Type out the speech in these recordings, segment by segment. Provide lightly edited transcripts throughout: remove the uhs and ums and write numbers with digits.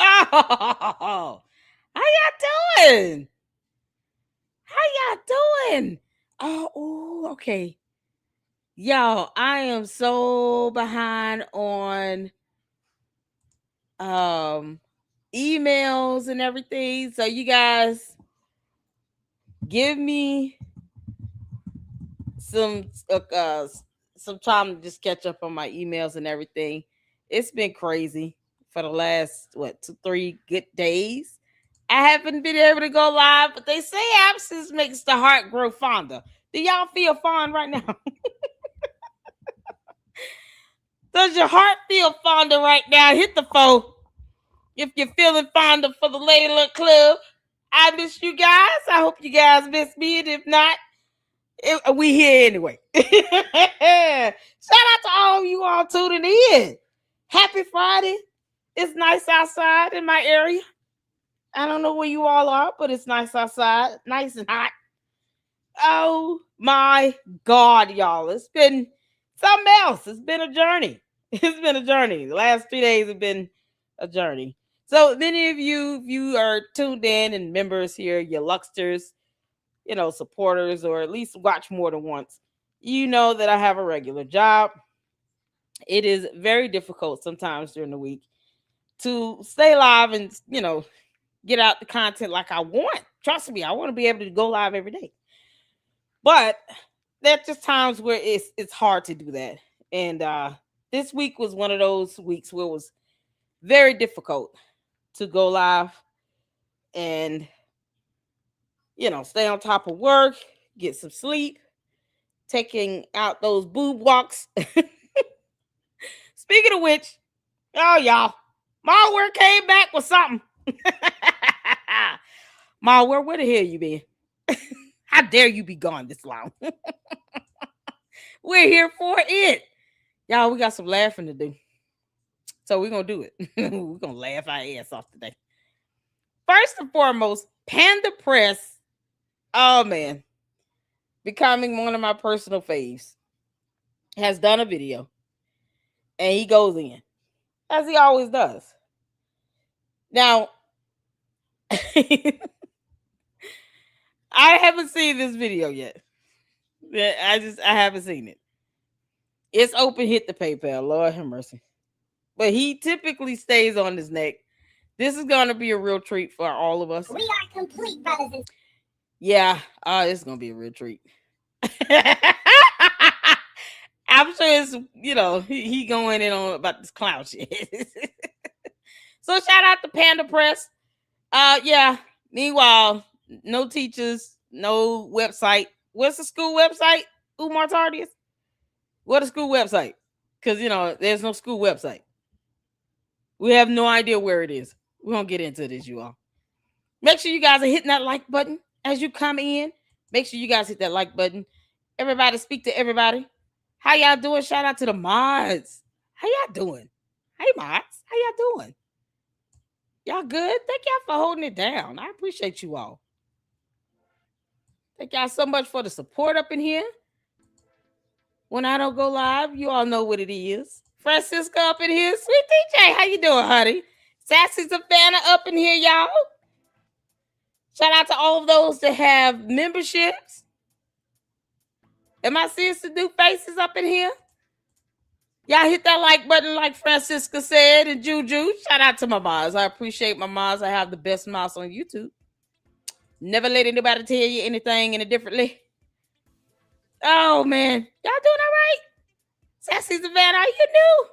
Oh, how y'all doing? How y'all doing? Oh, ooh, okay. Y'all, I am so behind on um emails and everything. So you guys give me some some time to just catch up on my emails and everything. It's been crazy for the last 3 good days. I haven't been able to go live, but they say absence makes the heart grow fonder. Do y'all feel fond right now? Does your heart feel fonder right now? Hit the phone if you're feeling fonder for the Lady Luck Club. I miss you guys. I hope you guys miss me, and if not, we here anyway. Shout out to all of you all tuning in. Happy Friday. It's nice outside in my area. I don't know where you all are, but it's nice outside. Nice and hot. Oh my God, y'all. It's been something else. It's been a journey. It's been a journey. The last 3 days have been a journey. So many of you are tuned in and members here, your Lucksters, supporters, or at least watch more than once. You know that I have a regular job. It is very difficult sometimes during the week to stay live and, get out the content like I want. Trust me, I want to be able to go live every day. But there's just times where it's hard to do that. And this week was one of those weeks where it was very difficult to go live and, stay on top of work, get some sleep, taking out those boob walks. Speaking of which, y'all, MALWare came back with something. MALWare, where the hell you been? How dare you be gone this long? We're here for it. Y'all, we got some laughing to do. So we're going to do it. We're going to laugh our ass off today. First and foremost, Panda Press. Oh, man. Becoming one of my personal faves. Has done a video. And he goes in. As he always does. Now, I haven't seen this video yet. I haven't seen it. It's open, hit the PayPal. Lord have mercy. But he typically stays on his neck. This is going to be a real treat for all of us. We are complete, brothers. Yeah, it's going to be a real treat. I'm sure it's, he going in on about this clown shit. So shout out to Panda Press. Yeah. Meanwhile, no teachers, no website. What's the school website? Umar Tardius? What a school website? Because, there's no school website. We have no idea where it is. We won't get into this, you all. Make sure you guys are hitting that like button as you come in. Make sure you guys hit that like button. Everybody speak to everybody. How y'all doing? Shout out to the mods. How y'all doing? Hey, mods. How y'all doing? Y'all good? Thank y'all for holding it down. I appreciate you all. Thank y'all so much for the support up in here. When I don't go live, you all know what it is. Francisco up in here. Sweet DJ, how you doing, honey? Sassy Savannah up in here, y'all. Shout out to all of those that have memberships. Am I seeing some new faces up in here? Y'all hit that like button like Francisca said and Juju. Shout out to my moms. I appreciate my moms. I have the best moms on YouTube. Never let anybody tell you anything any differently. Oh, man. Y'all doing all right? Sassy Savannah, are you new?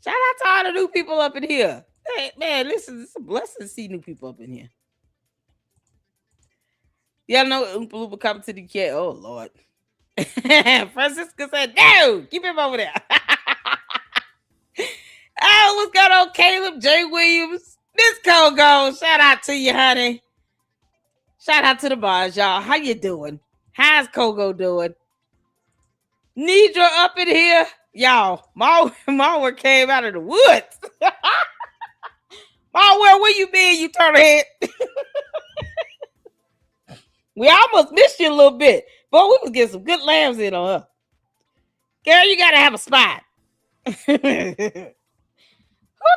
Shout out to all the new people up in here. Hey, man, listen, it's a blessing to see new people up in here. Y'all know Oompa Loompa coming to the cat. Oh, Lord. Francisca said, no, keep him over there. Oh, what's going on, Caleb J. Williams? Miss Kogo, shout out to you, honey. Shout out to the bars, y'all. How you doing? How's Kogo doing? Nidra up in here. Y'all, MALWare came out of the woods. MALWare, where you been, you turn ahead? We almost missed you a little bit. Boy, we was getting some good lambs in on her. Girl, you got to have a spot. Who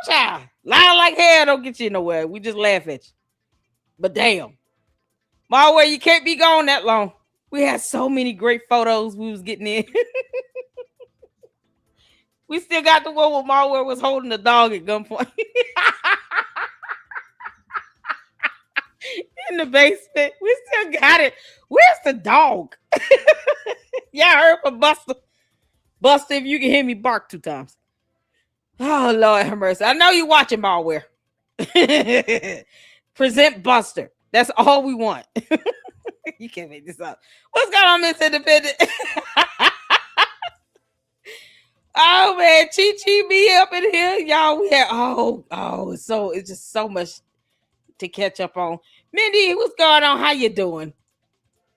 child. Lying like hell don't get you nowhere. We just laugh at you. But damn. MALWare, you can't be gone that long. We had so many great photos we was getting in. We still got the one where MALWare was holding the dog at gunpoint. In the basement. We still got it. Where's the dog? Y'all heard from Buster. Buster, if you can hear me bark 2 times. Oh, Lord have mercy. I know you're watching MALWare. Present Buster. That's all we want. You can't make this up. What's going on, Miss Independent? Oh, man. Chi be up in here. Y'all, we have, it's just so much to catch up on. Mindy, what's going on? How you doing?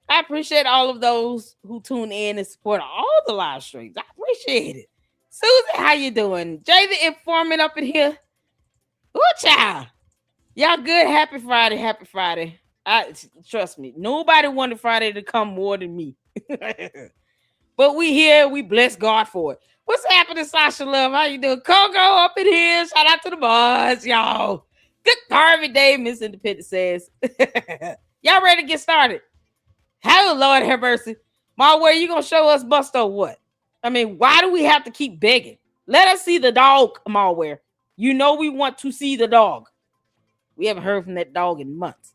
I appreciate all of those who tune in and support all the live streams. I appreciate it. Susie, how you doing? Jay the Informant up in here. Ooh, child. Y'all good? Happy Friday. Happy Friday. Trust me, nobody wanted Friday to come more than me. But we here. We bless God for it. What's happening, Sasha Love? How you doing? Coco up in here. Shout out to the boys, y'all. Good Harvey Day, Miss Independent says. Y'all ready to get started? Hell, Lord have mercy. MALWare, you gonna show us Buster or what? I mean, why do we have to keep begging? Let us see the dog, MALWare. You know we want to see the dog. We haven't heard from that dog in months.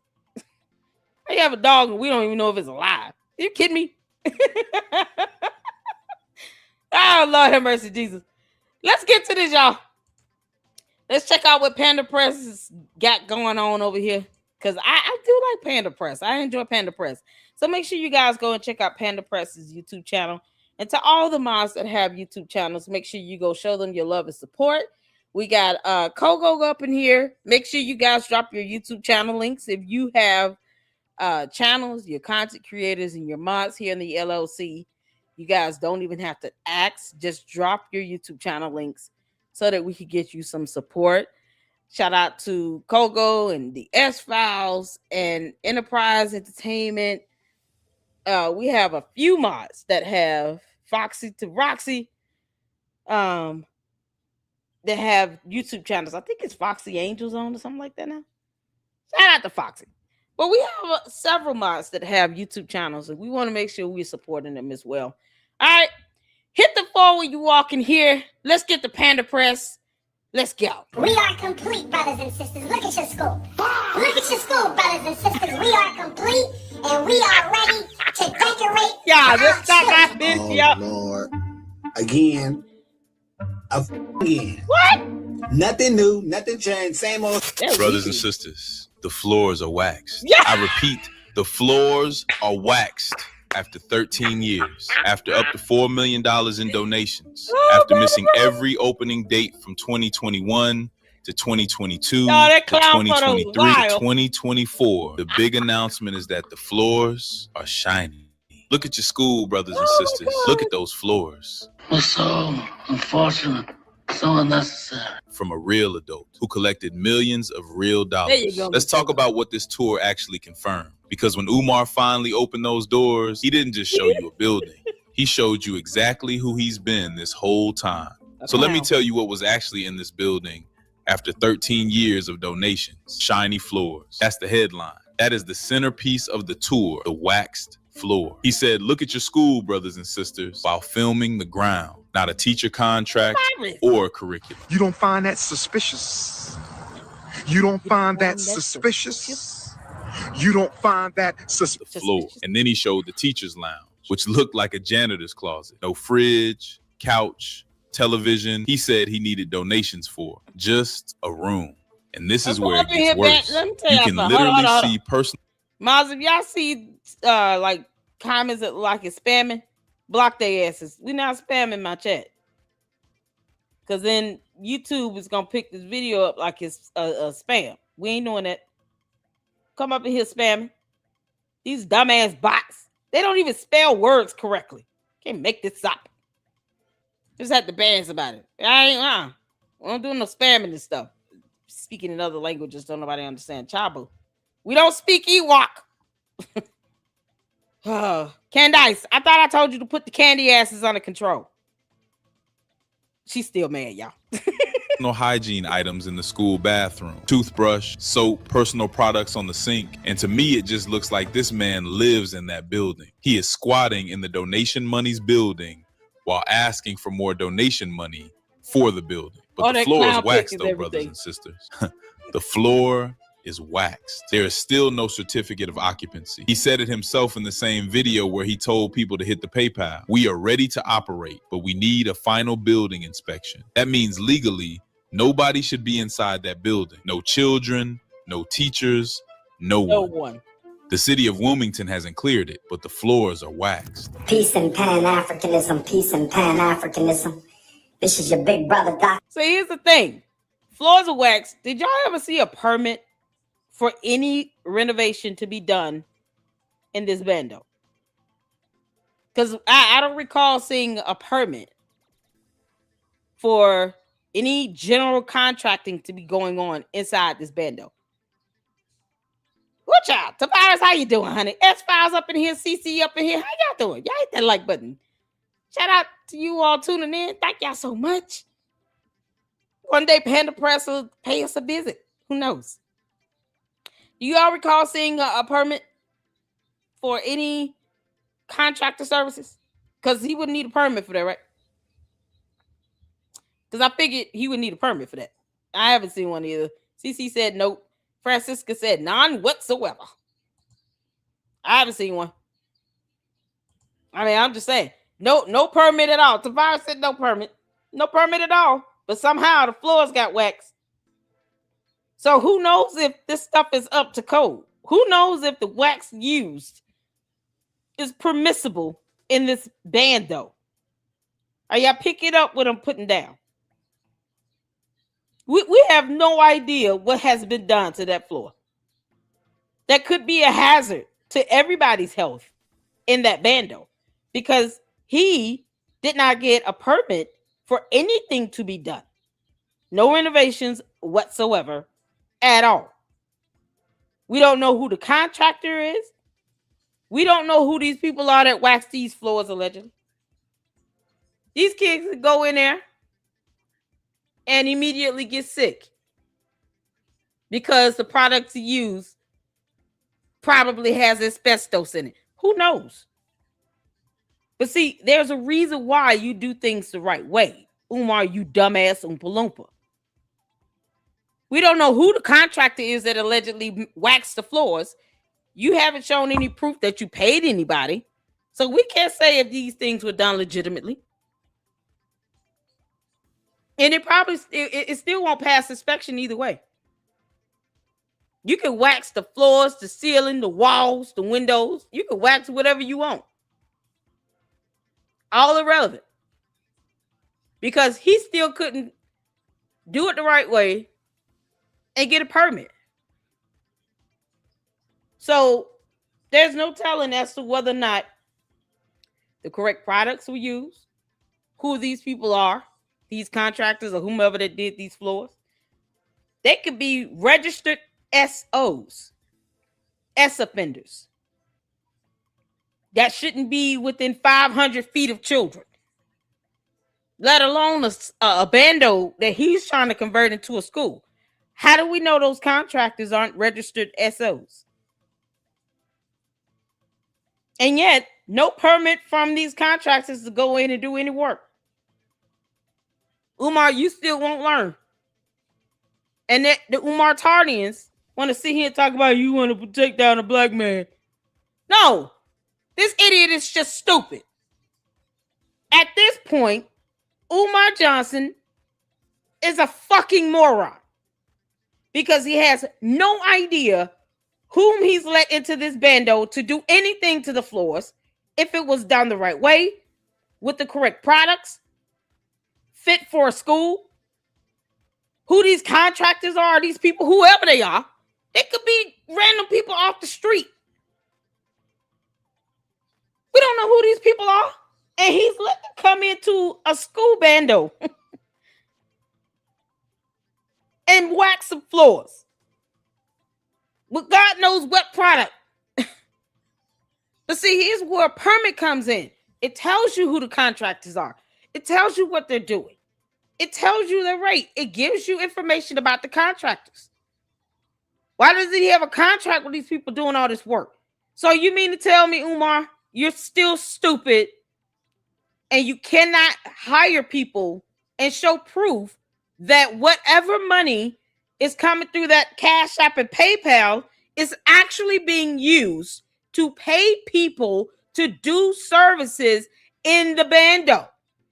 We have a dog and we don't even know if it's alive. Are you kidding me? Oh, Lord have mercy, Jesus. Let's get to this, y'all. Let's check out what Panda Press has got going on over here. Because I do like Panda Press. I enjoy Panda Press. So make sure you guys go and check out Panda Press's YouTube channel. And to all the mods that have YouTube channels, make sure you go show them your love and support. We got Kogo up in here. Make sure you guys drop your YouTube channel links. If you have channels, your content creators, and your mods here in the LLC, you guys don't even have to ask. Just drop your YouTube channel links so that we can get you some support. Shout out to Kogo and the S-Files and Enterprise Entertainment. We have a few mods that have Foxy to Roxy that have YouTube channels. I think it's Foxy Angels on or something like that now. Shout out to Foxy. But we have several mods that have YouTube channels, and we want to make sure we're supporting them as well. All right. Hit the floor when you walk in here. Let's get the Panda Press. Let's go. We are complete, brothers and sisters. Look at your school. Look at your school, brothers and sisters. We are complete, and we are ready to decorate. Yeah, let's stop laughing. Oh, Lord. Again. Again. What? Nothing new, nothing changed. Same old. Brothers and sisters, the floors are waxed. Yeah. I repeat, the floors are waxed. After 13 years, after up to $4 million in donations, after missing every opening date from 2021 to 2022 to 2023 to 2024, the big announcement is that the floors are shiny. Look at your school, brothers and sisters. Look at those floors. It's so unfortunate, so unnecessary. From a real adult who collected millions of real dollars. There you go. Let's talk about what this tour actually confirmed. Because when Umar finally opened those doors, he didn't just show you a building. He showed you exactly who he's been this whole time. So let me tell you what was actually in this building after 13 years of donations. Shiny floors. That's the headline. That is the centerpiece of the tour, the waxed floor. He said, look at your school, brothers and sisters, while filming the ground. Not a teacher contract or a curriculum. You don't find that suspicious? You don't find that suspicious? You don't find that suspicious? The floor. And then he showed the teacher's lounge, which looked like a janitor's closet. No fridge, couch, television. He said he needed donations for just a room. And this is where it gets worse. You can literally see personal. Miles, if y'all see like comments that like it's spamming, block their asses. We're not spamming my chat. Because then YouTube is going to pick this video up like it's a spam. We ain't doing that. Come up in here spamming. These dumbass bots. They don't even spell words correctly. Can't make this up. Just had to ban about it. I don't do no spamming and stuff. Speaking in other languages, don't nobody understand. Chabu. We don't speak Ewok. Candice, I thought I told you to put the candy asses under control. She's still mad, y'all. personal hygiene items in the school bathroom, toothbrush, soap, personal products on the sink. And to me, it just looks like this man lives in that building. He is squatting in the donation monies building while asking for more donation money for the building. But the floor is waxed though, brothers and sisters. The floor is waxed. There is still no certificate of occupancy. He said it himself in the same video where he told people to hit the PayPal. We are ready to operate, but we need a final building inspection. That means legally, nobody should be inside that building. No children, no teachers, no one. The city of Wilmington hasn't cleared it, but the floors are waxed. Peace and Pan-Africanism, peace and Pan-Africanism. This is your big brother, Doc. So here's the thing. Floors are waxed. Did y'all ever see a permit for any renovation to be done in this bando? Because I don't recall seeing a permit for any general contracting to be going on inside this bando. What y'all? Tavares, how you doing, honey? S-Files up in here, CC up in here. How y'all doing? Y'all hit that like button. Shout out to you all tuning in. Thank y'all so much. One day Panda Press will pay us a visit. Who knows? Do you all recall seeing a permit for any contractor services? Because he wouldn't need a permit for that, right? Because I figured he would need a permit for that. I haven't seen one either. CC said nope. Francisca said none whatsoever. I haven't seen one. I mean, I'm just saying. No permit at all. Tavares said no permit. No permit at all. But somehow the floors got waxed. So who knows if this stuff is up to code? Who knows if the wax used is permissible in this bando? Are y'all picking up what I'm putting down? We have no idea what has been done to that floor. That could be a hazard to everybody's health in that bando because he did not get a permit for anything to be done. No renovations whatsoever at all. We don't know who the contractor is. We don't know who these people are that wax these floors allegedly. These kids could go in there and immediately get sick because the product to use probably has asbestos in it. Who knows? But see, there's a reason why you do things the right way. Umar, you dumbass Oompa Loompa. We don't know who the contractor is that allegedly waxed the floors. You haven't shown any proof that you paid anybody. So we can't say if these things were done legitimately. And it still won't pass inspection either way. You can wax the floors, the ceiling, the walls, the windows. You can wax whatever you want. All irrelevant. Because he still couldn't do it the right way and get a permit. So there's no telling as to whether or not the correct products were used, who these people are, these contractors or whomever that did these floors. They could be registered SOs, S offenders that shouldn't be within 500 feet of children, let alone a bando that he's trying to convert into a school. How do we know those contractors aren't registered SOs? And yet, no permit from these contractors to go in and do any work. Umar, you still won't learn. And the Umar Tardians want to sit here and talk about you want to take down a black man. No, this idiot is just stupid. At this point, Umar Johnson is a fucking moron because he has no idea whom he's let into this bando to do anything to the floors if it was done the right way with the correct products, fit for a school. Who these contractors are, these people, whoever they are, it could be random people off the street. We don't know who these people are. And he's let them come into a school bando and wax some floors with God knows what product. But see, here's where a permit comes in. It tells you who the contractors are. It tells you what they're doing. It tells you the rate. It gives you information about the contractors. Why does he have a contract with these people doing all this work? So you mean to tell me, Umar, you're still stupid and you cannot hire people and show proof that whatever money is coming through that Cash App and PayPal is actually being used to pay people to do services in the bando?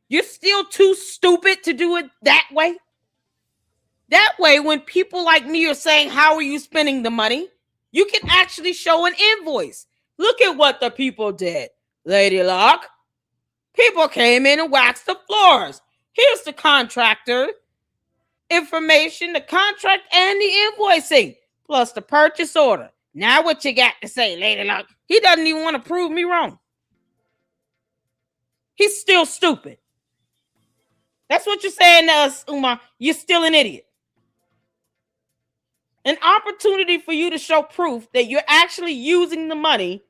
You're still too stupid to do it that way? That way, when people like me are saying, how are you spending the money? You can actually show an invoice. Look at what the people did. Lady Luck, people came in and waxed the floors. Here's the contractor information, the contract, and the invoicing, plus the purchase order. Now what you got to say, Lady Luck? He doesn't even want to prove me wrong. He's still stupid. That's what you're saying to us, Umar. You're still an idiot. An opportunity for you to show proof that you're actually using the money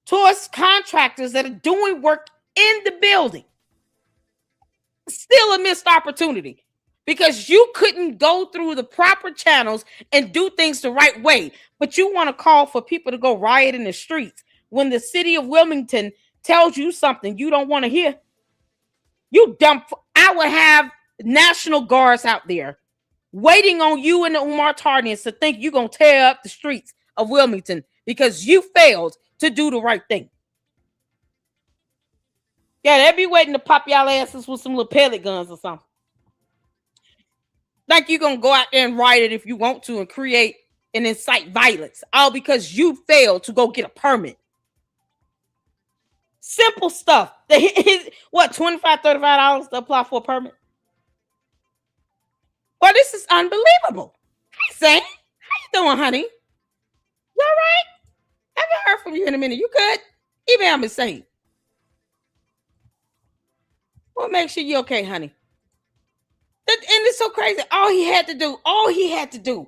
towards contractors that are doing work in the building. Still a missed opportunity because you couldn't go through the proper channels and do things the right way. But you want to call for people to go riot in the streets when the city of Wilmington tells you something you don't want to hear. You dumb. I would have National Guards out there waiting on you and the Umar Tardians to think you're going to tear up the streets of Wilmington because you failed to do the right thing. Yeah, they'd be waiting to pop y'all asses with some little pellet guns or something. Like you're going to go out there and riot it if you want to and create and incite violence. All because you failed to go get a permit. Simple stuff. What, $25, $35 to apply for a permit? Well, this is unbelievable. Hey, Sam. How you doing, honey? You all right? Haven't heard from you in a minute. You good? Email me, Sam. What makes sure you're okay, honey? And it's so crazy. All he had to do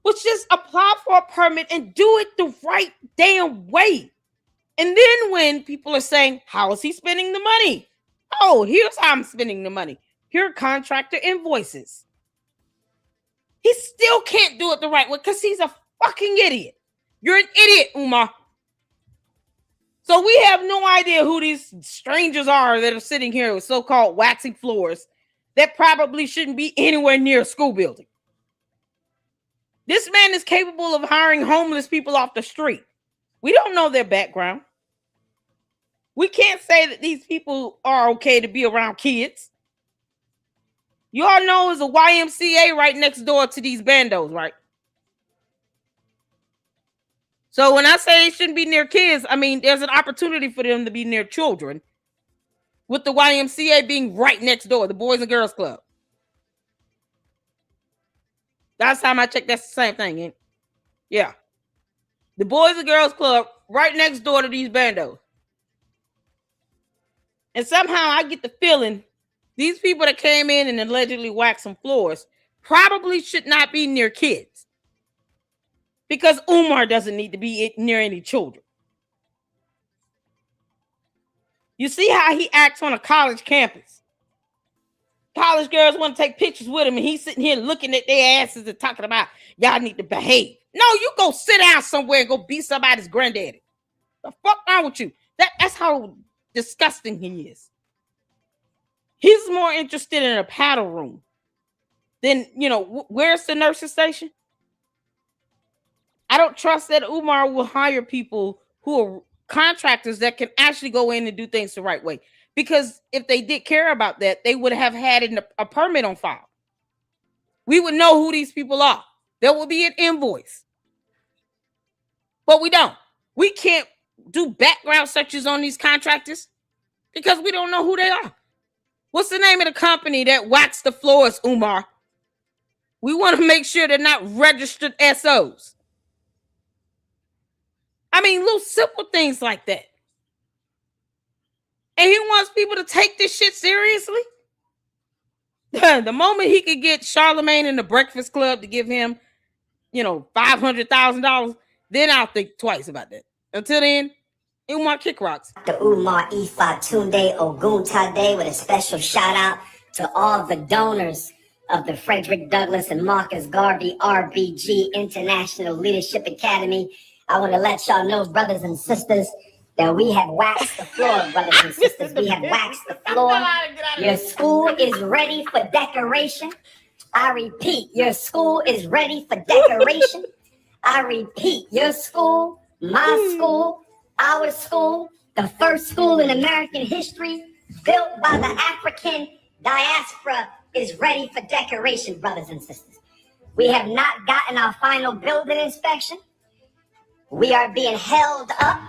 was just apply for a permit and do it the right damn way. And then when people are saying, how is he spending the money? Oh, here's how I'm spending the money. Here are contractor invoices. He still can't do it the right way because he's a fucking idiot. You're an idiot, Umar. So we have no idea who these strangers are that are sitting here with so-called waxing floors that probably shouldn't be anywhere near a school building. This man is capable of hiring homeless people off the street. We don't know their background. We can't say that these people are okay to be around kids. You all know there's a YMCA right next door to these bandos, right? So when I say they shouldn't be near kids, I mean there's an opportunity for them to be near children, with the YMCA being right next door, the Boys and Girls Club. Last time I checked, that's the same thing, ain't it? Yeah. The Boys and Girls Club right next door to these bandos. And somehow I get the feeling these people that came in and allegedly waxed some floors probably should not be near kids. Because Umar doesn't need to be near any children. You see how he acts on a college campus. College girls want to take pictures with him and he's sitting here looking at their asses and talking about, y'all need to behave. No, you go sit down somewhere and go be somebody's granddaddy. The fuck wrong with you? That's how disgusting he is. He's more interested in a paddle room than, where's the nurse's station? I don't trust that Umar will hire people who are contractors that can actually go in and do things the right way. Because if they did care about that, they would have had a permit on file. We would know who these people are. There will be an invoice. But we don't. We can't do background searches on these contractors because we don't know who they are. What's the name of the company that waxed the floors, Umar? We want to make sure they're not registered SOs. I mean, little simple things like that. And he wants people to take this shit seriously. The moment he could get Charlemagne and the Breakfast Club to give him, $500,000, then I'll think twice about that. Until then, Umar kick rocks. The Umar Ifa Tunde Oguntade with a special shout out To all the donors of the Frederick Douglass and Marcus Garvey RBG International Leadership Academy, I want to let y'all know, brothers and sisters, that we have waxed the floor, brothers and sisters. We have waxed the floor. Your school is ready for decoration. I repeat, your school is ready for decoration. I repeat, your school, my school, our school, the first school in American history built by the African diaspora is ready for decoration, brothers and sisters. We have not gotten our final building inspection. We are being held up,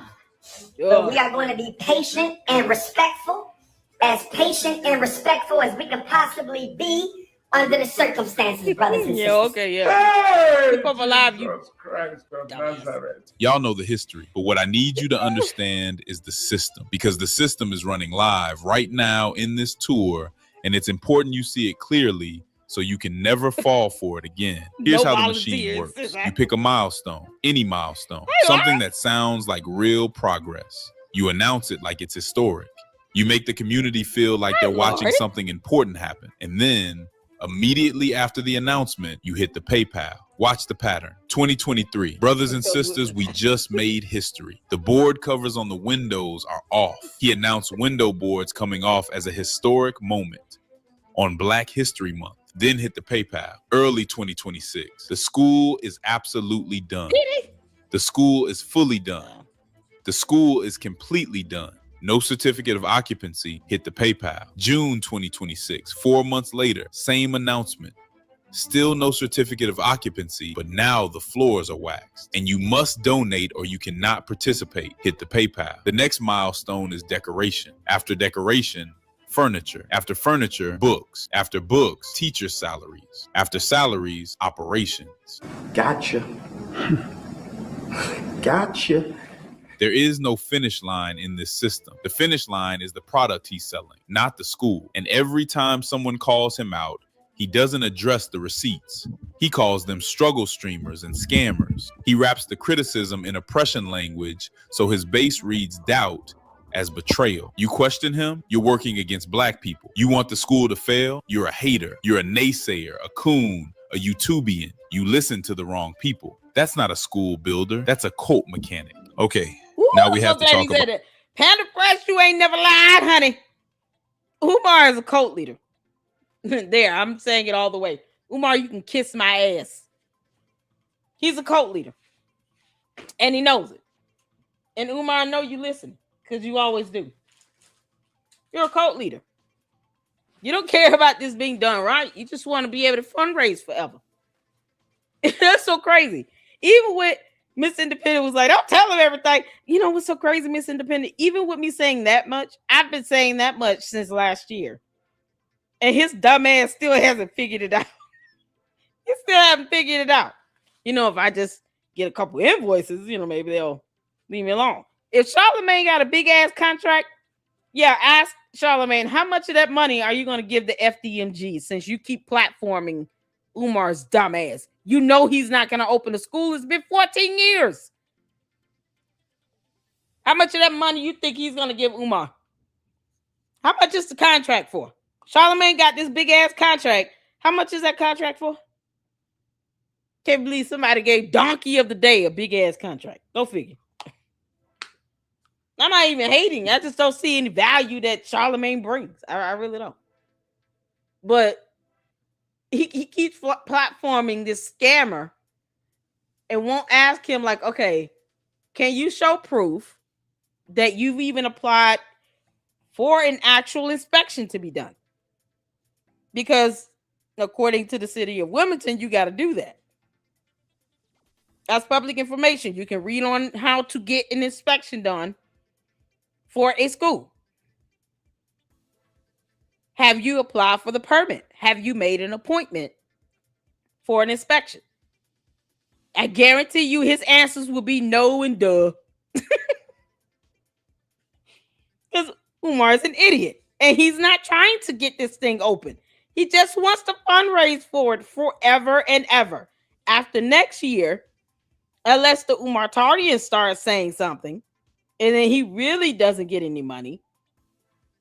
but we are going to be patient and respectful, as patient and respectful as we can possibly be under the circumstances, brothers and sisters. Yeah, okay, yeah. Keep up alive, you. Christ of Nazareth. Y'all know the history, but what I need you to understand is the system, because the system is running live right now in this tour, and it's important you see it clearly so you can never fall for it again. Here's how the machine works. You pick a milestone, any milestone, something that sounds like real progress. You announce it like it's historic. You make the community feel like they're watching something important happen. And then immediately after the announcement, you hit the PayPal. Watch the pattern. 2023. Brothers and sisters, we just made history. The board covers on the windows are off. He announced window boards coming off as a historic moment on Black History Month. Then hit the PayPal. Early 2026. The school is absolutely done. The school is fully done. The school is completely done. No certificate of occupancy. Hit the PayPal. June 2026. 4 months later, same announcement. Still no certificate of occupancy, but now the floors are waxed. And you must donate or you cannot participate. Hit the PayPal. The next milestone is decoration. After decoration, furniture. After furniture, books. After books, teacher salaries. After salaries, operations. Gotcha. Gotcha. There is no finish line in this system. The finish line is the product he's selling, not the school. And every time someone calls him out, he doesn't address the receipts. He calls them struggle streamers and scammers. He wraps the criticism in oppression language, so his base reads doubt as betrayal. You question him, you're working against Black people. You want the school to fail, you're a hater. You're a naysayer, a coon, a YouTubian. You listen to the wrong people. That's not a school builder, that's a cult mechanic. Okay, now we have to talk about it. Panda Fresh, you ain't never lied, honey. Umar is a cult leader. There, I'm saying it all the way. Umar, you can kiss my ass. He's a cult leader. And he knows it. And Umar, I know you listen, because you always do. You're a cult leader. You don't care about this being done right. You just want to be able to fundraise forever. That's so crazy. Even with Miss Independent was like, don't tell him everything. You know what's so crazy, Miss Independent? Even with me saying that much, I've been saying that much since last year. And his dumb ass still hasn't figured it out. He still haven't figured it out. You know, if I just get a couple invoices, you know, maybe they'll leave me alone. If Charlamagne got a big ass contract, yeah, ask Charlamagne, how much of that money are you going to give the FDMG since you keep platforming Umar's dumb ass? You know he's not going to open a school. It's been 14 years. How much of that money you think he's going to give Umar? How much is the contract for? Charlamagne got this big ass contract. How much is that contract for? Can't believe somebody gave Donkey of the Day a big ass contract. Go figure. I'm not even hating. I just don't see any value that Charlamagne brings. I really don't. But he keeps platforming this scammer and won't ask him like, okay, can you show proof that you've even applied for an actual inspection to be done? Because according to the city of Wilmington, you got to do that. That's public information. You can read on how to get an inspection done for a school. Have you applied for the permit? Have you made an appointment for an inspection? I guarantee you his answers will be no and duh. Because Umar is an idiot. And he's not trying to get this thing open. He just wants to fundraise for it forever and ever. After next year, unless the Umar Tardian starts saying something, and then he really doesn't get any money,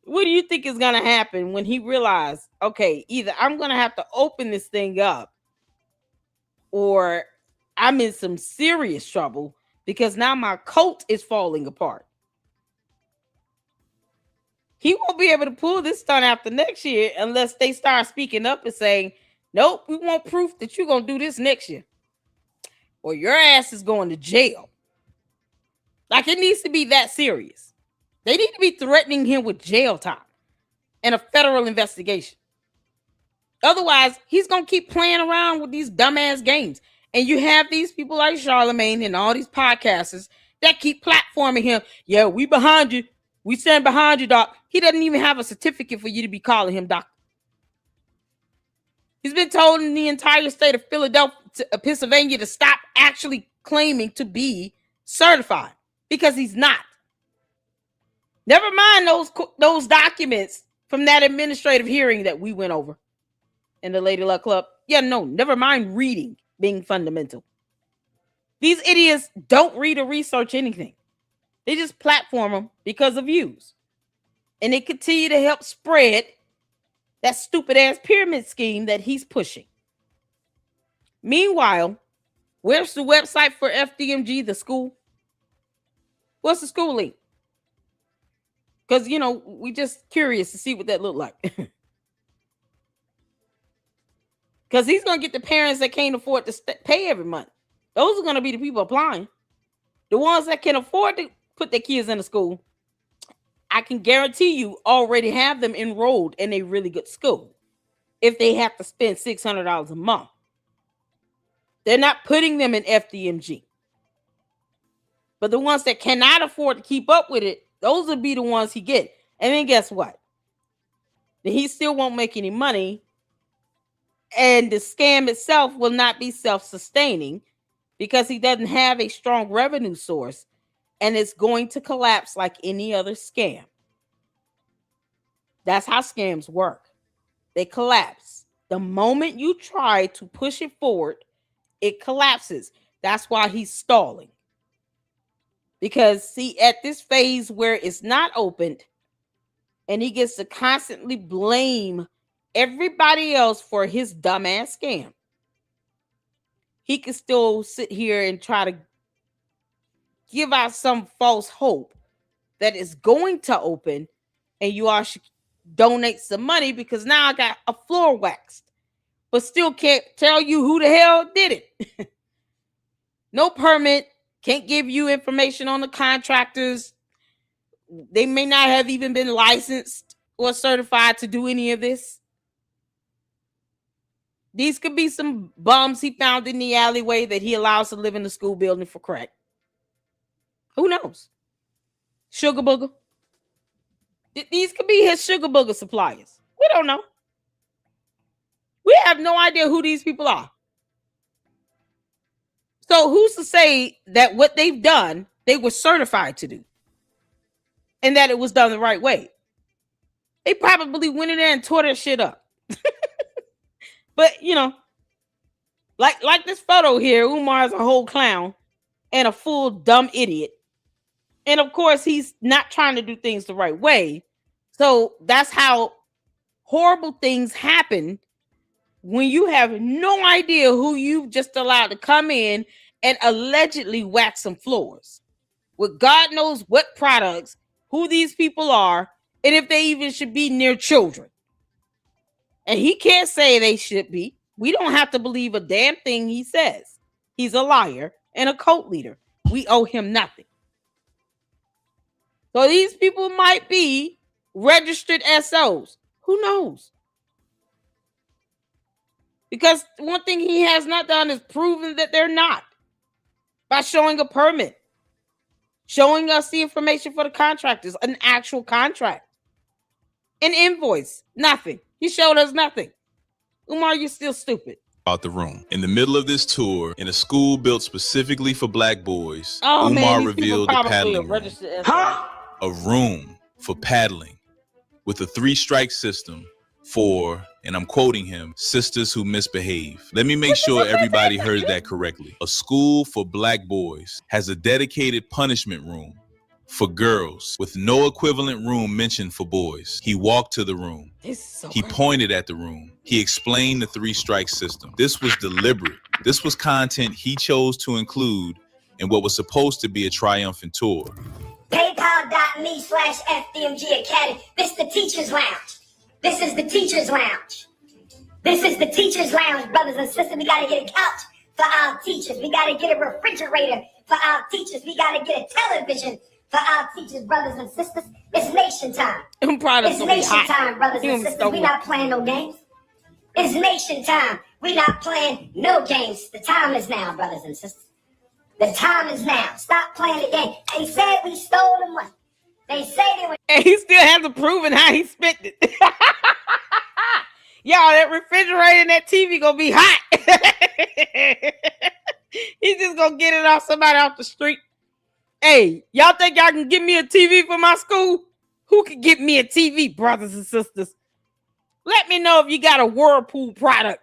What do you think is going to happen when he realized, okay, either I'm going to have to open this thing up or I'm in some serious trouble because now my cult is falling apart. He won't be able to pull this stunt after next year unless they start speaking up and saying, nope, we want proof that you're going to do this next year, or your ass is going to jail. Like, it needs to be that serious. They need to be threatening him with jail time and a federal investigation. Otherwise, he's going to keep playing around with these dumbass games. And you have these people like Charlemagne and all these podcasters that keep platforming him. Yeah, we behind you. We stand behind you, doc. He doesn't even have a certificate for you to be calling him doc. He's been told in the entire state of Philadelphia, Pennsylvania, to stop actually claiming to be certified because he's not. Never mind those documents from that administrative hearing that we went over in the Lady Luck Club. Yeah, no, never mind reading being fundamental. These idiots don't read or research anything. They just platform them because of views. And they continue to help spread that stupid ass pyramid scheme that he's pushing. Meanwhile, where's the website for FDMG, the school? What's the school link? Because, you know, we just curious to see what that looked like. Because he's going to get the parents that can't afford to pay every month. Those are going to be the people applying. The ones that can afford to put their kids in a school, I can guarantee you already have them enrolled in a really good school if they have to spend $600 a month. They're not putting them in FDMG. But the ones that cannot afford to keep up with it, those will be the ones he get. And then guess what? Then he still won't make any money. And the scam itself will not be self-sustaining because he doesn't have a strong revenue source. And it's going to collapse like any other scam. That's how scams work. They collapse. The moment you try to push it forward, it collapses. That's why he's stalling. Because, see, at this phase where it's not opened, and he gets to constantly blame everybody else for his dumbass scam, he can still sit here and try to give out some false hope that it's going to open, and you all should donate some money because now I got a floor waxed, but still can't tell you who the hell did it. No permit, can't give you information on the contractors. They may not have even been licensed or certified to do any of this. These could be some bums he found in the alleyway that he allows to live in the school building for crack. Who knows? Sugar booger. These could be his sugar booger suppliers. We don't know. We have no idea who these people are. So who's to say that what they've done, they were certified to do? And that it was done the right way? They probably went in there and tore that shit up. But, you know, like this photo here, Umar is a whole clown and a full dumb idiot. And of course, he's not trying to do things the right way. So that's how horrible things happen when you have no idea who you've just allowed to come in and allegedly wax some floors with God knows what products, who these people are, and if they even should be near children. And he can't say they should be. We don't have to believe a damn thing he says. He's a liar and a cult leader. We owe him nothing. So these people might be registered SOs. Who knows? Because one thing he has not done is proven that they're not. By showing a permit. Showing us the information for the contractors. An actual contract. An invoice. Nothing. He showed us nothing. Umar, you're still stupid. Out the room. In the middle of this tour, in a school built specifically for black boys, Oh, Umar man, revealed the paddling room. Huh? A room for paddling with a 3-strike system for, and I'm quoting him, sisters who misbehave. Let me make sure everybody heard that correctly. A school for black boys has a dedicated punishment room for girls, with no equivalent room mentioned for boys. He walked to the room. He pointed at the room. He explained the 3-strike system. This was deliberate. This was content he chose to include in what was supposed to be a triumphant tour. PayPal.me/FDMG Academy. This is the teacher's lounge. This is the teacher's lounge. This is the teacher's lounge, brothers and sisters. We got to get a couch for our teachers. We got to get a refrigerator for our teachers. We got to get a television for our teachers, brothers and sisters. It's nation time. It's nation time, brothers and sisters. We not playing no games. It's nation time. We not playing no games. The time is now, brothers and sisters. The time is now. Stop playing the game. They said we stole the money. They say they were. And he still hasn't proven how he spent it. Y'all, that refrigerator and that TV gonna be hot. He's just gonna get it off somebody off the street. Hey, y'all think y'all can give me a TV for my school? Who can get me a TV, brothers and sisters? Let me know if you got a Whirlpool product.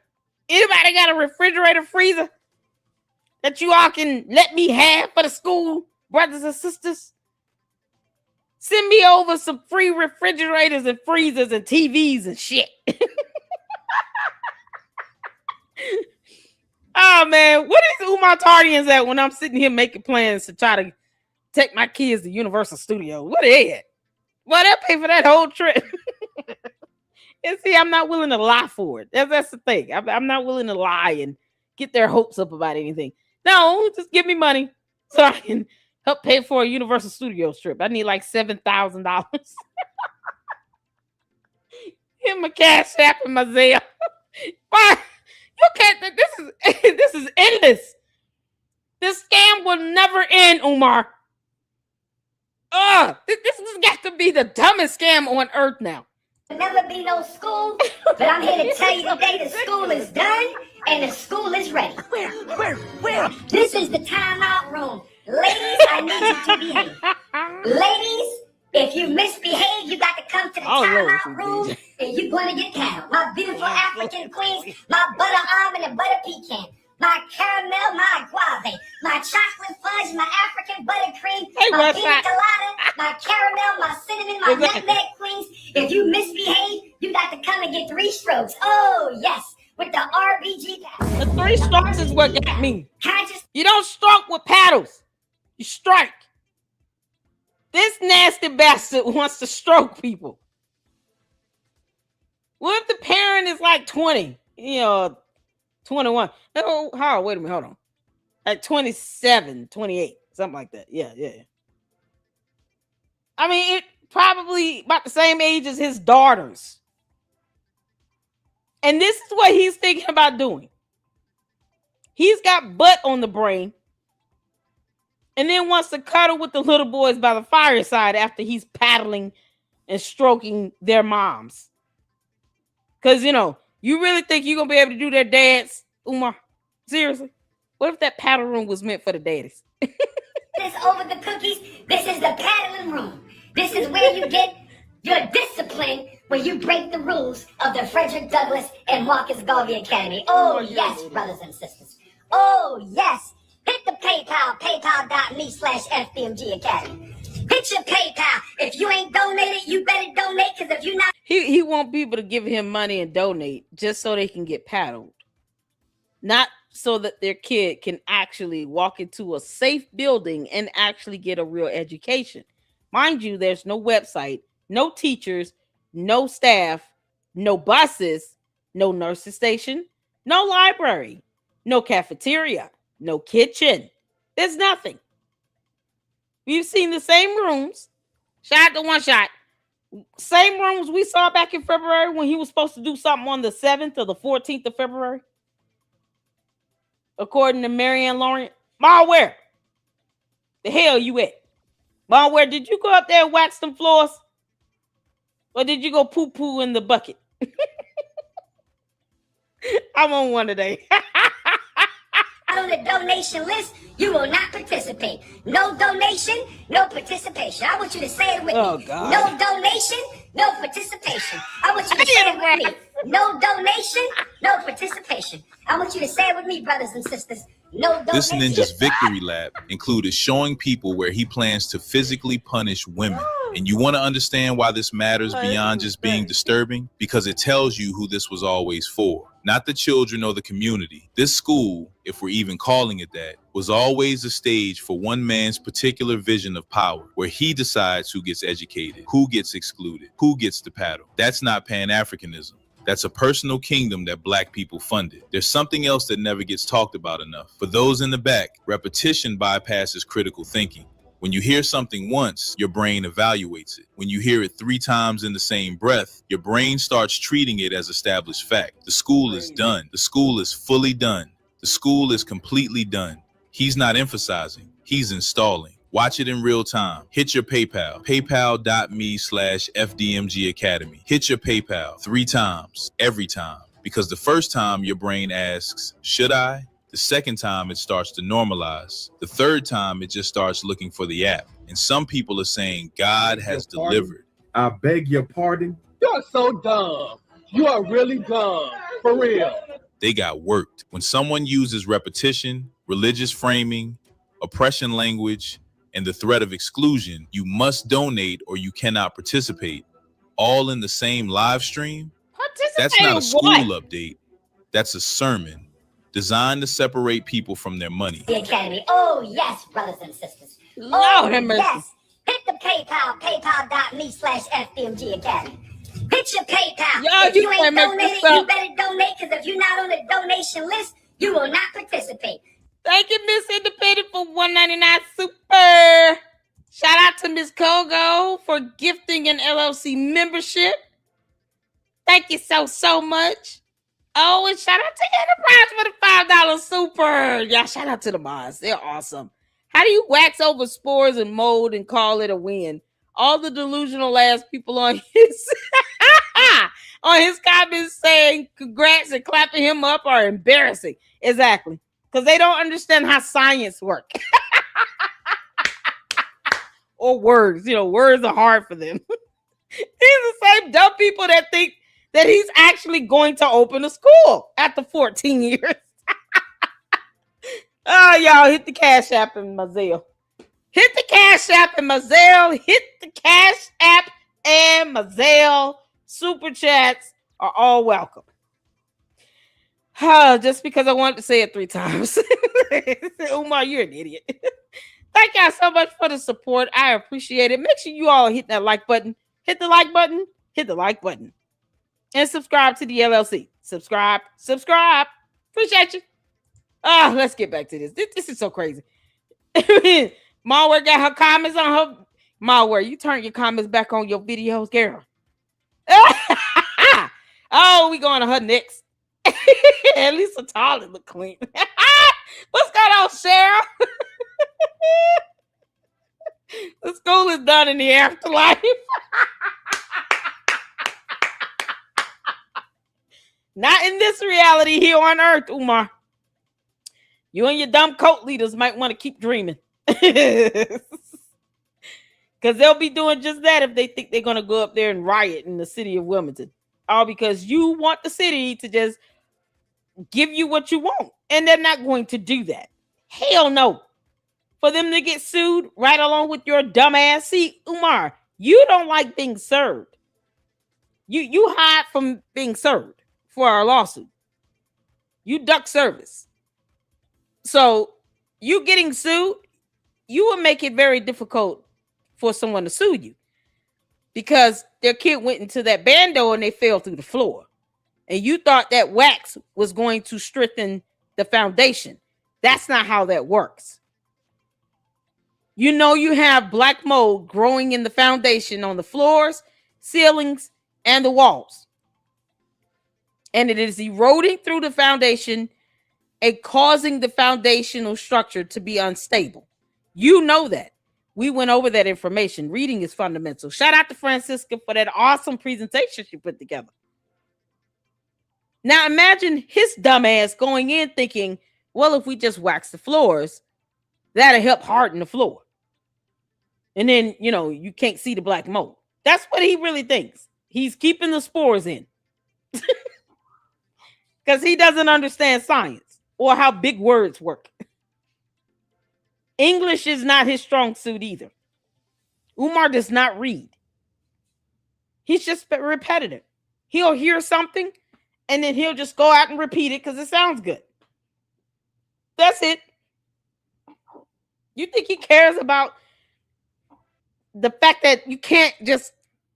Anybody got a refrigerator freezer that you all can let me have for the school, brothers and sisters? Send me over some free refrigerators and freezers and TVs and shit. Oh, man. What is Umar Tardians at when I'm sitting here making plans to try to take my kids to Universal Studios? What are they at? Well, they'll pay for that whole trip. And see, I'm not willing to lie for it. That's the thing. I'm not willing to lie and get their hopes up about anything. No, just give me money so I can help pay for a Universal Studios trip. I need like $7,000. Give my Cash App and my Zelle. Why? You can't. This is endless. This scam will never end, Umar. This has got to be the dumbest scam on earth now. There'll never be no school, but I'm here to tell you today the school is done and the school is ready. Where? This is the timeout room. Ladies, I need you to behave. Ladies, if you misbehave, you got to come to the timeout room and you're going to get paddled. My beautiful African queens, my butter almond and butter pecan, my caramel, my guave, my chocolate fudge, my African buttercream, my pina colada, my caramel, my cinnamon, my nutmeg queens. If you misbehave, you got to come and get 3 strokes. Oh, yes, with the RBG paddle. The 3 strokes is what got me. You don't stroke with paddles. You strike. This nasty bastard wants to stroke people. What if the parent is like 20? 21. No, wait a minute, hold on. Like 27, 28, something like that. Yeah. I mean, it probably about the same age as his daughters. And this is what he's thinking about doing. He's got butt on the brain. And then wants to cuddle with the little boys by the fireside after he's paddling and stroking their moms. Because, you really think you're going to be able to do their dads, Umar? Seriously? What if that paddle room was meant for the daddies? This over the cookies. This is the paddling room. This is where you get your discipline when you break the rules of the Frederick Douglass and Marcus Garvey Academy. Oh, yes, brothers and sisters. Oh, yes. Hit the PayPal, paypal.me/FDMG Academy. Hit your PayPal. If you ain't donated, you better donate, because if you're not... He want people to give him money and donate just so they can get paddled. Not so that their kid can actually walk into a safe building and actually get a real education. Mind you, there's no website, no teachers, no staff, no buses, no nursing station, no library, no cafeteria, no kitchen. There's nothing. We've seen the same rooms. Shot to one shot. Same rooms we saw back in February when he was supposed to do something on the 7th or the 14th of February. According to Marianne Laurent. MALWare. The hell you at? MALWare, did you go up there and wax them floors? Or did you go poo-poo in the bucket? I'm on one today. On the donation list, you will not participate. No donation, no participation. I want you to say it with me. God. No donation, no participation. I want you to say it with me. No donation, no participation. I want you to say it with me, brothers and sisters. No This donation. ninja's victory lap included showing people where he plans to physically punish women. And you want to understand why this matters beyond just being disturbing? Because it tells you who this was always for. Not the children or the community. This school, if we're even calling it that, was always a stage for one man's particular vision of power, where he decides who gets educated, who gets excluded, who gets the paddle. That's not Pan-Africanism. That's a personal kingdom that Black people funded. There's something else that never gets talked about enough. For those in the back, repetition bypasses critical thinking. When you hear something once, your brain evaluates it. When you hear it 3 times in the same breath, your brain starts treating it as established fact. The school is done. The school is fully done. The school is completely done. He's not emphasizing, he's installing. Watch it in real time. Hit your PayPal, paypal.me/FDMG Academy. Hit your PayPal 3 times, every time. Because the first time your brain asks, should I? The second time it starts to normalize. The third time it just starts looking for the app. And some people are saying God has delivered. I beg your pardon. You're so dumb. You are really dumb. For real. They got worked. When someone uses repetition, religious framing, oppression language, and the threat of exclusion, you must donate or you cannot participate, all in the same live stream. That's not a school update. That's a sermon designed to separate people from their money. The Academy. Oh, yes, brothers and sisters. Lord have mercy. Yes. Hit the PayPal, paypal.me/FDMG Academy. Hit your PayPal. Y'all, If you can't ain't make donated, this up. you better donate, because if you're not on the donation list, you will not participate. Thank you, Miss Independent, for $1.99 super. Shout out to Miss Kogo for gifting an LLC membership. Thank you so much. Oh, and shout out to Enterprise for the $5 super. Yeah, shout out to the mods. They're awesome. How do you wax over spores and mold and call it a win? All the delusional ass people on his comments saying congrats and clapping him up are embarrassing. Exactly. Because they don't understand how science works. Or words. You know, words are hard for them. These are the same dumb people that think that he's actually going to open a school after 14 years. Oh, y'all, hit the Cash App and my Zelle. Hit the Cash App and my Zelle. Hit the Cash App and my Zelle. Super chats are all welcome. Just because I wanted to say it 3 times. Umar, you're an idiot. Thank y'all so much for the support. I appreciate it. Make sure you all hit that like button. Hit the like button. Hit the like button. And subscribe to the LLC. Subscribe. Appreciate you. Let's get back to this. This is so crazy. MALWare got her comments on her. MALWare, you turn your comments back on your videos, girl. Oh, we going to her next. At least a toilet look clean. What's going on, Cheryl? The school is done in the afterlife. Not in this reality here on Earth, Umar. You and your dumb cult leaders might want to keep dreaming. Because they'll be doing just that if they think they're going to go up there and riot in the city of Wilmington. All because you want the city to just give you what you want. And they're not going to do that. Hell no. For them to get sued right along with your dumb ass. See, Umar, you don't like being served. You hide from being served for our lawsuit. You duck service. So you getting sued, you will make it very difficult for someone to sue you. Because their kid went into that bando and they fell through the floor. And you thought that wax was going to strengthen the foundation. That's not how that works. You know you have black mold growing in the foundation on the floors, ceilings, and the walls. And it is eroding through the foundation and causing the foundational structure to be unstable. You know that. We went over that information. Reading is fundamental. Shout out to Francisca for that awesome presentation she put together. Now imagine his dumb ass going in thinking, well, if we just wax the floors, that'll help harden the floor. And then, you know, you can't see the black mold. That's what he really thinks. He's keeping the spores in. Because he doesn't understand science. or how big words work. English is not his strong suit either. Umar does not read. He's just repetitive. He'll hear something and then he'll just go out and repeat it because it sounds good. That's it. You think he cares about the fact that you can't just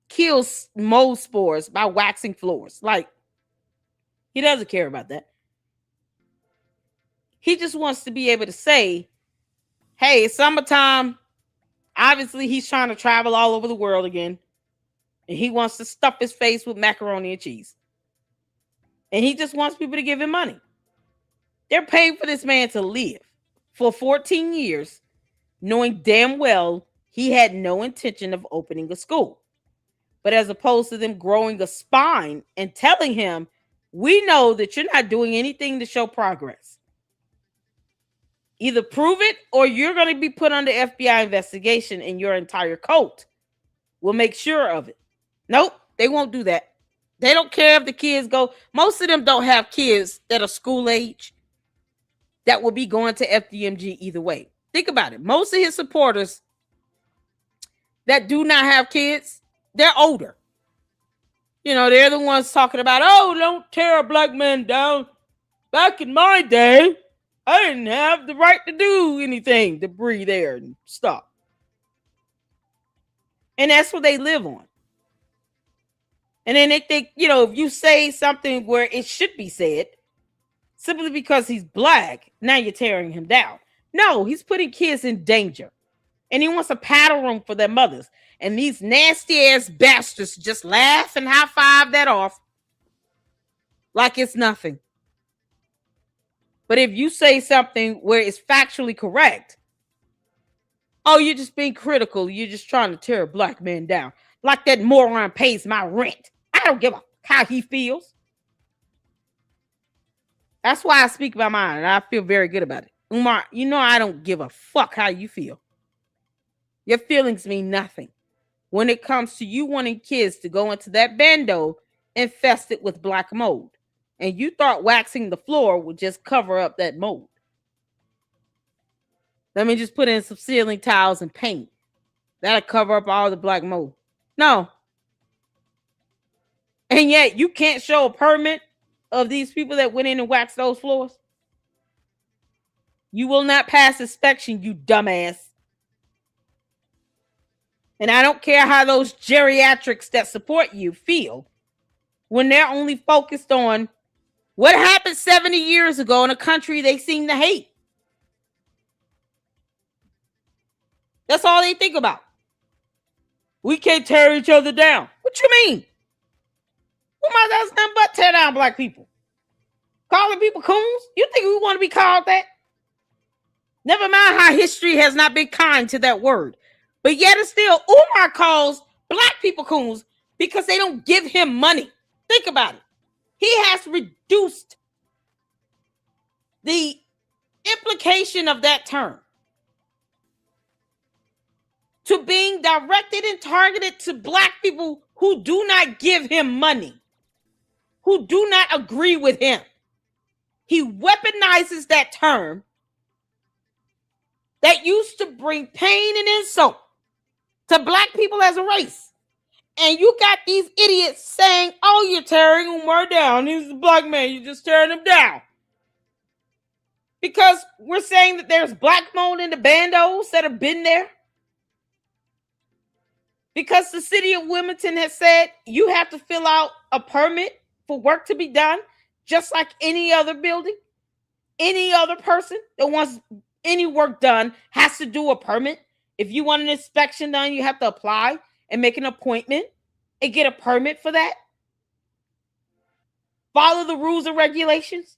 kill mold spores by waxing floors? Like, he doesn't care about that. He just wants to be able to say, hey, it's summertime. Obviously, he's trying to travel all over the world again. And he wants to stuff his face with macaroni and cheese. And he just wants people to give him money. They're paying for this man to live for 14 years, knowing damn well he had no intention of opening a school. But as opposed to them growing a spine and telling him, we know that you're not doing anything to show progress. Either prove it or you're going to be put under FBI investigation and your entire cult will make sure of it. Nope, they won't do that. They don't care if the kids go. Most of them don't have kids that are school age that will be going to FDMG either way. Think about it. Most of his supporters that do not have kids, they're older. You know, they're the ones talking about, oh, don't tear a black man down. Back in my day, I didn't have the right to do anything to breathe air and stop. And that's what they live on. And then they think, you know, if you say something where it should be said, simply because he's black, now you're tearing him down. No, he's putting kids in danger. And he wants a paddle room for their mothers. And these nasty ass bastards just laugh and high five that off like it's nothing. But if you say something where it's factually correct, oh, you're just being critical. You're just trying to tear a black man down. Like that moron pays my rent. I don't give a how he feels. That's why I speak my mind, and I feel very good about it. Umar, you know I don't give a fuck how you feel. Your feelings mean nothing when it comes to you wanting kids to go into that bando infested with black mold. And you thought waxing the floor would just cover up that mold. Let me just put in some ceiling tiles and paint. That'll cover up all the black mold. No. And yet you can't show a permit of these people that went in and waxed those floors. You will not pass inspection, you dumbass. And I don't care how those geriatrics that support you feel when they're only focused on what happened 70 years ago in a country they seem to hate. That's all they think about. We can't tear each other down. What you mean? Umar does nothing but tear down black people. Calling people coons? You think we want to be called that? Never mind how history has not been kind to that word. But yet and still, Umar calls black people coons because they don't give him money. Think about it. He has reduced the implication of that term to being directed and targeted to black people who do not give him money, who do not agree with him. He weaponizes that term that used to bring pain and insult to black people as a race. And you got these idiots saying, oh, you're tearing Umar down. He's a black man. You're just tearing him down. Because we're saying that there's black mold in the bandos that have been there. Because the city of Wilmington has said you have to fill out a permit for work to be done, just like any other building. Any other person that wants any work done has to do a permit. If you want an inspection done, you have to apply and make an appointment and get a permit for that. Follow the rules and regulations.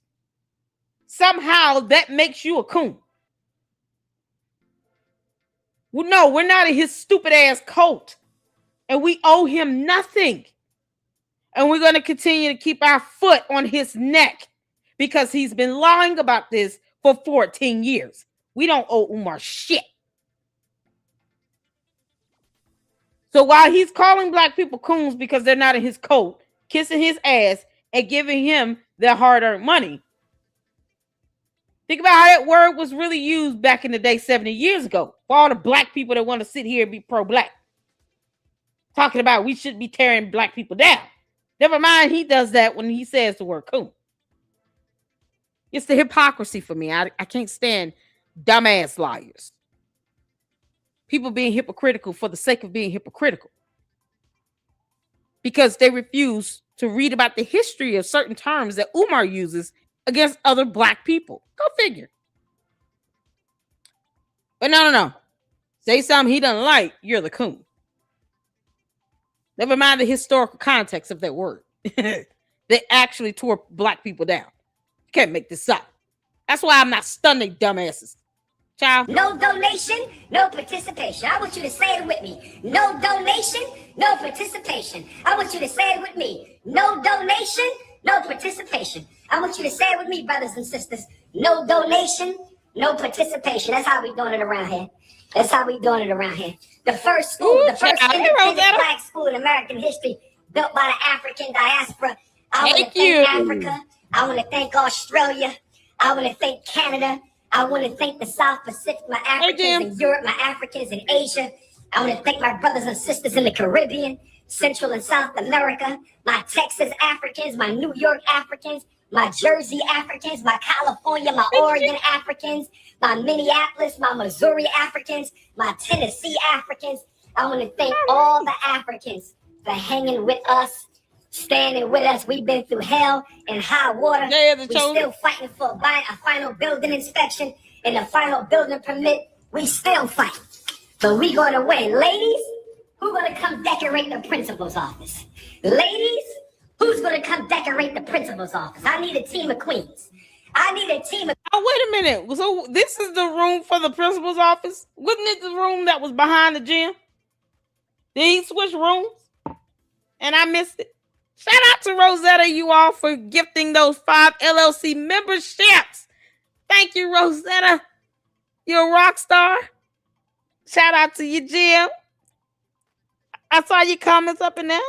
Somehow that makes you a coon. Well, no, we're not in his stupid ass cult. And we owe him nothing. And we're going to continue to keep our foot on his neck because he's been lying about this for 14 years. We don't owe Umar shit. So while he's calling black people coons because they're not in his coat, kissing his ass and giving him their hard-earned money, Think about how that word was really used back in the day 70 years ago for all the black people that want to sit here and be pro-black. Talking about we should be tearing black people down. Never mind, he does that when he says the word coon. It's the hypocrisy for me. I can't stand dumbass liars. People being hypocritical for the sake of being hypocritical. Because they refuse to read about the history of certain terms that Umar uses against other black people. Go figure. But no. Say something he doesn't like, you're the coon. Never mind the historical context of that word. They actually tore black people down. You can't make this up. That's why I'm not stunning dumbasses. Child. No donation, no participation. I want you to say it with me. No donation, no participation. I want you to say it with me. No donation, no participation. I want you to say it with me, brothers and sisters. No donation, no participation. That's how we doing it around here. That's how we doing it around here. The first school, the first independent black school in American history, built by the African diaspora. I want to thank Africa. I want to thank Australia. I want to thank Canada. I want to thank the South Pacific, my Africans in Europe, my Africans in Asia. I want to thank my brothers and sisters in the Caribbean, Central and South America, my Texas Africans, my New York Africans, my Jersey Africans, my California, my Oregon Africans, my Minneapolis, my Missouri Africans, my Tennessee Africans. I want to thank all the Africans for hanging with us, standing with us. We've been through hell and high water. We're still fighting for a final building inspection and a final building permit. We still fight, but we're going to win. Ladies, who's going to come decorate the principal's office? Ladies, who's going to come decorate the principal's office? I need a team of queens. I need a team of... Oh, wait a minute. So this is the room for the principal's office? Wasn't it the room that was behind the gym? Did he switch rooms? And I missed it. Shout out to Rosetta, you all, for gifting those 5 LLC memberships. Thank you, Rosetta. You're a rock star. Shout out to you, Jim. I saw your comments up in there.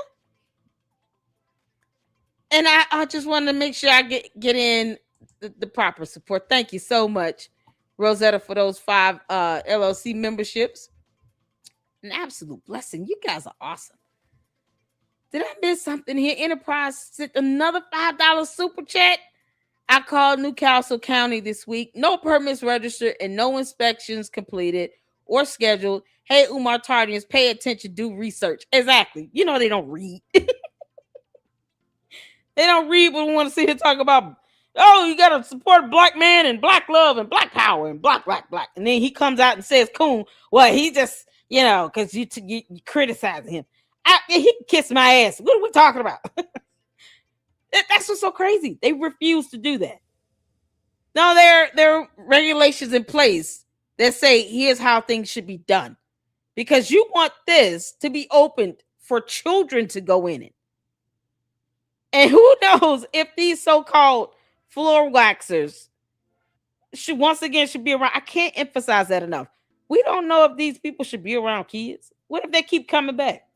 And I just wanted to make sure I get in the proper support. Thank you so much, Rosetta, for those 5 LLC memberships. An absolute blessing. You guys are awesome. Did I miss something here? Enterprise sent another $5 super chat. I called Newcastle County this week. No permits registered and no inspections completed or scheduled. Hey, Umar Tardians, pay attention, do research. Exactly. You know they don't read. They don't read, but we want to see him talk about, oh, you got to support black man and black love and black power and black. And then he comes out and says, coon, well, he just, because you criticizing him. He can kiss my ass. What are we talking about? That's what's so crazy. They refuse to do that. No, there are regulations in place that say here's how things should be done. Because you want this to be opened for children to go in it. And who knows if these so-called floor waxers should be around. I can't emphasize that enough. We don't know if these people should be around kids. What if they keep coming back?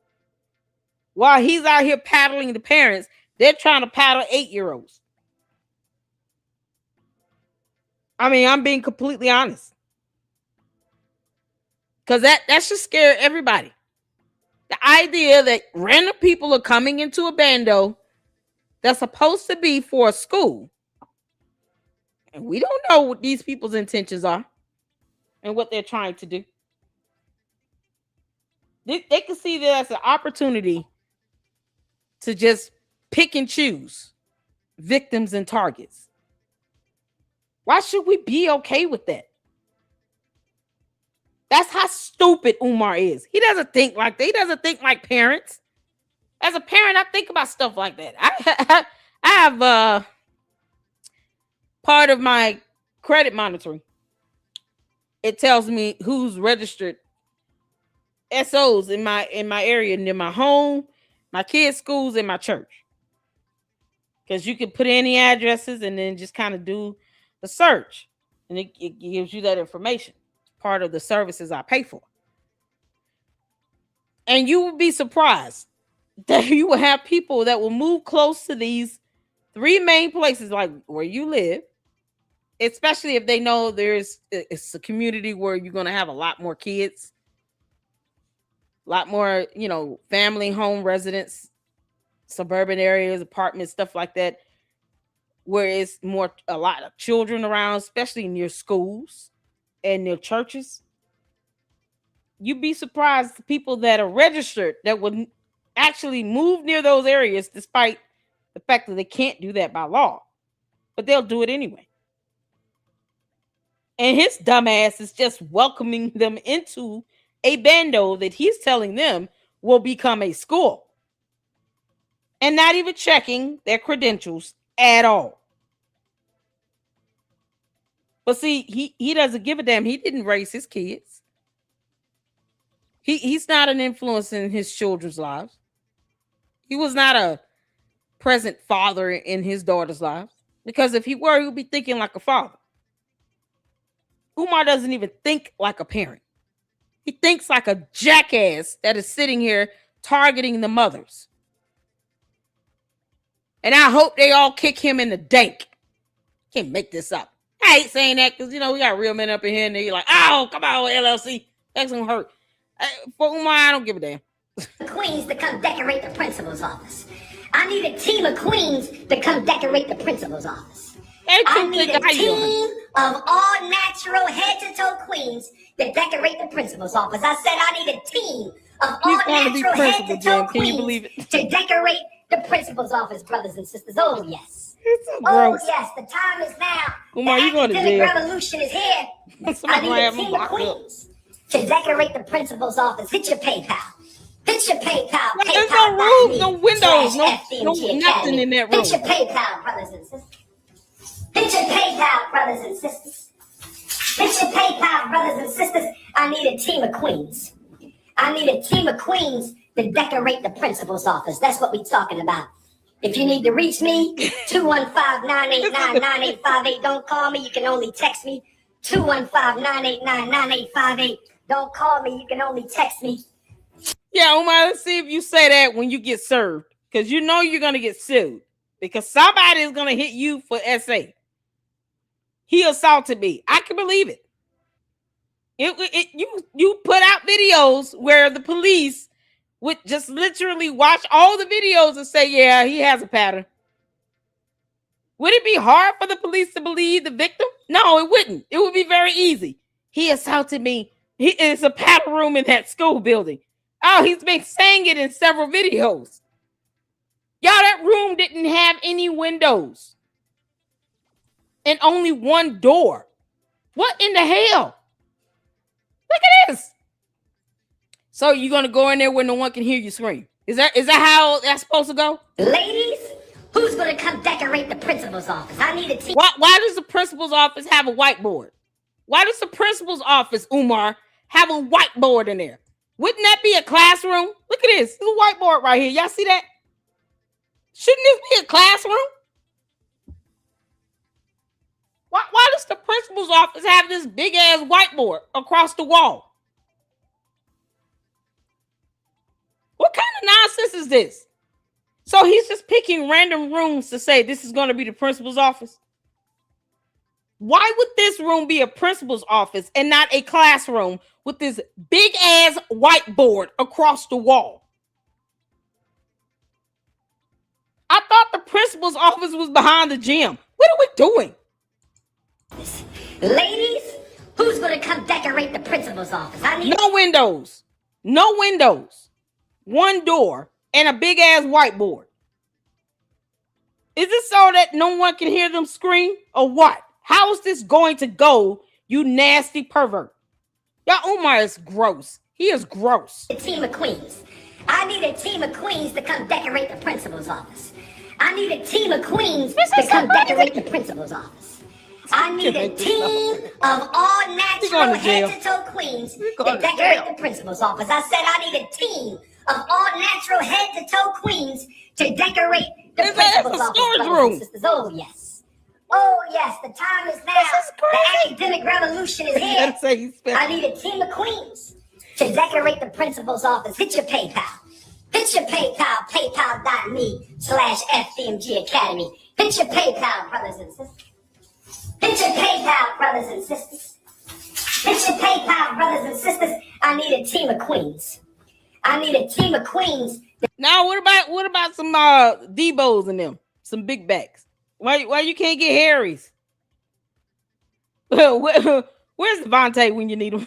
While he's out here paddling the parents, they're trying to paddle 8-year-olds. I mean, I'm being completely honest. Because that should scare everybody. The idea that random people are coming into a bando that's supposed to be for a school. And we don't know what these people's intentions are and what they're trying to do. They can see that as an opportunity to just pick and choose victims and targets. Why should we be okay with that? That's how stupid Umar is. He doesn't think like that. He doesn't think like parents. As a parent, I think about stuff like that. I have part of my credit monitoring. It tells me who's registered SOs in my area, near my home, my kids' schools, and my church. Because you can put in the addresses and then just kind of do the search. And it gives you that information. It's part of the services I pay for. And you would be surprised that you will have people that will move close to these 3 main places, like where you live, especially if they know it's a community where you're going to have a lot more kids, a lot more, family home residents, suburban areas, apartments, stuff like that, where it's a lot of children around, especially near schools and near churches. You'd be surprised the people that are registered that would actually move near those areas, despite the fact that they can't do that by law, but they'll do it anyway. And his dumbass is just welcoming them into a bando that he's telling them will become a school, and not even checking their credentials at all. But see, he doesn't give a damn. He didn't raise his kids. He's not an influence in his children's lives. He was not a present father in his daughter's lives, because if he were, he would be thinking like a father. Umar doesn't even think like a parent. He thinks like a jackass that is sitting here targeting the mothers. And I hope they all kick him in the dank. Can't make this up. I hate saying that because, we got real men up in here and they're like, oh, come on, LLC. That's going to hurt. For Umar, I don't give a damn. Queens to come decorate the principal's office. I need a team of queens to come decorate the principal's office. I need a team of all natural head-to-toe queens to decorate the principal's office. I said I need a team of all natural head-to-toe queens to decorate the principal's office, brothers and sisters. Oh, yes. Oh, yes, the time is now. Umar, the you going to academic jail. revolution is here. I need a team of queens to decorate the principal's office. Hit your PayPal. Hit your PayPal. There's no room, no windows, no nothing in that room. Hit your PayPal, brothers and sisters. Hit your PayPal, brothers and sisters. Hit your PayPal, brothers and sisters. I need a team of queens. I need a team of queens to decorate the principal's office. That's what we're talking about. If you need to reach me, 215-989-9858. Don't call me. You can only text me. 215-989-9858. Don't call me. You can only text me. Yeah, Umar, let's see if you say that when you get served. Because you know you're going to get sued. Because somebody is going to hit you for SA. He assaulted me. I can believe it. You put out videos where the police would just literally watch all the videos and say, yeah, he has a pattern. Would it be hard for the police to believe the victim? No, it wouldn't. It would be very easy. He assaulted me. It's a pattern room in that school building. Oh, he's been saying it in several videos. Y'all, that room didn't have any windows. And only one door. What in the hell? Look at this. So you're going to go in there where no one can hear you scream. Is that how that's supposed to go? Ladies, who's going to come decorate the principal's office? I need a team. Why does the principal's office have a whiteboard? Why does the principal's office, Umar, have a whiteboard in there? Wouldn't that be a classroom? Look at this. There's a whiteboard right here. Y'all see that? Shouldn't this be a classroom? Why does the principal's office have this big ass whiteboard across the wall? What kind of nonsense is this? So he's just picking random rooms to say this is going to be the principal's office. Why would this room be a principal's office and not a classroom with this big ass whiteboard across the wall? I thought the principal's office was behind the gym. What are we doing? Ladies, who's going to come decorate the principal's office? I need no windows. No windows. One door and a big ass whiteboard. Is it so that no one can hear them scream or what? How is this going to go, you nasty pervert? Y'all, Umar is gross. He is gross. a team of queens. I need a team of queens to come decorate the principal's office. I need a team of queens to come decorate the principal's office. I need a team of all natural head-to-toe queens to decorate the principal's office. I said I need a team of all natural head-to-toe queens to decorate the principal's office. Oh, yes. Oh, yes. The time is now. The academic revolution is here. I need a team of queens to decorate the principal's office. Hit your PayPal. Hit your PayPal, paypal.me/FDMG Academy. Hit your PayPal, brothers and sisters. Hit your PayPal, brothers and sisters. Hit your PayPal, brothers and sisters. I need a team of queens. I need a team of queens. Now, what about some Debos in them? Some big backs. Why you can't get Harry's? Where's Devontae when you need him?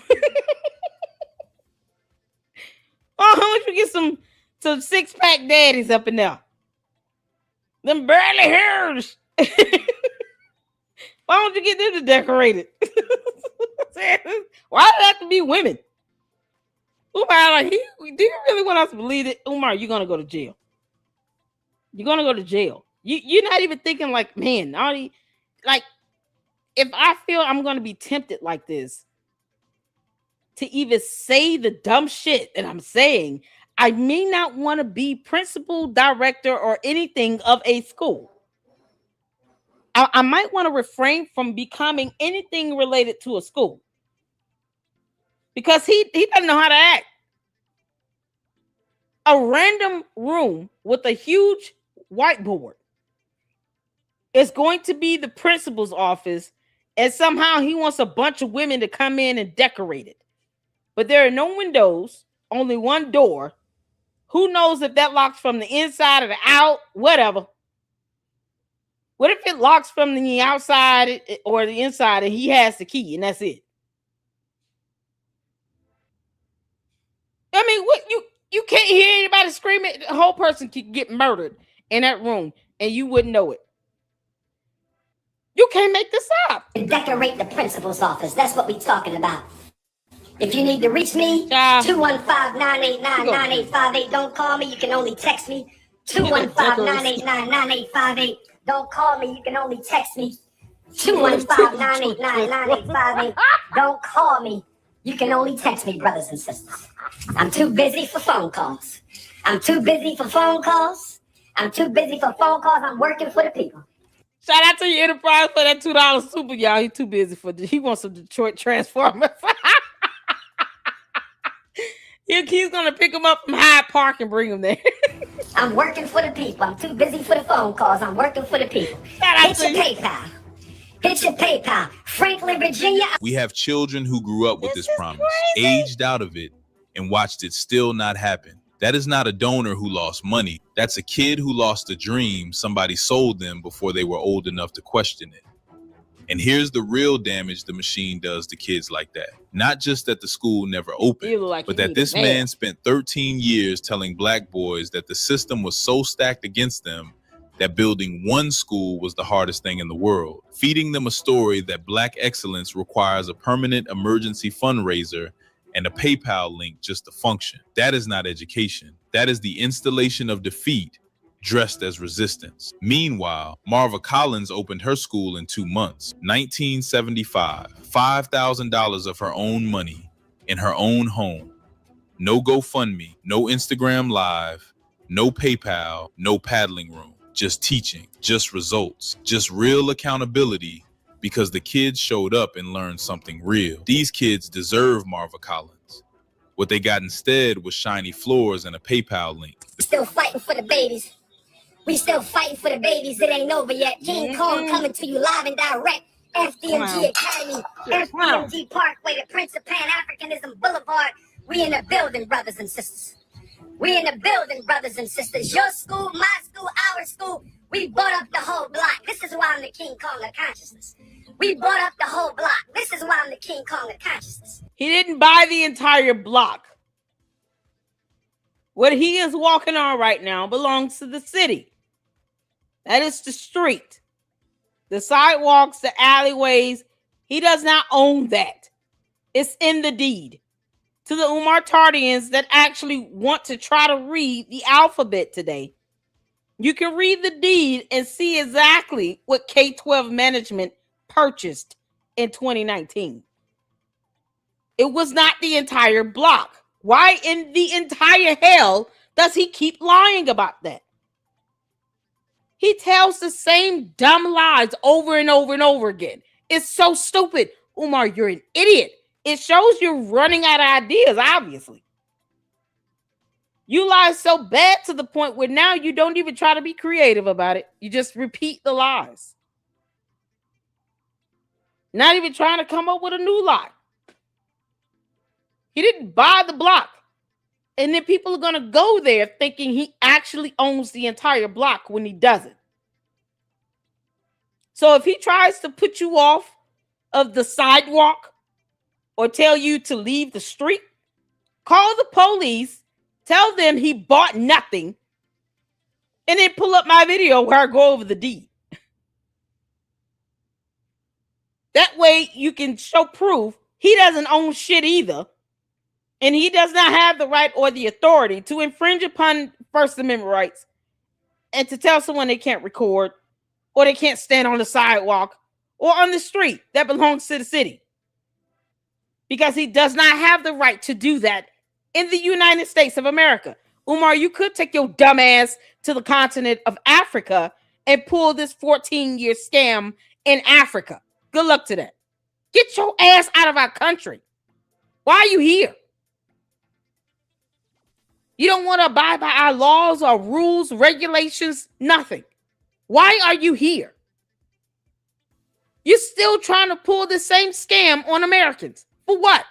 Oh, how much you get some 6-pack daddies up in there? Them burly hairs. Why don't you get them to decorate it? Why does it have to be women? Umar, like, do you really want us to believe it? Umar, you're gonna go to jail. You're gonna go to jail. You're not even thinking like, man, like, if I feel I'm gonna be tempted like this to even say the dumb shit that I'm saying, I may not want to be principal, director, or anything of a school. I might want to refrain from becoming anything related to a school because he doesn't know how to act. A random room with a huge whiteboard is going to be the principal's office, and somehow he wants a bunch of women to come in and decorate it. But there are no windows, only one door. Who knows if that locks from the inside or the out, whatever. What if it locks from the outside or the inside and he has the key and that's it? I mean, what you can't hear anybody screaming. The whole person could get murdered in that room and you wouldn't know it. You can't make this up. Decorate the principal's office. That's what we're talking about. If you need to reach me, 215-989-9858. Don't call me. You can only text me. 215-989-9858. Don't call me. You can only text me. 215-989-9858. Don't call me. You can only text me, brothers and sisters. I'm too busy for phone calls. I'm too busy for phone calls. I'm working for the people. Shout out to your enterprise for that $2 super, y'all. He too busy for this. He wants some Detroit Transformers. He's gonna pick him up from Hyde Park and bring him there. I'm working for the people. I'm too busy for the phone calls. I'm working for the people. Hit your PayPal. Hit your PayPal. Franklin, Virginia. We have children who grew up with this promise, aged out of it, and watched it still not happen. That is not a donor who lost money. That's a kid who lost a dream somebody sold them before they were old enough to question it. And here's the real damage the machine does to kids like that. Not just that the school never opened, but that this man spent 13 years telling black boys that the system was so stacked against them that building one school was the hardest thing in the world, feeding them a story that black excellence requires a permanent emergency fundraiser and a PayPal link just to function. That is not education. That is the installation of defeat dressed as resistance. Meanwhile, Marva Collins opened her school in 2 months, 1975, $5,000 of her own money in her own home. No GoFundMe, no Instagram Live, no PayPal, no paddling room. Just teaching, just results, just real accountability because the kids showed up and learned something real. These kids deserve Marva Collins. What they got instead was shiny floors and a PayPal link. Still fighting for the babies. We still fighting for the babies. It ain't over yet. King Kong coming to you live and direct. FDMG Academy, FDMG Parkway, the Prince of Pan-Africanism Boulevard. We in the building, brothers and sisters. We in the building, brothers and sisters. Your school, my school, our school. We bought up the whole block. This is why I'm the King Kong of consciousness. We bought up the whole block. This is why I'm the King Kong of consciousness. He didn't buy the entire block. What he is walking on right now belongs to the city. That is the street. The sidewalks, the alleyways. He does not own that. It's in the deed. To the Umar Tardians that actually want to try to read the alphabet today, you can read the deed and see exactly what K-12 management purchased in 2019. It was not the entire block. Why in the entire hell does he keep lying about that? He tells the same dumb lies over and over and over again. It's so stupid. Umar, you're an idiot. It shows you're running out of ideas, obviously. You lie so bad to the point where now you don't even try to be creative about it. You just repeat the lies. Not even trying to come up with a new lot. He didn't buy the block. And then people are going to go there thinking he actually owns the entire block when he doesn't. So if he tries to put you off of the sidewalk or tell you to leave the street, call the police, tell them he bought nothing, and then pull up my video where I go over the deed. That way you can show proof he doesn't own shit either. And he does not have the right or the authority to infringe upon First Amendment rights and to tell someone they can't record or they can't stand on the sidewalk or on the street that belongs to the city. Because he does not have the right to do that in the United States of America. Umar, you could take your dumb ass to the continent of Africa and pull this 14-year scam in Africa. Good luck to that. Get your ass out of our country. Why are you here? You don't want to abide by our laws or rules, regulations, nothing. Why are you here? You're still trying to pull the same scam on Americans. For what?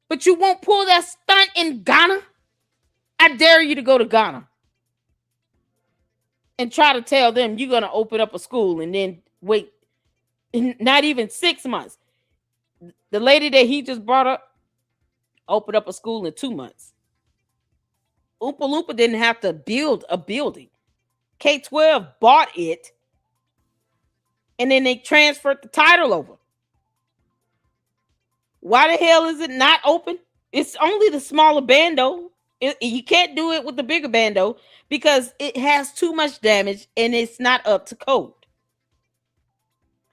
But you won't pull that stunt in Ghana? I dare you to go to Ghana and try to tell them you're going to open up a school and then wait not even 6 months. The lady that he just brought up opened up a school in 2 months. Oompa Loompa didn't have to build a building. K-12 bought it, and then they transferred the title over. Why the hell is it not open? It's only the smaller bando. You can't do it with the bigger bando because it has too much damage and it's not up to code.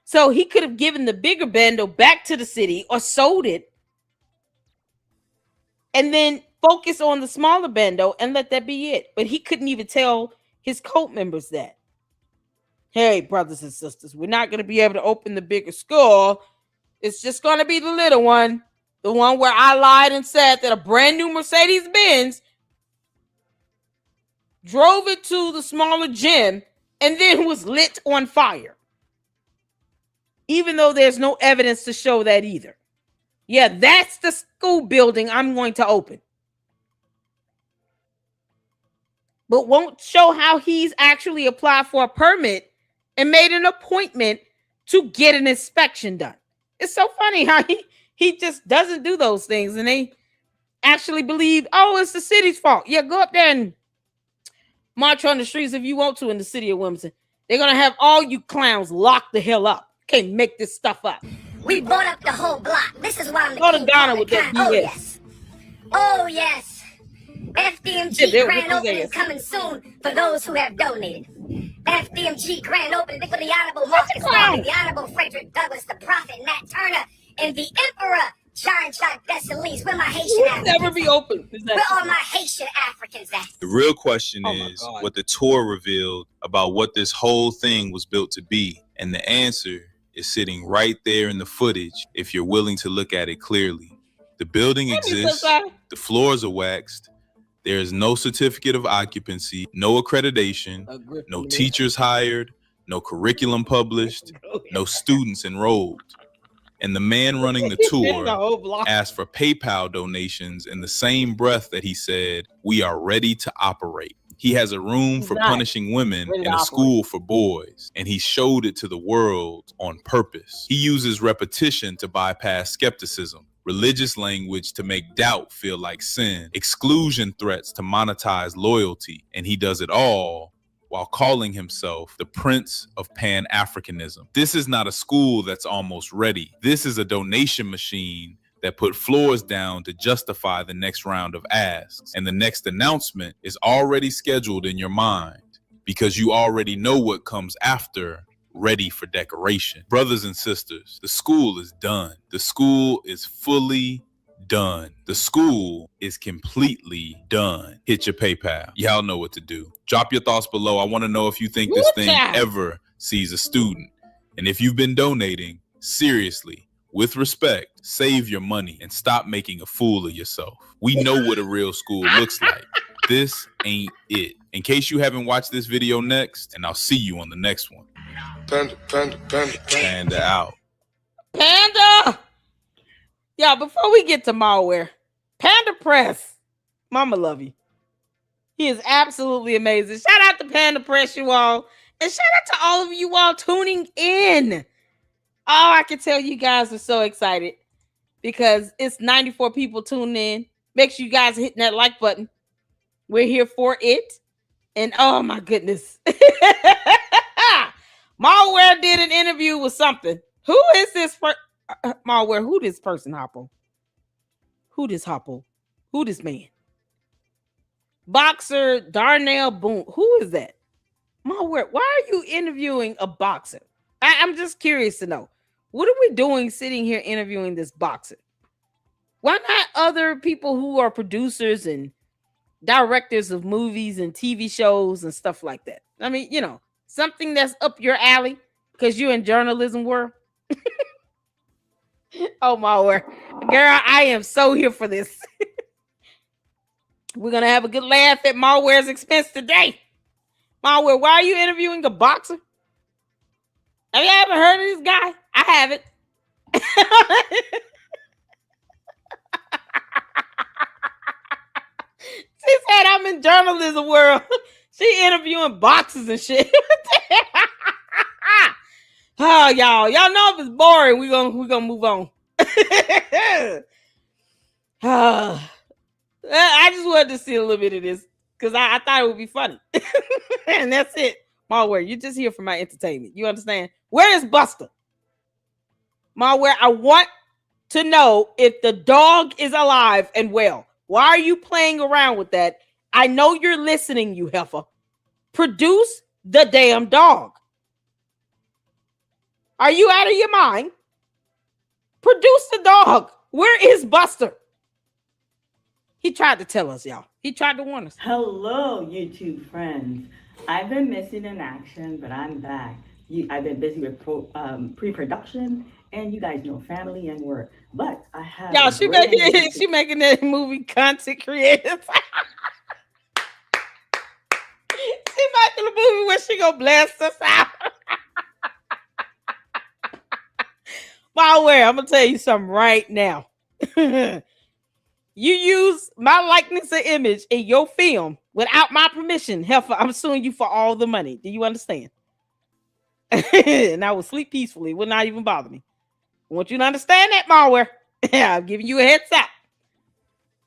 So he could have given the bigger bando back to the city or sold it and then focus on the smaller bando and let that be it. But he couldn't even tell his cult members that. Hey, brothers and sisters, we're not going to be able to open the bigger school. It's just going to be the little one. The one where I lied and said that a brand new Mercedes-Benz drove it to the smaller gym and then was lit on fire. Even though there's no evidence to show that either. Yeah, that's the school building I'm going to open. But won't show how he's actually applied for a permit and made an appointment to get an inspection done. It's so funny how he just doesn't do those things and they actually believe, oh, it's the city's fault. Yeah, go up there and march on the streets if you want to in the city of Wilmington. They're going to have all you clowns locked the hell up. Can't make this stuff up. We bought up the whole block. This is why I'm the Go to king Ghana of with the that con- Oh, BS. yes. Oh, yes. FDMG Yeah, grand with his opening ass. coming soon for those who have donated. FDMG grand opening for the Honorable Marcus Garvey, the Honorable Frederick Douglass, the Prophet Nat Turner, and the Emperor Jean-Jacques Dessalines. Where my Haitian We'll Africans never be at? open. Where are my Haitian Africans at? The real question Oh my is God. what the tour revealed about what this whole thing was built to be. And the answer is sitting right there in the footage if you're willing to look at it clearly. The building exists, the floors are waxed, there is no certificate of occupancy, no accreditation, no teachers hired, no curriculum published, no students enrolled. And the man running the tour asked for PayPal donations in the same breath that he said, "We are ready to operate." He has a room for punishing women and a school for boys, and he showed it to the world on purpose. He uses repetition to bypass skepticism, religious language to make doubt feel like sin, exclusion threats to monetize loyalty, and he does it all while calling himself the Prince of Pan-Africanism. This is not a school that's almost ready. This is a donation machine that put floors down to justify the next round of asks. And the next announcement is already scheduled in your mind because you already know what comes after ready for decoration. Brothers and sisters, the school is done. The school is fully done. The school is completely done. Hit your PayPal. Y'all know what to do. Drop your thoughts below. I want to know if you think this thing ever sees a student. And if you've been donating, seriously, with respect, save your money and stop making a fool of yourself. We know what a real school looks like. This ain't it. In case you haven't watched this video next, and I'll see you on the next one. Panda out. Panda. Yeah, before we get to MALWare, Panda Press. Mama love you. He is absolutely amazing. Shout out to Panda Press, you all. And shout out to all of you all tuning in. Oh, I can tell you guys are so excited because it's 94 people tuning in. Make sure you guys are hitting that like button. We're here for it. And oh my goodness. MALWare did an interview with something. Who is this MALWare? Who this person, Hoppo? Who this Hoppo? Who this man? Boxer Darnell Boone. Who is that? MALWare, why are you interviewing a boxer? I'm just curious to know. What are we doing sitting here interviewing this boxer? Why not other people who are producers and directors of movies and TV shows and stuff like that? I mean, you know, something that's up your alley because you're in journalism world. Oh, MALWare. Girl, I am so here for this. We're going to have a good laugh at MALWare's expense today. MALWare, why are you interviewing a boxer? Have you ever heard of this guy? I haven't. She said I'm in journalism world. She interviewing boxers and shit. Oh, y'all know if it's boring, we're gonna move on. I just wanted to see a little bit of this because I thought it would be funny. And that's it. MALWare, you're just here for my entertainment. You understand? Where is Buster? MALWare, I want to know if the dog is alive and well. Why are you playing around with that? I know you're listening, you heifer. Produce the damn dog. Are you out of your mind? Produce the dog. Where is Buster? He tried to tell us, y'all. He tried to warn us. Hello, YouTube friends. I've been missing in action, but I'm back. I've been busy with pre-production, and you guys know family and work. But I have y'all. She making that movie content creative. She making a movie where she gonna blast us out. MALWare, I'm gonna tell you something right now. You use my likeness or image in your film without my permission, heifer, I'm suing you for all the money. Do you understand? And I will sleep peacefully. It will not even bother me. I want you to understand that, MALWare. I'm giving you a heads up.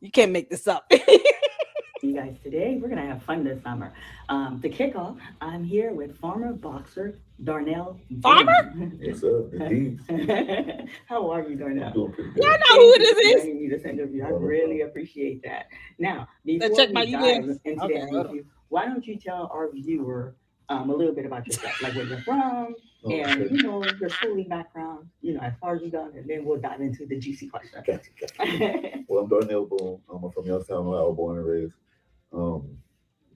You can't make this up. You guys, today we're gonna have fun this summer. To kick off, I'm here with former boxer Darnell. Farmer? What's up, the How are you, Darnell? Doing pretty good. Y'all know who this is. Me this interview. I really appreciate that. Now, before Let's check we my dive emails. into Okay, that interview, why don't you tell our viewer a little bit about yourself, like where you're from, and Okay. you know your schooling background, you know, as far as you done, and then we'll dive into the juicy questions. Okay. Well, I'm Darnell Boone. I'm from Youngstown, Ohio, born and raised.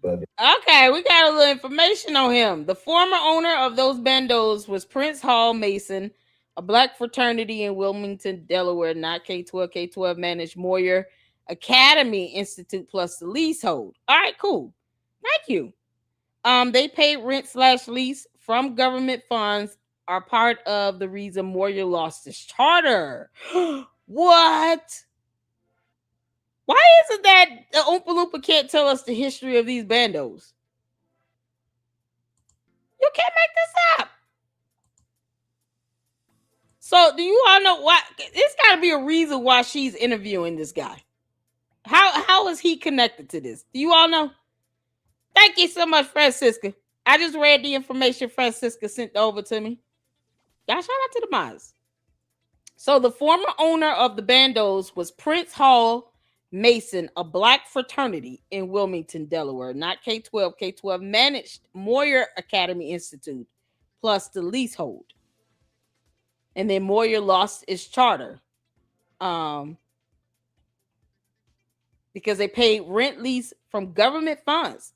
But Okay, we got a little information on him. The former owner of those bandos was Prince Hall Mason, a black fraternity in Wilmington, Delaware, not K-12. K-12 managed MALWare Academy Institute plus the leasehold. All right, cool. Thank you. They paid rent/lease from government funds, are part of the reason MALWare lost its charter. What? Why is it that the Oompa Loompa can't tell us the history of these bandos? You can't make this up. So, do you all know why? It's got to be a reason why she's interviewing this guy. How is he connected to this? Do you all know? Thank you so much, Francisca. I just read the information Francisca sent over to me. Y'all shout out to the Maz. So, the former owner of the bandos was Prince Hall Mason, a black fraternity in Wilmington, Delaware, not K-12. K-12 managed MALWare Academy Institute plus the leasehold. And then MALWare lost its charter because they paid rent lease from government funds.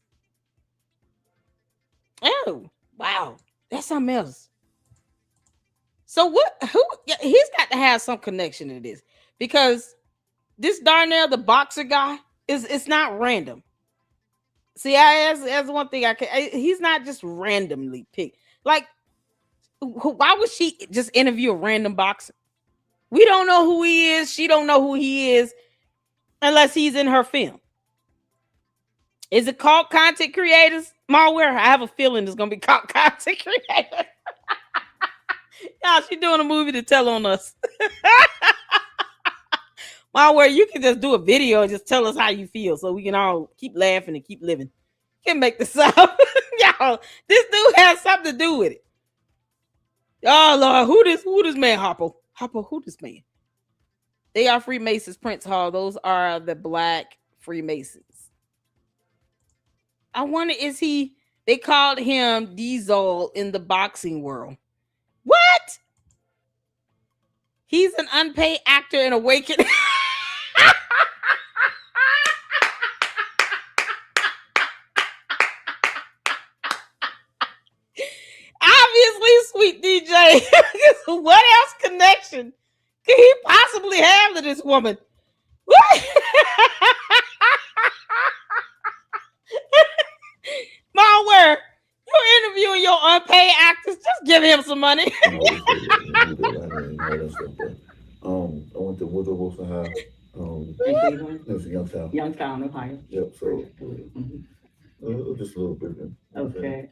Oh, wow. That's something else. So he's got to have some connection to this because this Darnell, the boxer guy, it's not random. See, as one thing he's not just randomly picked. Like, why would she just interview a random boxer? We don't know who he is. She don't know who he is unless he's in her film. Is it called content creators? MALWare? I have a feeling it's going to be called content creators. Y'all, she doing a movie to tell on us. MALWare, you can just do a video and just tell us how you feel so we can all keep laughing and keep living. You can make this up. Y'all, this dude has something to do with it. Oh, Lord, who this man, Hopper? Hopper, who this man? They are Freemasons, Prince Hall. Those are the Black Freemasons. I wonder, is he, they called him Diesel in the boxing world. What? He's an unpaid actor in Awakening. Obviously, sweet DJ. What else connection could he possibly have to this woman? What? MALWare, you're interviewing your unpaid actors. Just give him some money. I went to Woodrow Wilson High. It was in Youngstown. Youngstown, Ohio. Yep. So just a little bit. Okay.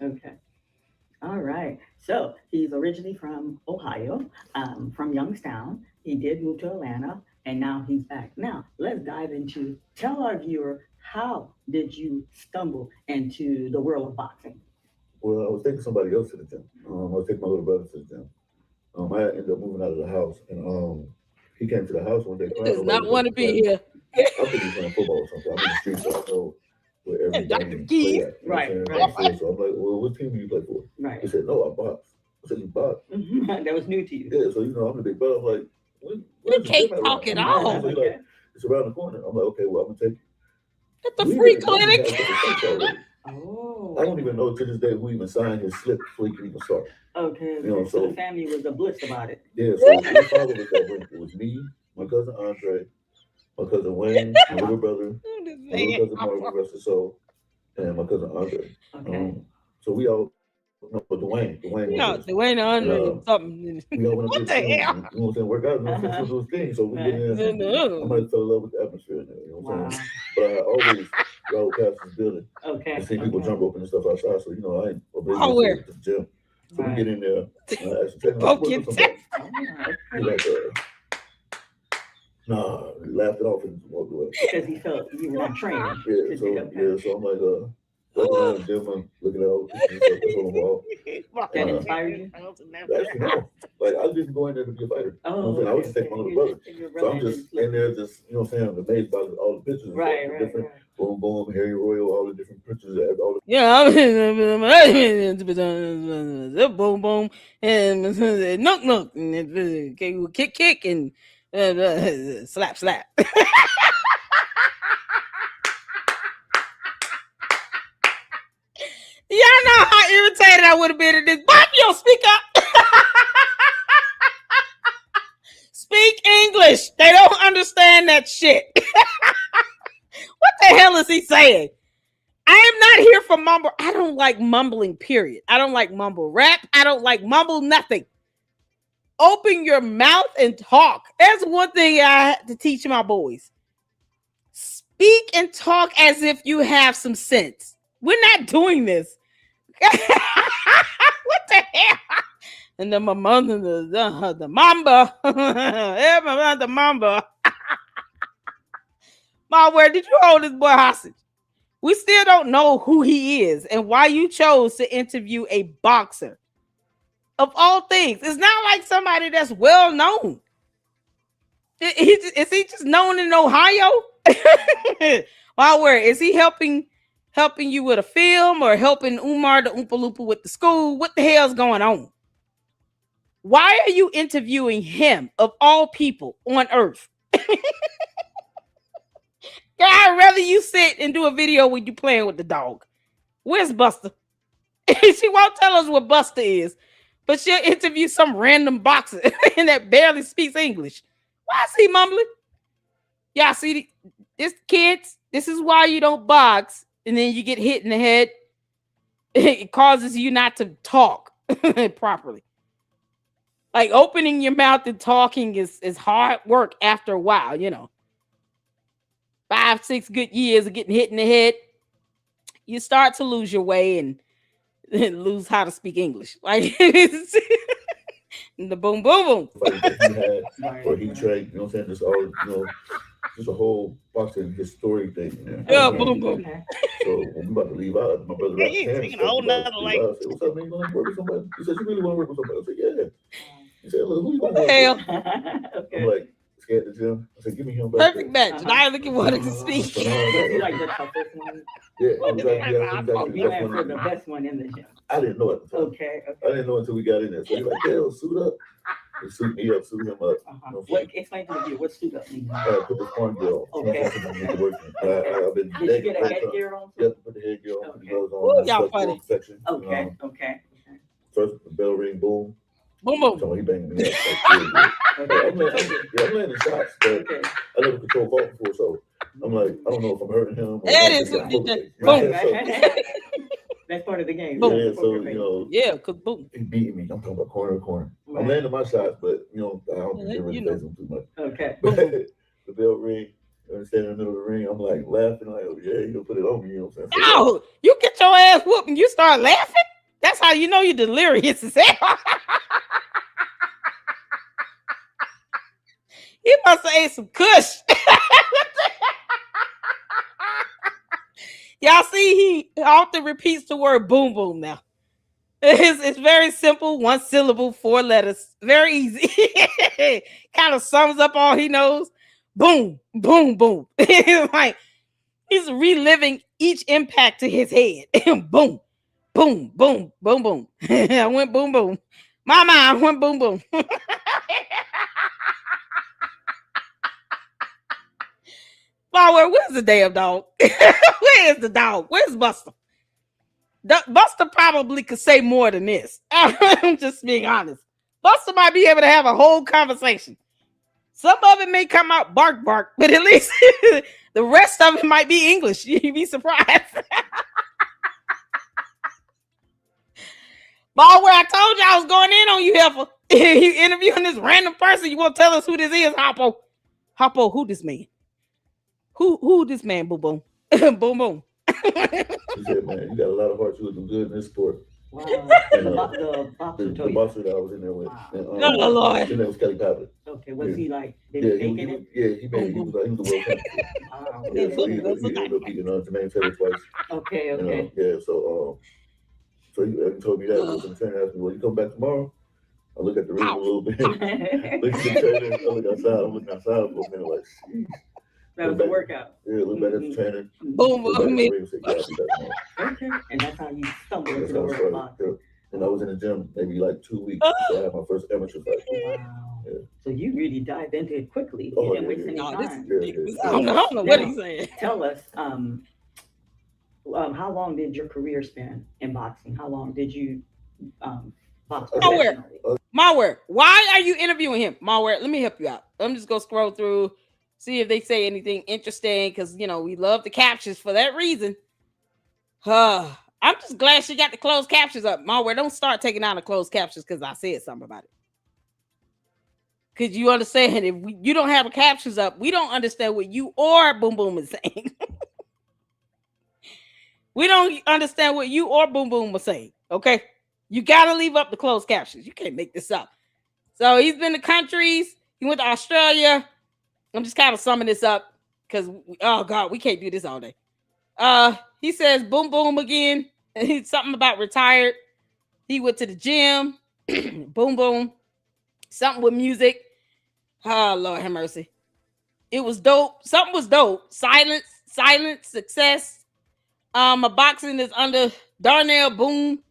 All right. So he's originally from Ohio, from Youngstown. He did move to Atlanta, and now he's back. Now let's dive into. Tell our viewer, how did you stumble into the world of boxing? Well, I was taking somebody else to the gym. I was taking my little brother to the gym. I ended up moving out of the house, and he came to the house one day. He does not want to be here. I think he's playing football or something. I'm in the streets, so I know where everybody play at. Right. So I'm like, well, what team do you play for? Right. He said, no, I box. I said, you box? That was new to you. Yeah, so, I'm the big brother. I'm like, you can't talk at all. So like, it's around the corner. I'm like, okay, well, I'm going to take you. At the free clinic. I don't even know to this day who even signed his slip before he could even start. Okay, so the family was a blitz about it. Yeah, so my father was that way. It was me, my cousin Andre, my cousin Wayne, my little brother, my little cousin Mark, rest his soul, and my cousin Andre. Okay. So we all know Dwayne. Dwayne Andre something. We all went up What there, the hell? you know what I'm saying, work out, so those things. So we get in, I might fell in love with the atmosphere in there, you know what I'm saying? But I always rode past this building. Okay. And see people jump rope and stuff outside, so I ain't where? to the gym. So we get in there, and I asked him, he like, nah, he laughed it off and walked away. Because he felt you were not trained. So I'm like, walking around the gym, I'm looking at all the pictures and stuff that's on the wall. That inspired you? Actually, no. Like, I didn't go in there to be a fighter. You know what I'm saying? I was just taking my little brother. So I'm just in there, just, you know what I'm saying, amazed by all the pictures. Right. Boom, boom, Harry Royal, all the different pictures. All the boom, boom, and knock, and kick, and slap. Y'all know how irritated I would have been at this. Bob, you don't speak up. Speak English. They don't understand that shit. What the hell is he saying? I am not here for mumble. I don't like mumbling, period. I don't like mumble rap. I don't like mumble nothing. Open your mouth and talk. That's one thing I had to teach my boys. Speak and talk as if you have some sense. We're not doing this. What the hell? And then my mother, the mamba. The mamba. MALWare, did you hold this boy hostage? We still don't know who he is and why you chose to interview a boxer. Of all things, it's not like somebody that's well known. Is he just known in Ohio? MALWare, is he helping you with a film or helping Umar the Oompa Loompa with the school? What the hell's going on? Why are you interviewing him of all people on earth? I'd rather you sit and do a video when you playing with the dog. Where's Buster? She won't tell us what Buster is, but she'll interview some random boxer that barely speaks English. Why is he mumbling? Y'all see this, kids? This is why you don't box, and then you get hit in the head. It causes you not to talk properly. Like opening your mouth and talking is hard work after a while, you know. 5, 6 good years of getting hit in the head, you start to lose your way and lose how to speak English. Like the boom, boom, boom. Fight that he had, or he trained, you know what I'm saying? Just all, you know, just a whole boxing historic thing, man. Yeah, boom, boom. So when we about to leave out, my brother got He's hands. speaking a whole nother language. I said, "What's up, man? You gonna work with somebody?" He said, "You really want to work with somebody?" I said, "Yeah." He said, "Look, who you gonna work Hell. with?" I'm like, scared to gym. I said, "Give me him back." Perfect match. I looking wanted to speak. You like the toughest one? Yeah, You went for the best one in the gym. I didn't know at the time. Okay. I didn't know until we got in there. So he's like, "Hell, suit up." He suit me up, suit him up. What, explain to me, what suit up means? Put the corn gear on. Okay. I've been Did you get a headgear on? Yep, put the headgear on. Put the gloves on. Ooh, y'all funny. Section. Okay, okay. First, the bell ring, boom. Boom, boom. So he banged me up. I'm landing shots, but I never control fault before, so I'm like, I don't know if I'm hurting him. That is boom. That's part of the game. Boom. Yeah, so, you know. Yeah, because boom. He beating me. I'm talking about corner to corner. Right. I'm landing my shots, but, you know, I don't think they really face him too much. Okay. But the bell ring, I'm standing in the middle of the ring, I'm like laughing, like, oh, yeah, you gonna put it on me, you know what I'm saying? No, you get your ass whooped and you start laughing. That's how you know you're delirious as hell. He must have ate some kush. Y'all see, he often repeats the word boom boom now. It's very simple, 1 syllable, 4 letters. Very easy. Kind of sums up all he knows. Boom, boom, boom. Like he's reliving each impact to his head. Boom, boom, boom, boom, boom. I went boom, boom. Mama, I went boom, boom. MALWare, where's the damn dog? Where is the dog? Where's Buster? Buster probably could say more than this. I'm just being honest. Buster might be able to have a whole conversation. Some of it may come out bark, bark, but at least the rest of it might be English. You'd be surprised. MALWare, I told you I was going in on you, heifer. You interviewing this random person. You won't tell us who this is, Hoppo. Hoppo, who this man? Who this man, boom boom? Boom boom. He said, man, you got a lot of heart. You was good in this sport. Wow. The boxer that I was in there with. Wow. And, Oh, Lord. His name was Kelly Pavlik. Okay, was he like, Yeah, did he make it? yeah, he was the world champion. Wow. Yeah, so he ended up beating Jermaine Taylor twice. Okay, You know, okay. yeah, so he told me that. So the trainer asked me, well, you come back tomorrow? I look at the ring a little bit. Look at the trainer. I look outside. I'm looking outside for a minute like, sheesh. That was a workout. Yeah, look back at the trainer. Boom, boom. Okay, and that's how you stumbled into the world of boxing. And I was in the gym maybe like 2 weeks. So I had my first amateur fight. Wow. Yeah. So you really dived into it quickly. Oh, You didn't yeah, waste any No, time. I don't know what he's saying. Tell us, how long did your career span in boxing? How long did you box MALWare. professionally? MALWare, why are you interviewing him? MALWare, let me help you out. I'm just gonna scroll through, see if they say anything interesting, because you know we love the captions for that reason. I'm just glad she got the closed captions up. MALWare, don't start taking out the closed captions because I said something about it. Because you understand, if you don't have the captions up, we don't understand what you or Boom Boom is saying. We don't understand what you or Boom Boom was saying. Okay, you gotta leave up the closed captions. You can't make this up. So he's been to countries. He went to Australia. I'm just kind of summing this up because oh god, we can't do this all day. He says boom boom again. He's something about retired. He went to the gym. Boom boom. Something with music. Oh Lord have mercy. It was dope. Something was dope. Silence, success. My boxing is under Darnell Boom.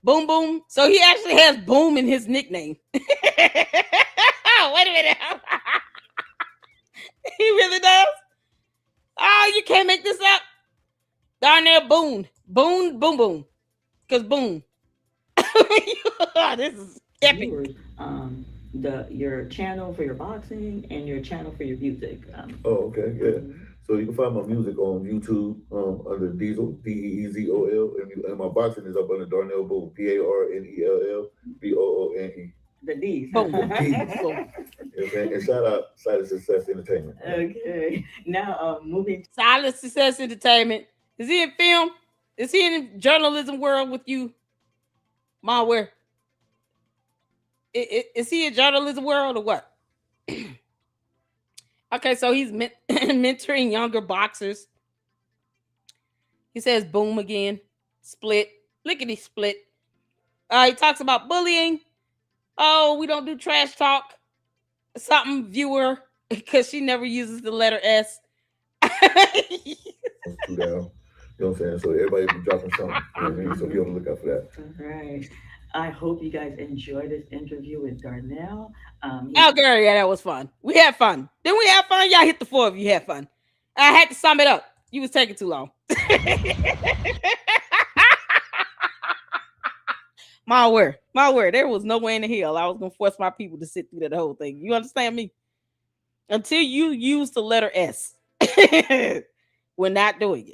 Boom boom. So he actually has boom in his nickname. Wait a minute. He really does? Oh, you can't make this up. Darnell Boone. Boom, boom, boom. Because boom. This is epic. Your channel for your boxing and your channel for your music. Oh, okay, yeah. So you can find my music on YouTube under Diesel, Deezol, and my boxing is up under Darnell Boone, PARNELL BOONE. The D's. Boom. Boom. And shout out Silent Success Entertainment. Okay. Now, moving. Silent Success Entertainment. Is he in film? Is he in the journalism world with you, MALWare? Is he in journalism world or what? Okay, so he's mentoring younger boxers. He says boom again. Split. Lickety split. He talks about bullying. Oh, we don't do trash talk. Something viewer, because she never uses the letter S. Down. You know what I'm saying? So everybody be dropping something. You know what I mean? So be on the lookout for that. All right. I hope you guys enjoyed this interview with Darnell. Oh, girl, yeah, that was fun. We had fun. Didn't we have fun? Y'all hit the 4 of you had fun. I had to sum it up. You was taking too long. MALWare. There was no way in the hell I was gonna force my people to sit through that whole thing. You understand me? Until you use the letter S, we're not doing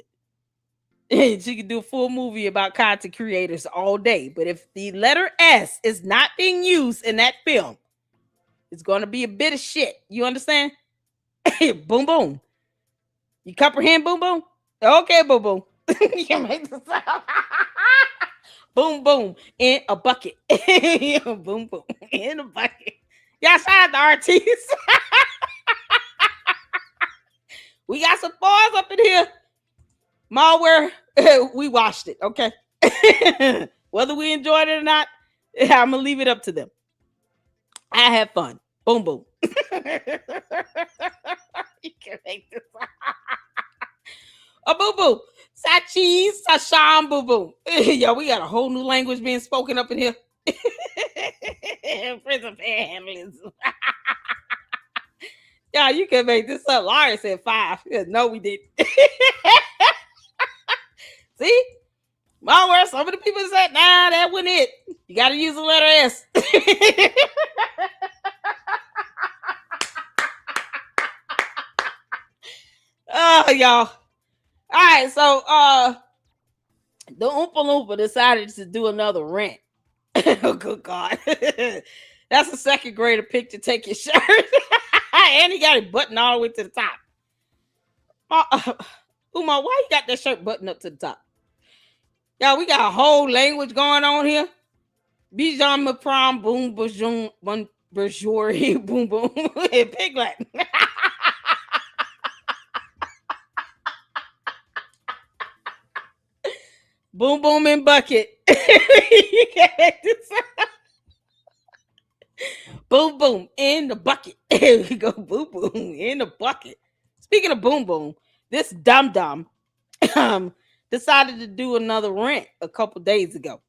it. She could do a full movie about content creators all day, but if the letter S is not being used in that film, it's gonna be a bit of shit. You understand? Boom boom. You comprehend? Boom boom. Okay, boom boom. You can make the sound. Boom, boom, in a bucket. Boom, boom, in a bucket. Y'all shout out to RTs. We got some bars up in here. MALWare, we watched it, okay? Whether we enjoyed it or not, I'm going to leave it up to them. I had fun. Boom, boom. You can make this. A boom, boom. Sachis, Sasham, boom, boom. Yo, we got a whole new language being spoken up in here. Prison families. Yeah, you can make this up. Lauren said 5. No, we didn't. See? MALWare, some of the people said, nah, that wasn't it. You got to use the letter S. Oh, y'all. All right, so the Oompa Loompa decided to do another rant. Oh, good God. That's a second grader pick to take your shirt. And he got it buttoned all the way to the top. Umar, why you got that shirt buttoned up to the top? Y'all, we got a whole language going on here. Bijan Mapram, boom, boom, boom, boom, boom, boom, pig Latin. Boom, boom, in bucket. You can't do so. Boom, boom, in the bucket. Here we go, boom, boom, in the bucket. Speaking of boom, boom, this dum-dum decided to do another rant a couple days ago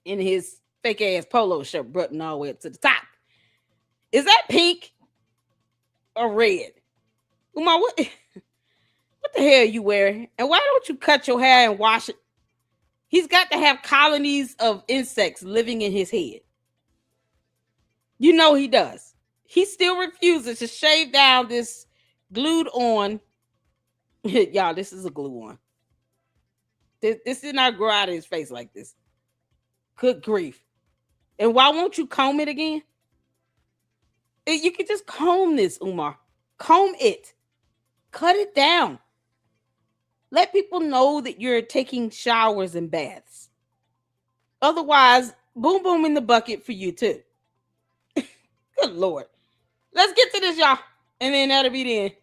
in his fake-ass polo shirt button all the way up to the top. Is that pink or red? Umar, what the hell are you wearing? And why don't you cut your hair and wash it? He's got to have colonies of insects living in his head. You know he does. He still refuses to shave down this glued on. Y'all, this is a glue on. This did not grow out of his face like this. Good grief. And why won't you comb it again? You can just comb this, Umar. Comb it. Cut it down. Let people know that you're taking showers and baths. Otherwise, boom, boom in the bucket for you too. Good Lord. Let's get to this, y'all. And then that'll be the end.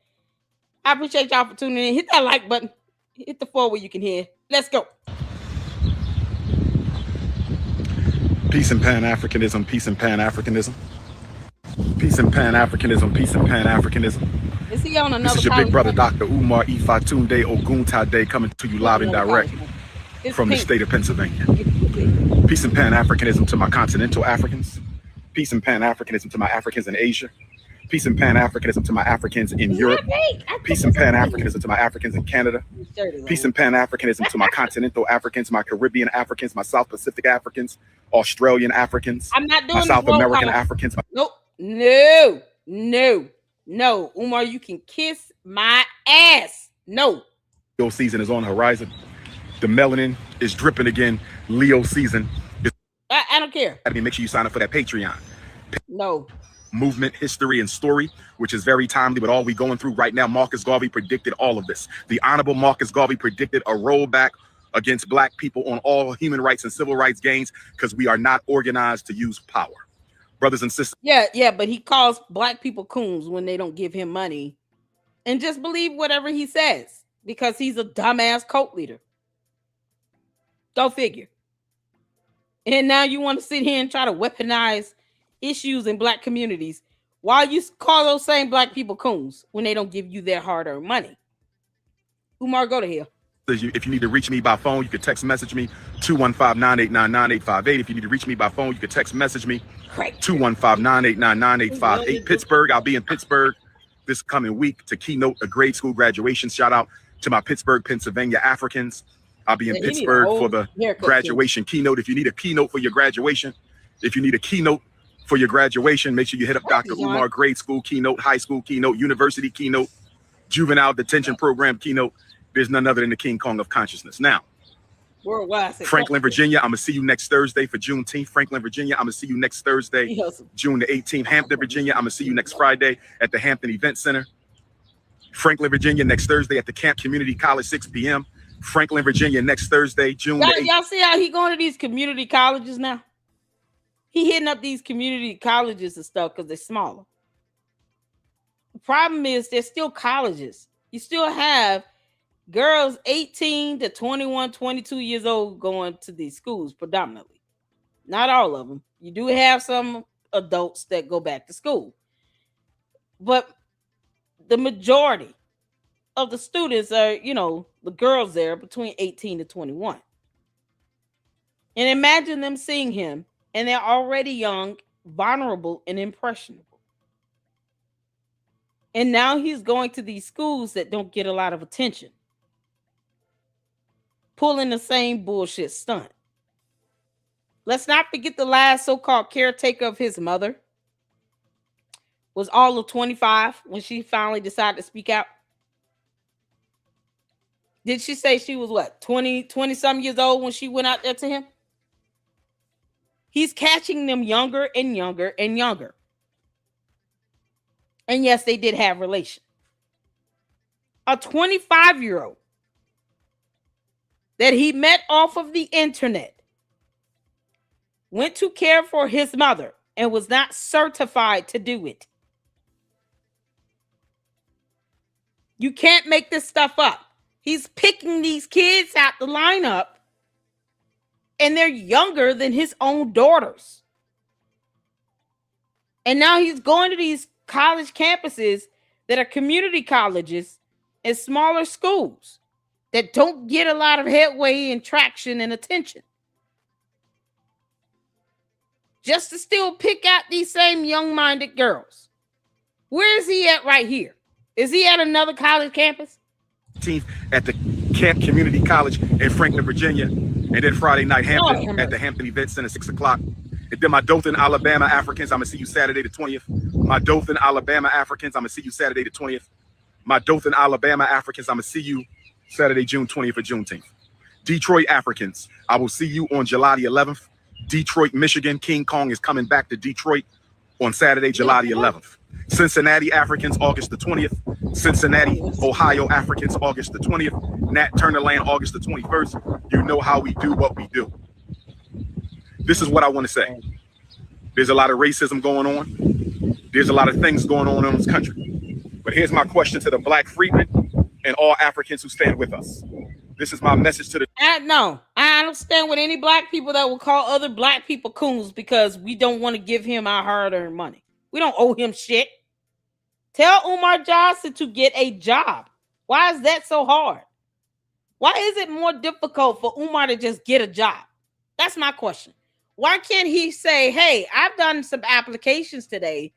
I appreciate y'all for tuning in. Hit that like button. Hit the 4 where you can hear. Let's go. Peace and Pan-Africanism, peace and Pan-Africanism. Peace and Pan-Africanism, peace and Pan-Africanism. Is he on another This is your big brother, Dr. Umar Ifatunde Oguntade, coming to you live and direct from the state of Pennsylvania. Peace and Pan-Africanism to my continental Africans. Peace and Pan-Africanism to my Africans in Asia. Peace and Pan-Africanism to my Africans in Europe. Peace and Pan-Africanism to my Africans in Canada. Peace and Pan-Africanism to my continental Africans, my Caribbean Africans, my South Pacific Africans, Australian Africans, I'm not doing my South American Africans. Nope. No. Umar, you can kiss my ass. No. Leo season is on the horizon. The melanin is dripping again. Leo season is I don't care. Make sure you sign up for that Patreon. No. Movement, history, and story, which is very timely with all we going through right now. Marcus Garvey predicted all of this. The Honorable Marcus Garvey predicted a rollback against Black people on all human rights and civil rights gains because we are not organized to use power. Brothers and sisters. Yeah, but he calls Black people coons when they don't give him money and just believe whatever he says because he's a dumbass cult leader. Go figure. And now you want to sit here and try to weaponize issues in Black communities while you call those same Black people coons when they don't give you their hard-earned money. Umar, go to hell. If you need to reach me by phone, you can text message me 215-989-9858. If you need to reach me by phone, you can text message me 215-989-9858. Pittsburgh, I'll be in Pittsburgh this coming week to keynote a grade school graduation. Shout out to my Pittsburgh, Pennsylvania Africans. I'll be in Pittsburgh for the graduation keynote. If you need a keynote for your graduation, make sure you hit up Dr. Umar. Grade school keynote, high school keynote, university keynote, juvenile detention program keynote. There's none other than the King Kong of consciousness. Now, worldwide. Franklin, Virginia, I'm going to see you next Thursday for Juneteenth. Franklin, Virginia, I'm going to see you next Thursday, June the 18th. Hampton, Virginia, I'm going to see you next Friday at the Hampton Event Center. Franklin, Virginia, next Thursday at the Camp Community College, 6 p.m. Franklin, Virginia, next Thursday, June the 8th. Y'all see how he going to these community colleges now? He hitting up these community colleges and stuff because they're smaller. The problem is they're still colleges. You still have girls 18 to 21, 22 years old going to these schools predominantly. Not all of them. You do have some adults that go back to school. But the majority of the students are, the girls there between 18 to 21. And imagine them seeing him and they're already young, vulnerable, and impressionable. And now he's going to these schools that don't get a lot of attention, pulling the same bullshit stunt. Let's not forget the last so-called caretaker of his mother was all of 25 when she finally decided to speak out. Did she say she was 20 some years old when she went out there to him? He's catching them younger and younger and younger. And yes, they did have relation. A 25-year-old that he met off of the internet went to care for his mother and was not certified to do it. You can't make this stuff up. He's picking these kids out the lineup and they're younger than his own daughters. And now he's going to these college campuses that are community colleges and smaller schools that don't get a lot of headway and traction and attention. Just to still pick out these same young-minded girls. Where is he at right here? Is he at another college campus? At the Camp Community College in Franklin, Virginia. And then Friday night, Hampton at the Hampton Event Center, 6 o'clock. And then my Dothan, Alabama Africans, I'm going to see you Saturday the 20th. My Dothan, Alabama Africans, I'm going to see you Saturday the 20th. My Dothan, Alabama Africans, I'm going to see you Saturday, June 20th for Juneteenth. Detroit Africans, I will see you on July the 11th. Detroit, Michigan, King Kong is coming back to Detroit on Saturday, July the 11th. Cincinnati Africans, August the 20th. Cincinnati, Ohio Africans, August the 20th. Nat Turner Land, August the 21st. You know how we do what we do. This is what I want to say. There's a lot of racism going on. There's a lot of things going on in this country. But here's my question to the Black freedmen and all Africans who stand with us. This is my message to the... No, I don't stand with any Black people that will call other Black people coons because we don't want to give him our hard-earned money. We don't owe him shit. Tell Umar Johnson to get a job. Why is that so hard? Why is it more difficult for Umar to just get a job? That's my question. Why can't he say, hey, I've done some applications today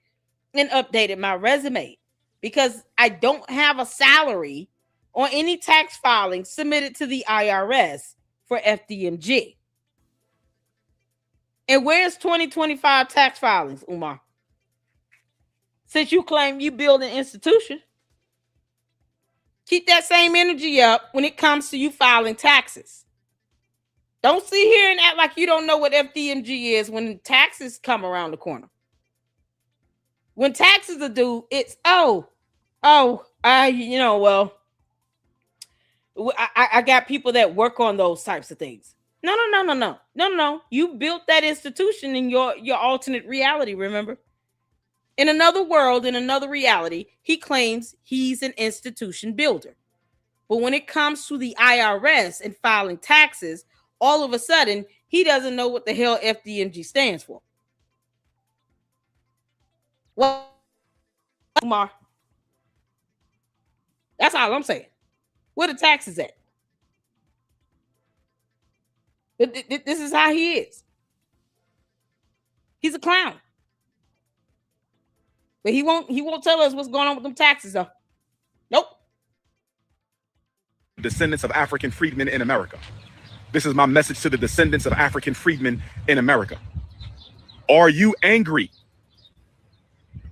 and updated my resume because I don't have a salary or any tax filing submitted to the IRS for FDMG. And where's 2025 tax filings, Umar? Since you claim you build an institution, keep that same energy up when it comes to you filing taxes Don't sit here and act like you don't know what FDMG is when taxes come around the corner. When taxes are due, it's well, I got people that work on those types of things. No. You built that institution in your alternate reality, remember? In another world, in another reality, he claims he's an institution builder. But when it comes to the IRS and filing taxes, all of a sudden, he doesn't know what the hell FDMG stands for. Well, Umar, that's all I'm saying. Where the taxes at? This is how he is. He's a clown. But he won't tell us what's going on with them taxes, though. Nope. Descendants of African freedmen in America. This is my message to the descendants of African freedmen in America. Are you angry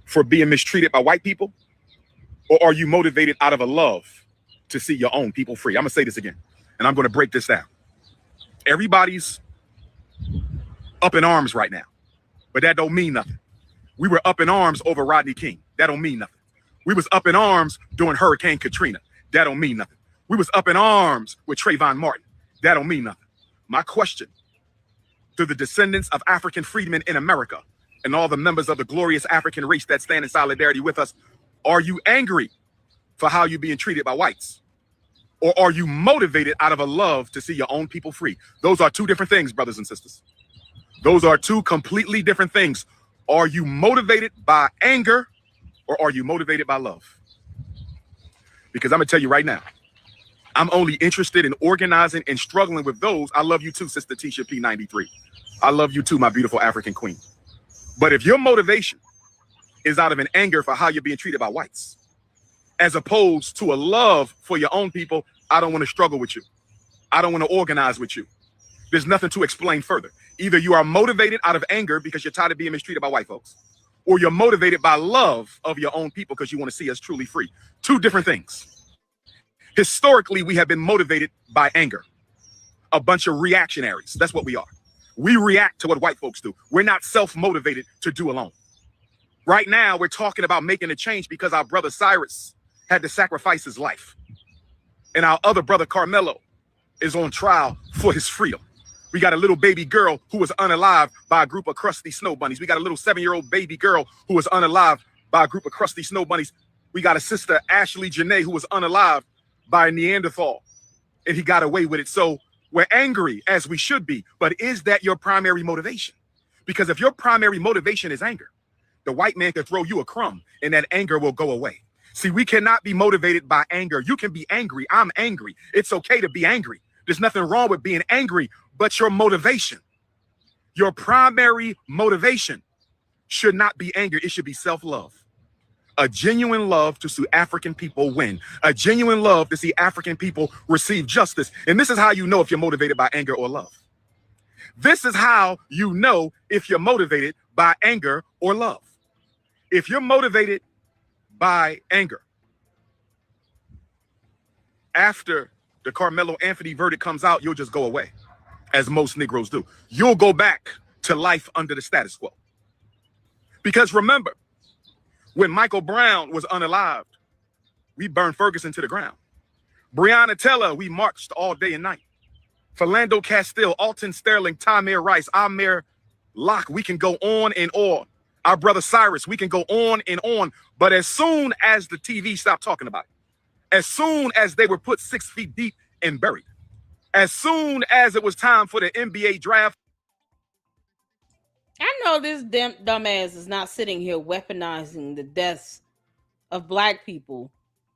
for being mistreated by white people? Or are you motivated out of a love to see your own people free? I'm gonna say this again, and I'm gonna break this down. Everybody's up in arms right now, but that don't mean nothing. We were up in arms over Rodney King. That don't mean nothing. We was up in arms during Hurricane Katrina. That don't mean nothing. We was up in arms with Trayvon Martin. That don't mean nothing. My question to the descendants of African freedmen in America and all the members of the glorious African race that stand in solidarity with us, are you angry for how you're being treated by whites? Or are you motivated out of a love to see your own people free? Those are two different things, brothers and sisters. Those are two completely different things. Are you motivated by anger or are you motivated by love? Because I'm gonna tell you right now, I'm only interested in organizing and struggling with those. I love you too, Sister Tisha P93. I love you too, my beautiful African queen. But if your motivation is out of an anger for how you're being treated by whites, as opposed to a love for your own people, I don't want to struggle with you. I don't want to organize with you. There's nothing to explain further. Either you are motivated out of anger because you're tired of being mistreated by white folks, or you're motivated by love of your own people because you want to see us truly free. Two different things. Historically, we have been motivated by anger. A bunch of reactionaries. That's what we are. We react to what white folks do. We're not self-motivated to do alone. Right now, we're talking about making a change because our brother Cyrus had to sacrifice his life. And our other brother Carmelo is on trial for his freedom. We got a little baby girl who was unalived by a group of crusty snow bunnies. We got a little 7-year-old baby girl who was unalived by a group of crusty snow bunnies. We got a sister, Ashley Janae, who was unalived by a Neanderthal, and he got away with it. So we're angry, as we should be, but is that your primary motivation? Because if your primary motivation is anger, the white man can throw you a crumb and that anger will go away. See, we cannot be motivated by anger. You can be angry. I'm angry. It's okay to be angry. There's nothing wrong with being angry, but your motivation, your primary motivation should not be anger. It should be self-love. A genuine love to see African people win. A genuine love to see African people receive justice. And this is how you know if you're motivated by anger or love. This is how you know if you're motivated by anger or love. If you're motivated by anger, after the Carmelo Anthony verdict comes out, you'll just go away, as most Negroes do. You'll go back to life under the status quo. Because remember, when Michael Brown was unalived, we burned Ferguson to the ground. Breonna Taylor, we marched all day and night. Philando Castile, Alton Sterling, Tamir Rice, Amir Locke, we can go on and on. Our brother Cyrus, we can go on and on. But as soon as the TV stopped talking about it, as soon as they were put 6 feet deep and buried, as soon as it was time for the NBA draft, I know this dumbass is not sitting here weaponizing the deaths of black people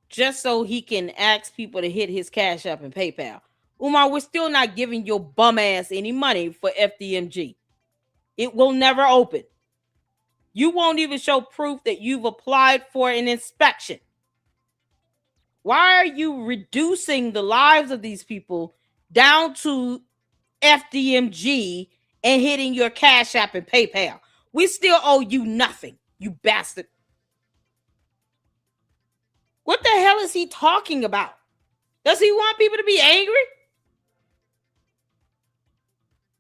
just so he can ask people to hit his Cash App and PayPal. Umar, we're still not giving your bum ass any money for FDMG. It will never open. You won't even show proof that you've applied for an inspection. Why are you reducing the lives of these people down to FDMG and hitting your Cash App and PayPal? We still owe you nothing, you bastard. What the hell is he talking about? Does he want people to be angry?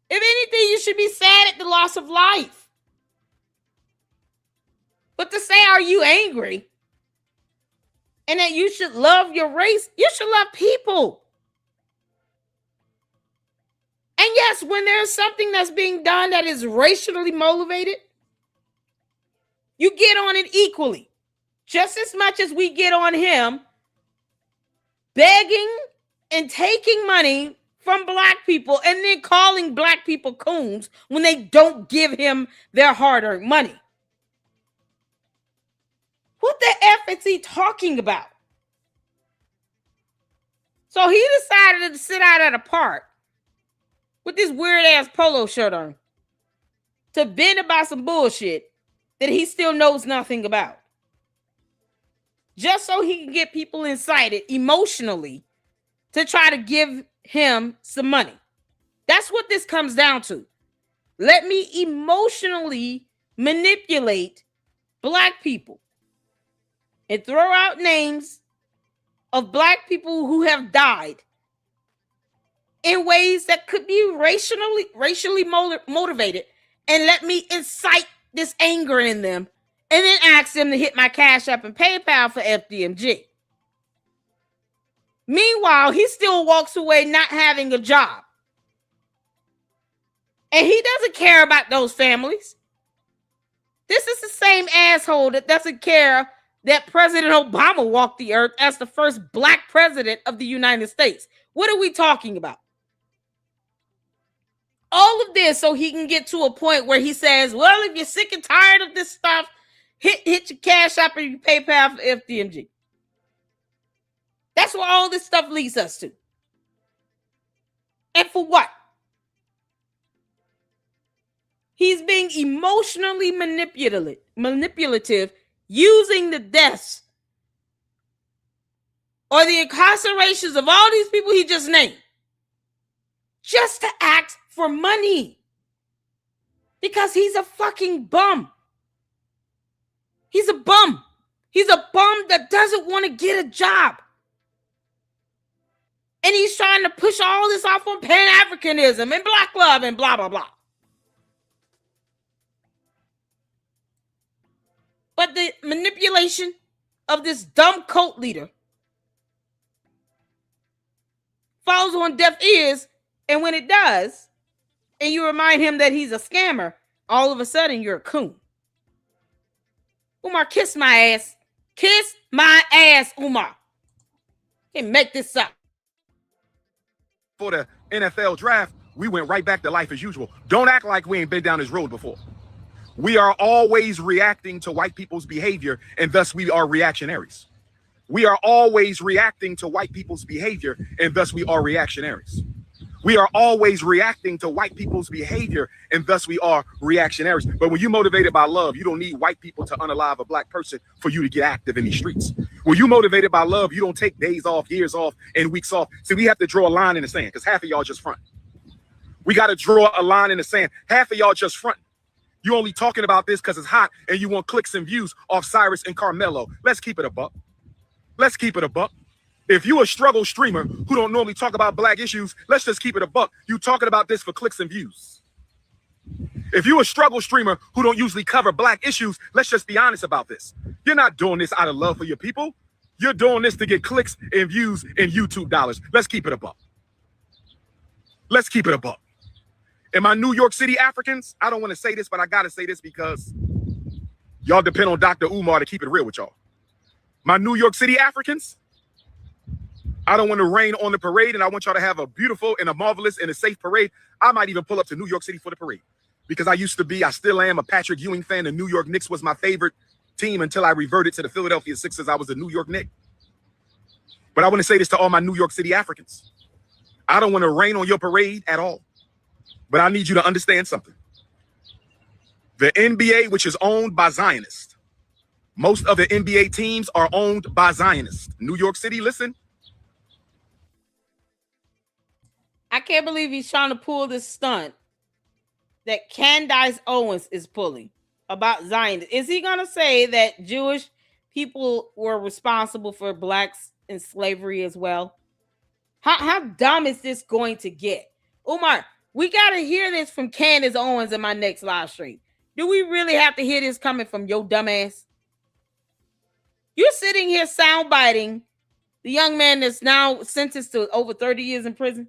If anything, you should be sad at the loss of life. But to say, are you angry? And that you should love your race, you should love people. And yes, when there's something that's being done that is racially motivated, you get on it equally. Just as much as we get on him begging and taking money from black people and then calling black people coons when they don't give him their hard-earned money. What the F is he talking about? So he decided to sit out at a park with this weird-ass polo shirt on to bend about some bullshit that he still knows nothing about. Just so he can get people incited emotionally to try to give him some money. That's what this comes down to. Let me emotionally manipulate black people and throw out names of black people who have died in ways that could be racially motivated, and let me incite this anger in them and then ask them to hit my Cash App and PayPal for FDMG. Meanwhile, he still walks away not having a job. And he doesn't care about those families. This is the same asshole that doesn't care that President Obama walked the earth as the first black president of the United States. What are we talking about? All of this so he can get to a point where he says, well, if you're sick and tired of this stuff, hit your Cash App and your PayPal for FDMG. That's what all this stuff leads us to. And for what? He's being emotionally manipulative using the deaths or the incarcerations of all these people he just named just to ask for money. Because he's a fucking bum. He's a bum. He's a bum that doesn't want to get a job. And he's trying to push all this off on Pan-Africanism and black love and blah, blah, blah. But the manipulation of this dumb cult leader falls on deaf ears, and when it does, and you remind him that he's a scammer, all of a sudden you're a coon. Umar, kiss my ass. Kiss my ass, Umar. Can't make this up. For the NFL draft, we went right back to life as usual. Don't act like we ain't been down this road before. We are always reacting to white people's behavior, and thus we are reactionaries. We are always reacting to white people's behavior, and thus we are reactionaries. We are always reacting to white people's behavior, and thus we are reactionaries. But when you're motivated by love, you don't need white people to unalive a black person for you to get active in these streets. When you're motivated by love, you don't take days off, years off, and weeks off. See, we have to draw a line in the sand because half of y'all just front. We got to draw a line in the sand. Half of y'all just front. You're only talking about this because it's hot and you want clicks and views off Cyrus and Carmelo. Let's keep it a buck. Let's keep it a buck. If you a struggle streamer who don't normally talk about black issues, let's just keep it a buck. You talking about this for clicks and views. If you a struggle streamer who don't usually cover black issues, let's just be honest about this. You're not doing this out of love for your people. You're doing this to get clicks and views and YouTube dollars. Let's keep it a buck. Let's keep it a buck. And my New York City Africans, I don't want to say this, but I got to say this because y'all depend on Dr. Umar to keep it real with y'all. My New York City Africans, I don't want to rain on the parade, and I want y'all to have a beautiful and a marvelous and a safe parade. I might even pull up to New York City for the parade because I still am a Patrick Ewing fan. The New York Knicks was my favorite team until I reverted to the Philadelphia Sixers. I was a New York Knick. But I want to say this to all my New York City Africans. I don't want to rain on your parade at all. But I need you to understand something. The NBA, which is owned by Zionists, most of the NBA teams are owned by Zionists. New York City, listen. I can't believe he's trying to pull this stunt that Candace Owens is pulling about Zionists. Is he going to say that Jewish people were responsible for blacks in slavery as well? How dumb is this going to get? Umar, We got to hear this from Candace Owens in my next live stream. Do we really have to hear this coming from your dumbass? You're sitting here soundbiting the young man that's now sentenced to over 30 years in prison.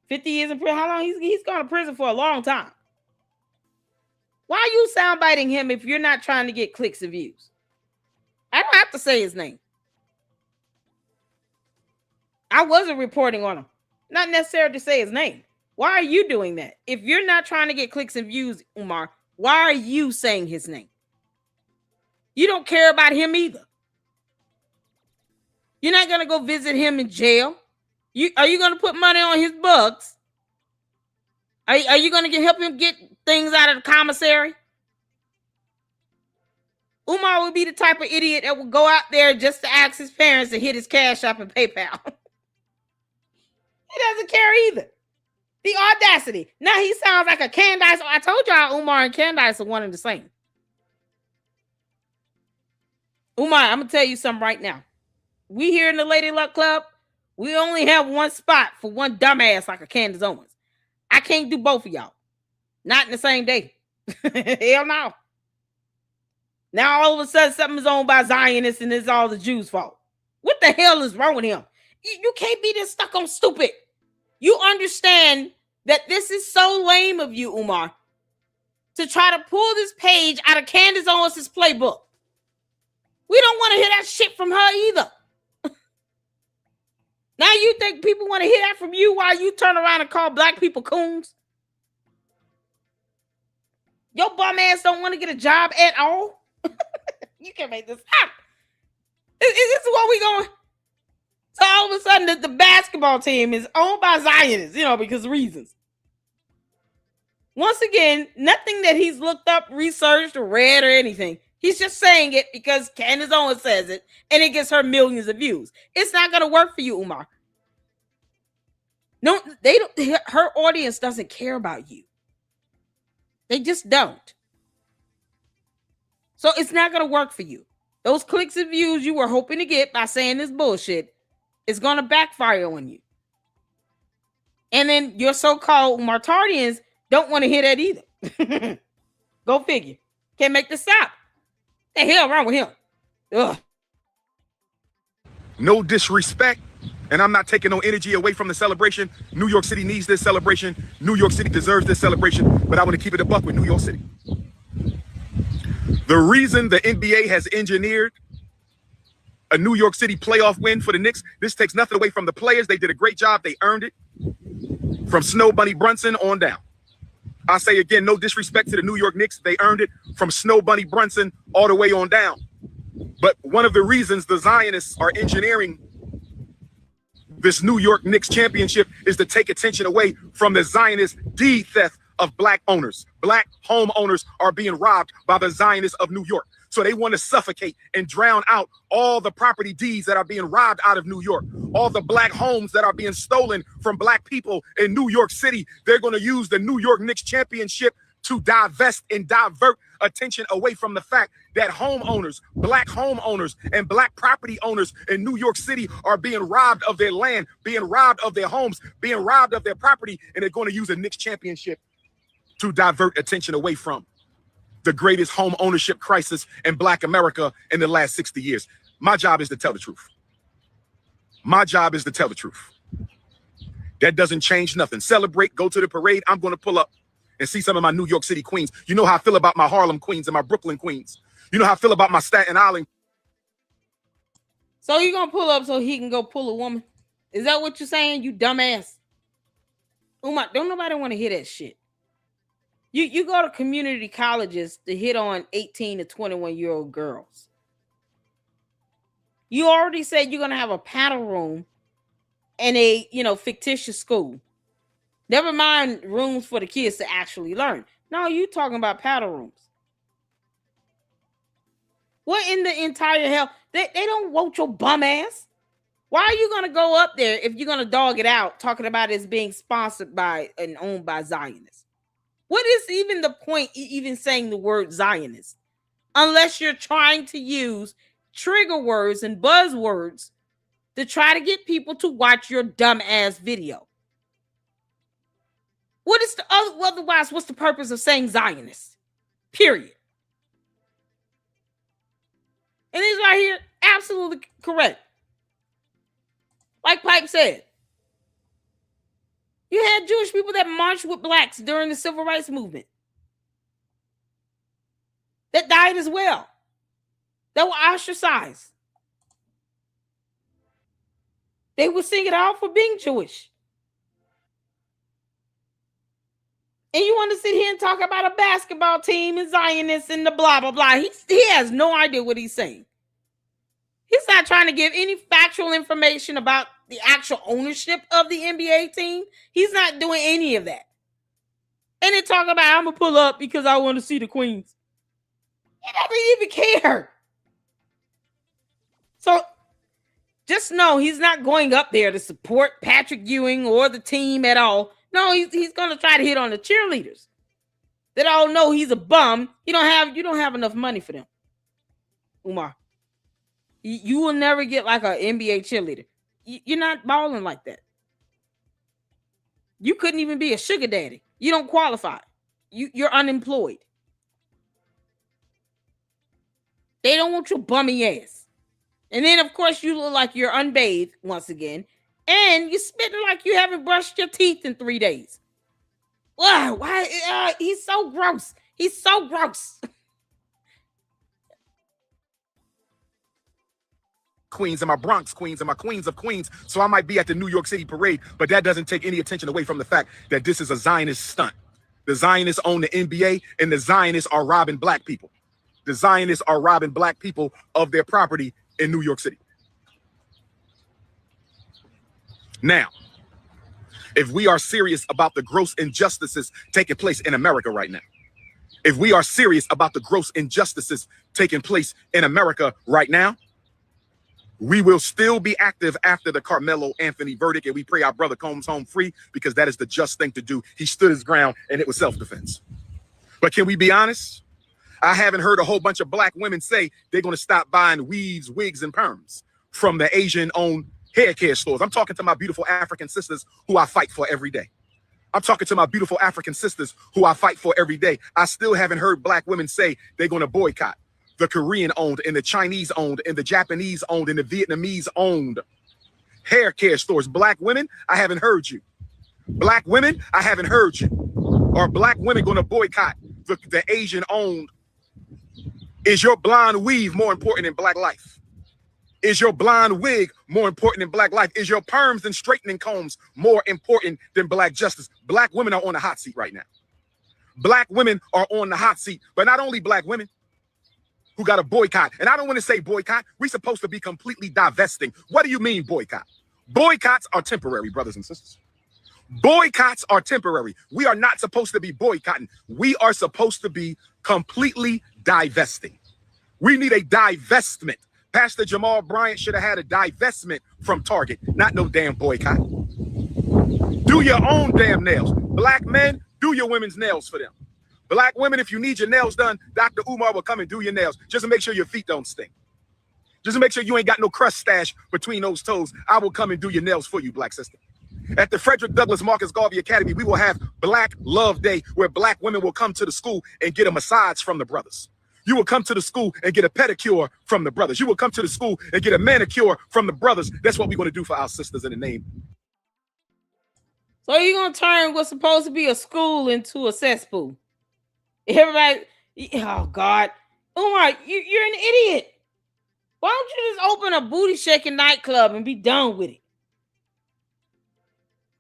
50 years in prison. How long? He's gone to prison for a long time. Why are you soundbiting him if you're not trying to get clicks and views? I don't have to say his name. I wasn't reporting on him. Not necessary to say his name. Why are you doing that? If you're not trying to get clicks and views, Umar, why are you saying his name? You don't care about him either. You're not going to go visit him in jail. Are you going to put money on his bugs? Are you going to help him get things out of the commissary? Umar would be the type of idiot that would go out there just to ask his parents to hit his Cash App and PayPal. He doesn't care either. The audacity. Now he sounds like a Candice. I told y'all Umar and Candice are one and the same. Umar, I'm going to tell you something right now. We here in the Lady Luck Club, we only have one spot for one dumbass like a Candace Owens. I can't do both of y'all. Not in the same day. Hell no. Now all of a sudden something is owned by Zionists and it's all the Jews' fault. What the hell is wrong with him? You can't be this stuck on stupid. You understand that this is so lame of you, Umar, to try to pull this page out of Candace Owens' playbook. We don't want to hear that shit from her either. Now you think people want to hear that from you while you turn around and call black people coons? Your bum ass don't want to get a job at all? You can't make this up. This is what we going. So all of a sudden the basketball team is owned by Zionists, because of reasons. Once again, nothing that he's looked up, researched, or read or anything. He's just saying it because Candace Owens says it, and it gets her millions of views. It's not going to work for you, Umar. No, they don't. Her audience doesn't care about you. They just don't. So it's not going to work for you. Those clicks and views you were hoping to get by saying this bullshit is going to backfire on you. And then your so-called Martardians don't want to hear that either. Go figure. Can't make this stop. What the hell wrong with him? Ugh. No disrespect, and I'm not taking no energy away from the celebration. New York City needs this celebration. New York City deserves this celebration, but I want to keep it a buck with New York City. The reason the NBA has engineered a New York City playoff win for the Knicks, this takes nothing away from the players. They did a great job. They earned it from Snow Bunny Brunson on down. I say again, no disrespect to the New York Knicks. They earned it from Snow Bunny Brunson all the way on down. But one of the reasons the Zionists are engineering this New York Knicks championship is to take attention away from the Zionist deed theft of black owners. Black homeowners are being robbed by the Zionists of New York. So they want to suffocate and drown out all the property deeds that are being robbed out of New York, all the black homes that are being stolen from black people in New York City. They're going to use the New York Knicks championship to divest and divert attention away from the fact that homeowners, black homeowners and black property owners in New York City are being robbed of their land, being robbed of their homes, being robbed of their property, and they're going to use a Knicks championship to divert attention away from the greatest home ownership crisis in Black America in the last 60 years. My job is to tell the truth. My job is to tell the truth. That doesn't change nothing. Celebrate, go to the parade. I'm going to pull up and see some of my New York City queens. You know how I feel about my Harlem queens and my Brooklyn queens. You know how I feel about my Staten Island. So you're going to pull up so he can go pull a woman? Is that what you're saying, you dumbass? Umar, don't nobody want to hear that shit. You go to community colleges to hit on 18 to 21-year-old girls. You already said you're going to have a paddle room and a, fictitious school. Never mind rooms for the kids to actually learn. No, you talking about paddle rooms. What in the entire hell? They don't want your bum ass. Why are you going to go up there if you're going to dog it out talking about it's being sponsored by and owned by Zionists? What is even the point even saying the word Zionist? Unless you're trying to use trigger words and buzzwords to try to get people to watch your dumb ass video. What is the otherwise? What's the purpose of saying Zionist? Period. And he's right here, absolutely correct. Like Pipe said, you had Jewish people that marched with blacks during the civil rights movement that died as well, that were ostracized. They would sing it out for being Jewish. And you want to sit here and talk about a basketball team and Zionists and the blah, blah, blah. He has no idea what he's saying. He's not trying to give any factual information about the actual ownership of the NBA team. He's not doing any of that. And they talk about, I'm going to pull up because I want to see the Queens. He doesn't even care. So just know he's not going up there to support Patrick Ewing or the team at all. No, he's going to try to hit on the cheerleaders that all know he's a bum. You don't have enough money for them, Umar. You will never get like an NBA cheerleader. You're not balling like that. You couldn't even be a sugar daddy. You don't qualify. You're unemployed. They don't want your bummy ass. And then, of course, you look like you're unbathed once again. And you're spitting like you haven't brushed your teeth in 3 days. Why? He's so gross. He's so gross. Queens and my Bronx Queens and my Queens of Queens. So I might be at the New York City parade, but that doesn't take any attention away from the fact that this is a Zionist stunt. The Zionists own the NBA and the Zionists are robbing black people. The Zionists are robbing black people of their property in New York City. Now, if we are serious about the gross injustices taking place in America right now, if we are serious about the gross injustices taking place in America right now, we will still be active after the Carmelo Anthony verdict, and we pray our brother comes home free because that is the just thing to do. He stood his ground, and it was self-defense. But can we be honest? I haven't heard a whole bunch of black women say they're going to stop buying weaves, wigs, and perms from the Asian-owned hair care stores. I'm talking to my beautiful African sisters who I fight for every day. I'm talking to my beautiful African sisters who I fight for every day. I still haven't heard black women say they're going to boycott the Korean-owned and the Chinese-owned and the Japanese-owned and the Vietnamese-owned hair care stores. Black women, I haven't heard you. Black women, I haven't heard you. Are black women going to boycott the Asian-owned? Is your blonde weave more important than black life? Is your blonde wig more important than black life? Is your perms and straightening combs more important than black justice? Black women are on the hot seat right now. Black women are on the hot seat, but not only black women who got a boycott. And I don't want to say boycott. We're supposed to be completely divesting. What do you mean boycott? Boycotts are temporary, brothers and sisters. Boycotts are temporary. We are not supposed to be boycotting. We are supposed to be completely divesting. We need a divestment. Pastor Jamal Bryant should have had a divestment from Target, not no damn boycott. Do your own damn nails. Black men, do your women's nails for them. Black women, if you need your nails done, Dr. Umar will come and do your nails. Just to make sure your feet don't stink. Just to make sure you ain't got no crust stash between those toes. I will come and do your nails for you, black sister. At the Frederick Douglass Marcus Garvey Academy, we will have Black Love Day, where black women will come to the school and get a massage from the brothers. You will come to the school and get a pedicure from the brothers. You will come to the school and get a manicure from the brothers. That's what we're going to do for our sisters in the name. So you're going to turn what's supposed to be a school into a cesspool. Everybody, oh God. Umar, you're an idiot. Why don't you just open a booty shaking nightclub and be done with it?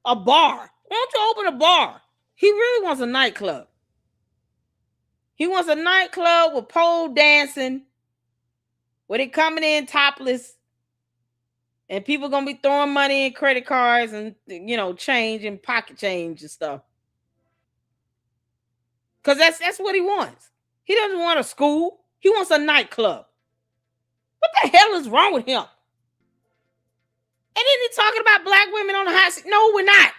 A bar. Why don't you open a bar? He really wants a nightclub. He wants a nightclub with pole dancing, where they coming in topless, and people gonna be throwing money in credit cards and, you know, change and pocket change and stuff. Because that's what he wants. He doesn't want a school. He wants a nightclub. What the hell is wrong with him? And then he's talking about black women on the hot seat. No, we're not.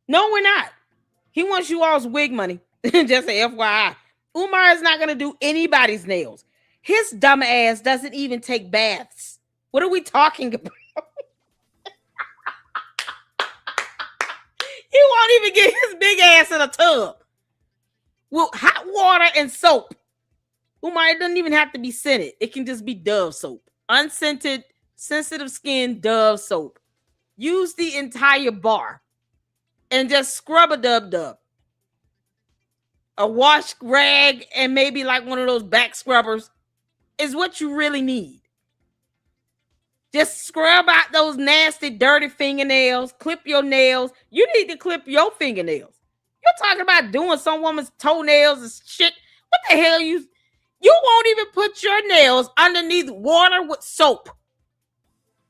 No, we're not. He wants you all's wig money. Just a FYI. Umar is not going to do anybody's nails. His dumb ass doesn't even take baths. What are we talking about? He won't even get his big ass in a tub with hot water and soap. Umar, it doesn't even have to be scented. It can just be Dove soap. Unscented, sensitive skin Dove soap. Use the entire bar and just scrub a dub. A wash rag and maybe like one of those back scrubbers is what you really need. Just scrub out those nasty, dirty fingernails. Clip your nails. You need to clip your fingernails. You're talking about doing some woman's toenails and shit. What the hell you won't even put your nails underneath water with soap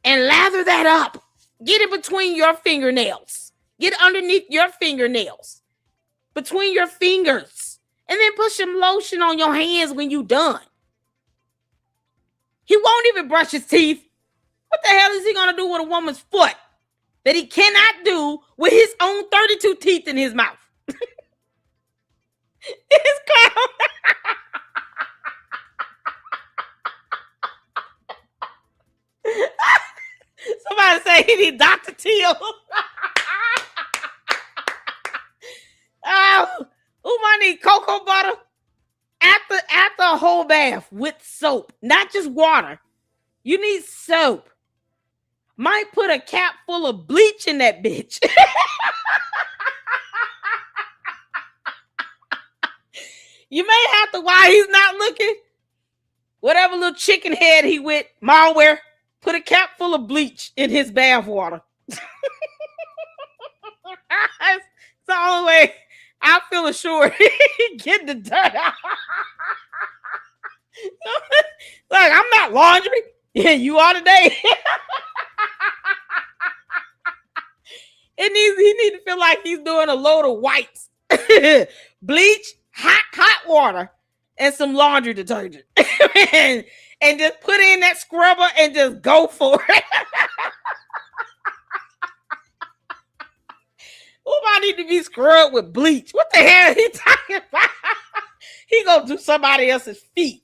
and lather that up. Get it between your fingernails. Get underneath your fingernails. Between your fingers. And then put some lotion on your hands when you're done. He won't even brush his teeth. What the hell is he going to do with a woman's foot that he cannot do with his own 32 teeth in his mouth? His clown. Somebody say he need Dr. Teal. Umar need cocoa butter after a whole bath with soap, not just water. You need soap. Might put a cap full of bleach in that bitch. You may have to, while he's not looking, whatever little chicken head he with, MALWare, put a cap full of bleach in his bath water. It's the only way I feel assured get the dirt out. Like, I'm not laundry. Yeah, you are today. He needs to feel like he's doing a load of wipes. Bleach, hot water, and some laundry detergent. and just put in that scrubber and just go for it. Who need to be scrubbed with bleach? What the hell are he talking about? He gonna do somebody else's feet.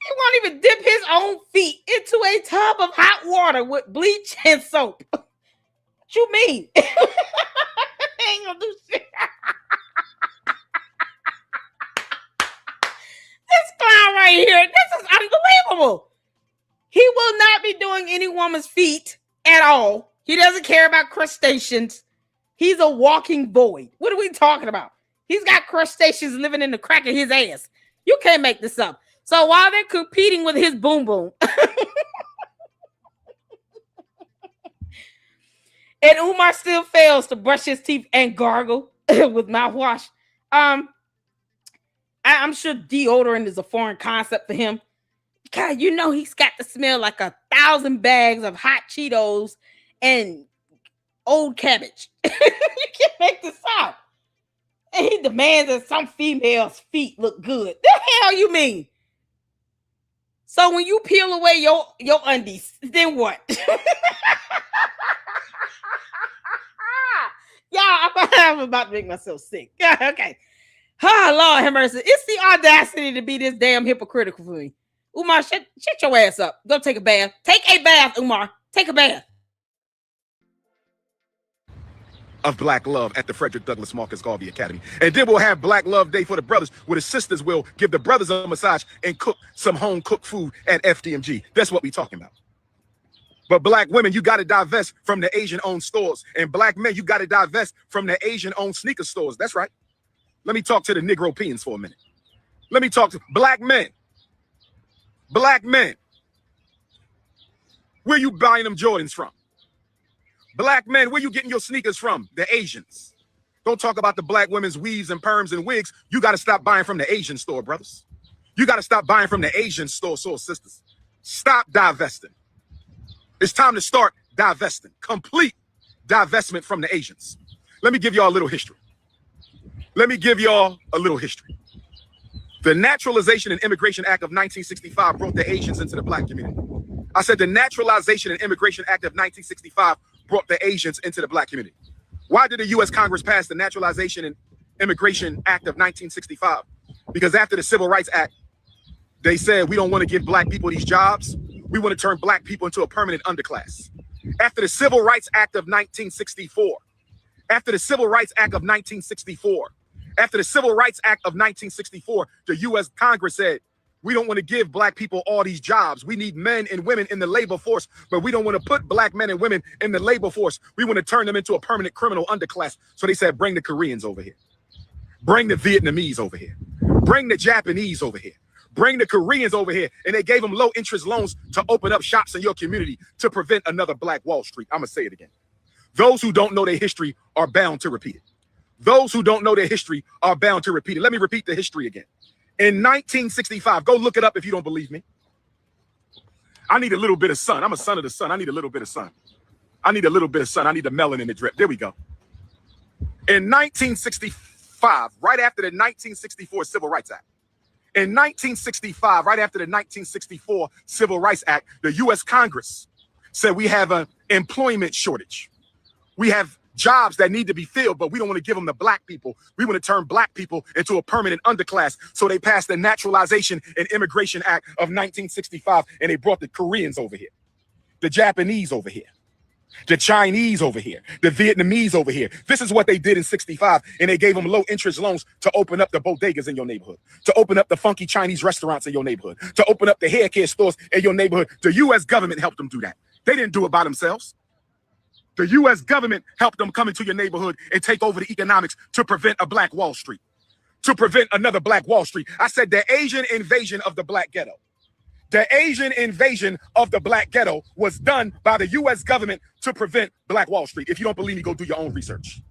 He won't even dip his own feet into a tub of hot water with bleach and soap. What you mean? He ain't gonna do shit. This clown right here, this is unbelievable. He will not be doing any woman's feet at all. He doesn't care about crustaceans. He's a walking void. What are we talking about? He's got crustaceans living in the crack of his ass. You can't make this up. So while they're competing with his boom boom, and Umar still fails to brush his teeth and gargle with mouthwash, I'm sure deodorant is a foreign concept for him. God, you know he's got to smell like 1,000 bags of hot Cheetos and old cabbage. You can't make this up. And he demands that some female's feet look good. The hell you mean? So when you peel away your undies, then what? Yeah, I'm about to make myself sick. Yeah, okay. Oh, Lord have mercy. It's the audacity to be this damn hypocritical for me. Umar, shut your ass up. Go take a bath. Take a bath, Umar. Take a bath. Of Black Love at the Frederick Douglass Marcus Garvey Academy. And then we'll have Black Love Day for the brothers, where the sisters will give the brothers a massage and cook some home-cooked food at FDMG. That's what we're talking about. But black women, you got to divest from the Asian-owned stores. And black men, you got to divest from the Asian-owned sneaker stores. That's right. Let me talk to the Negropeans for a minute. Let me talk to black men. Black men. Where you buying them Jordans from? Black men, where you getting your sneakers from? The Asians. Don't talk about the black women's weaves and perms and wigs. You got to stop buying from the Asian store, brothers. You got to stop buying from the Asian store, sisters. Stop divesting. It's time to start divesting. Complete divestment from the Asians. Let me give y'all a little history. The Naturalization and Immigration Act of 1965 brought the Asians into the black community. I said the Naturalization and Immigration Act of 1965 brought the Asians into the black community. Why did the U.S. Congress pass the Naturalization and Immigration Act of 1965? Because after the Civil Rights Act, they said, we don't want to give black people these jobs. We want to turn black people into a permanent underclass. After the Civil Rights Act of 1964, After the Civil Rights Act of 1964, the U.S. Congress said, we don't want to give black people all these jobs. We need men and women in the labor force, but we don't want to put black men and women in the labor force. We want to turn them into a permanent criminal underclass. So they said, bring the Koreans over here. Bring the Vietnamese over here. Bring the Japanese over here. Bring the Koreans over here. And they gave them low interest loans to open up shops in your community to prevent another Black Wall Street. I'm going to say it again. Those who don't know their history are bound to repeat it. Those who don't know their history are bound to repeat it. Let me repeat the history again. In 1965, go look it up if you don't believe me. I need a little bit of sun. I'm a son of the sun. I need a little bit of sun. I need a little bit of sun. I need the melanin in the drip. There we go. In 1965, right after the 1964 Civil Rights Act, in 1965, right after the 1964 Civil Rights Act, the U.S. Congress said we have an employment shortage. We have jobs that need to be filled, but we don't want to give them to black people. We want to turn black people into a permanent underclass. So they passed the Naturalization and Immigration Act of 1965, and they brought the Koreans over here, the Japanese over here, the Chinese over here, the Vietnamese over here. This is what they did in 65, and they gave them low interest loans to open up the bodegas in your neighborhood, to open up the funky Chinese restaurants in your neighborhood, to open up the hair care stores in your neighborhood. The U.S. government helped them do that. They didn't do it by themselves. The U.S. government helped them come into your neighborhood and take over the economics to prevent a Black Wall Street, to prevent another Black Wall Street. I said the Asian invasion of the Black ghetto. The Asian invasion of the Black ghetto was done by the U.S. government to prevent Black Wall Street. If you don't believe me, go do your own research.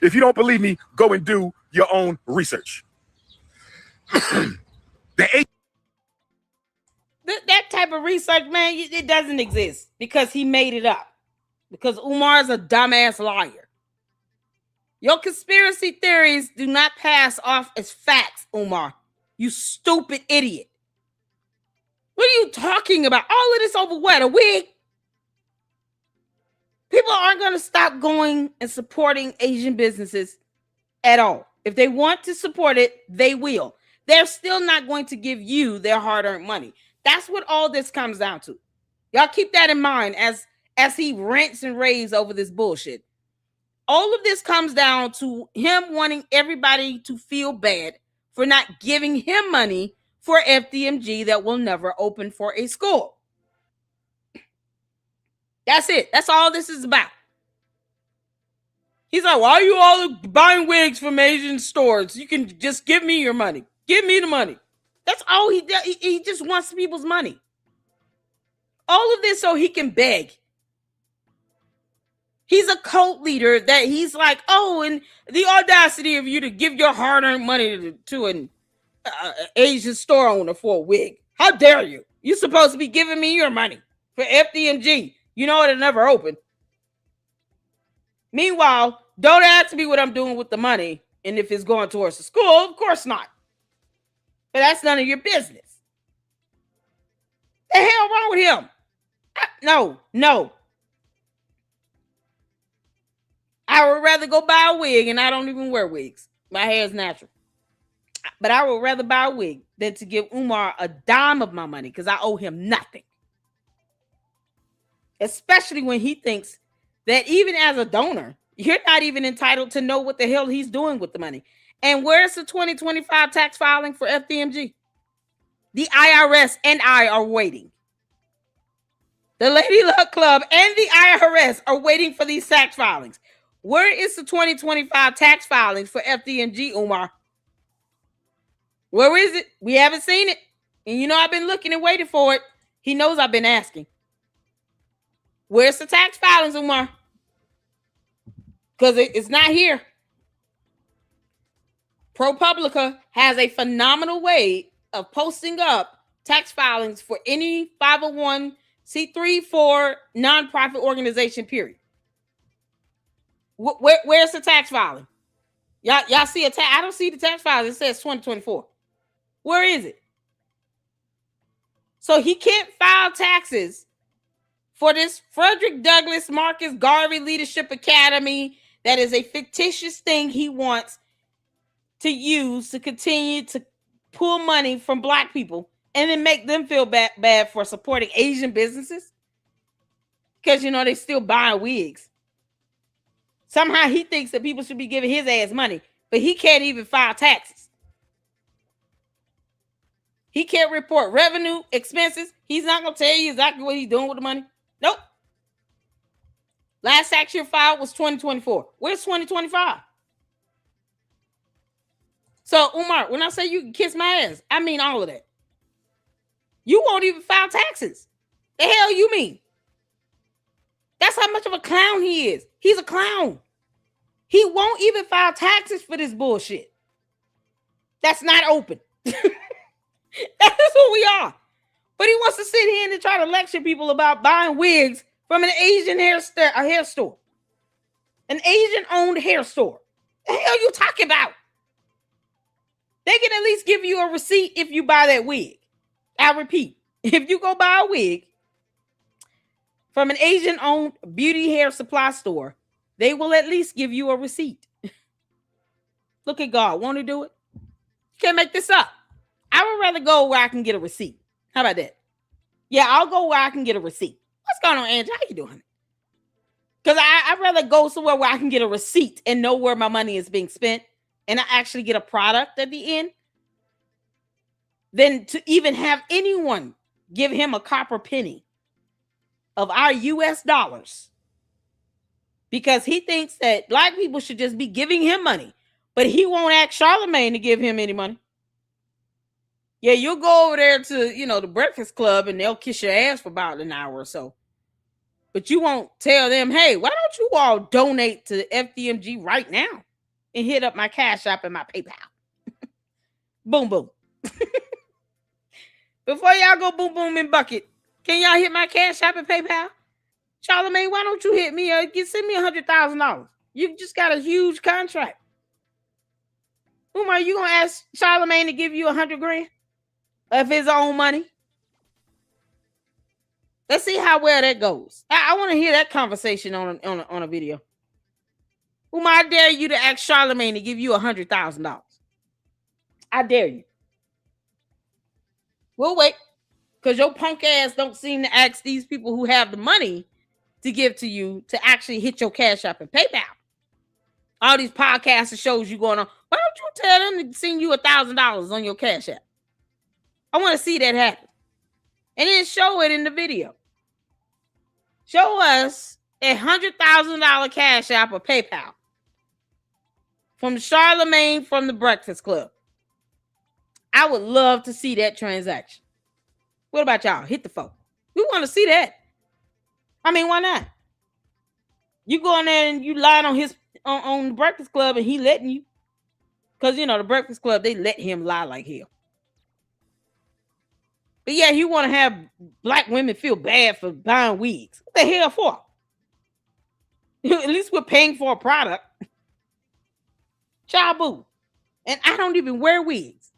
If you don't believe me, go and do your own research. That type of research, man, it doesn't exist because he made it up. Because Umar's a dumbass liar. Your conspiracy theories do not pass off as facts, Umar. You stupid idiot. What are you talking about? All of this over what? A wig? People aren't going to stop going and supporting Asian businesses at all. If they want to support it, they will. They're still not going to give you their hard-earned money. That's what all this comes down to. Y'all keep that in mind as he rants and raves over this bullshit. All of this comes down to him wanting everybody to feel bad for not giving him money for FDMG that will never open for a school. That's it. That's all this is about. He's like, why are you all buying wigs from Asian stores? You can just give me your money. Give me the money. That's all he does. He just wants people's money. All of this so he can beg. He's a cult leader that he's like, oh, and the audacity of you to give your hard-earned money to an Asian store owner for a wig. How dare you? You're supposed to be giving me your money for FDMG. You know it'll never open. Meanwhile, don't ask me what I'm doing with the money and if it's going towards the school. Of course not. But that's none of your business. The hell wrong with him? No. I would rather go buy a wig, and I don't even wear wigs. My hair is natural. But I would rather buy a wig than to give Umar a dime of my money because I owe him nothing. Especially when he thinks that even as a donor, you're not even entitled to know what the hell he's doing with the money. And where's the 2025 tax filing for FDMG? The IRS and I are waiting. The Lady Luck Club and the IRS are waiting for these tax filings. Where is the 2025 tax filings for FDMG, Umar? Where is it? We haven't seen it. And you know I've been looking and waiting for it. He knows I've been asking. Where's the tax filings, Umar? Because it's not here. ProPublica has a phenomenal way of posting up tax filings for any 501c3 for nonprofit organization, period. Where's the tax filing? Y'all see a tax? I don't see the tax filing. It says 2024. Where is it? So he can't file taxes for this Frederick Douglass Marcus Garvey Leadership Academy. That is a fictitious thing he wants to use to continue to pull money from Black people and then make them feel bad for supporting Asian businesses. Because, you know, they still buying wigs. Somehow he thinks that people should be giving his ass money, but he can't even file taxes. He can't report revenue, expenses. He's not going to tell you exactly what he's doing with the money. Nope. Last tax year filed was 2024. Where's 2025? So, Umar, when I say you can kiss my ass, I mean all of that. You won't even file taxes. The hell you mean? That's how much of a clown he is. He's a clown. He won't even file taxes for this bullshit. That's not open. That is who we are. But he wants to sit here and try to lecture people about buying wigs from an Asian hair store. An Asian-owned hair store. The hell you talking about? They can at least give you a receipt if you buy that wig. I repeat, if you go buy a wig from an Asian-owned beauty hair supply store, they will at least give you a receipt. Look at God. Want to do it? You can't make this up. I would rather go where I can get a receipt. How about that? Yeah, I'll go where I can get a receipt. What's going on, Angie? How you doing? Because I'd rather go somewhere where I can get a receipt and know where my money is being spent and I actually get a product at the end than to even have anyone give him a copper penny of our US dollars because he thinks that black people should just be giving him money, but he won't ask Charlemagne to give him any money. Yeah, you'll go over there to, the Breakfast Club and they'll kiss your ass for about an hour or so. But you won't tell them, hey, why don't you all donate to the FDMG right now and hit up my Cash App and my PayPal? Boom, boom. Before y'all go boom, boom in bucket, can y'all hit my Cash App and PayPal? Charlemagne, why don't you hit me? Send me $100,000. You just got a huge contract. Umar, you gonna ask Charlemagne to give you $100,000 of his own money? Let's see how well that goes. I want to hear that conversation on a video. Umar, I dare you to ask Charlemagne to give you $100,000. I dare you. We'll wait, because your punk ass don't seem to ask these people who have the money to give to you to actually hit your Cash App and PayPal. All these podcasts and shows you going on. Why don't you tell them to send you $1,000 on your Cash App? I want to see that happen. And then show it in the video. Show us a $100,000 Cash App or PayPal from Charlemagne from the Breakfast Club. I would love to see that transaction. What about y'all? Hit the phone. We want to see that. I mean, why not? You go in there and you lying on the Breakfast Club and he letting you. Because, the Breakfast Club, they let him lie like hell. But yeah, you want to have black women feel bad for buying wigs. What the hell for? At least we're paying for a product. Child. And I don't even wear wigs.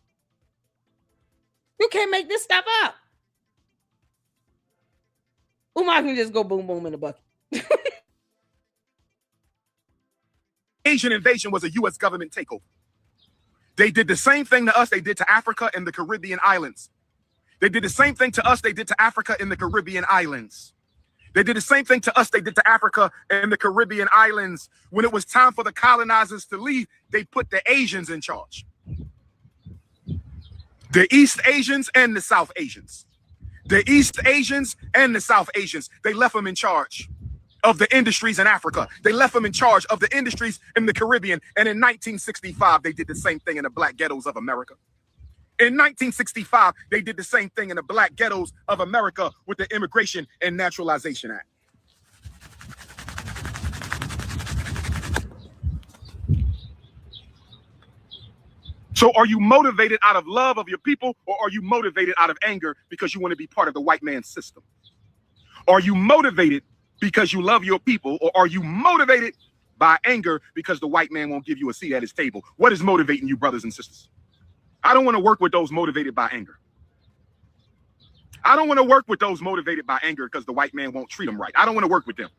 You can't make this stuff up. Umar can just go boom, boom in the bucket. Asian invasion was a U.S. government takeover. They did the same thing to us they did to Africa and the Caribbean islands. They did the same thing to us they did to Africa and the Caribbean islands. They did the same thing to us they did to Africa and the Caribbean islands. When it was time for the colonizers to leave, they put the Asians in charge. The East Asians and the South Asians. The East Asians and the South Asians. They left them in charge of the industries in Africa. They left them in charge of the industries in the Caribbean. And in 1965, they did the same thing in the black ghettos of America. In 1965, they did the same thing in the black ghettos of America with the Immigration and Naturalization Act. So are you motivated out of love of your people, or are you motivated out of anger because you want to be part of the white man's system? Are you motivated because you love your people, or are you motivated by anger because the white man won't give you a seat at his table? What is motivating you, brothers and sisters? I don't want to work with those motivated by anger. I don't want to work with those motivated by anger because the white man won't treat them right. I don't want to work with them.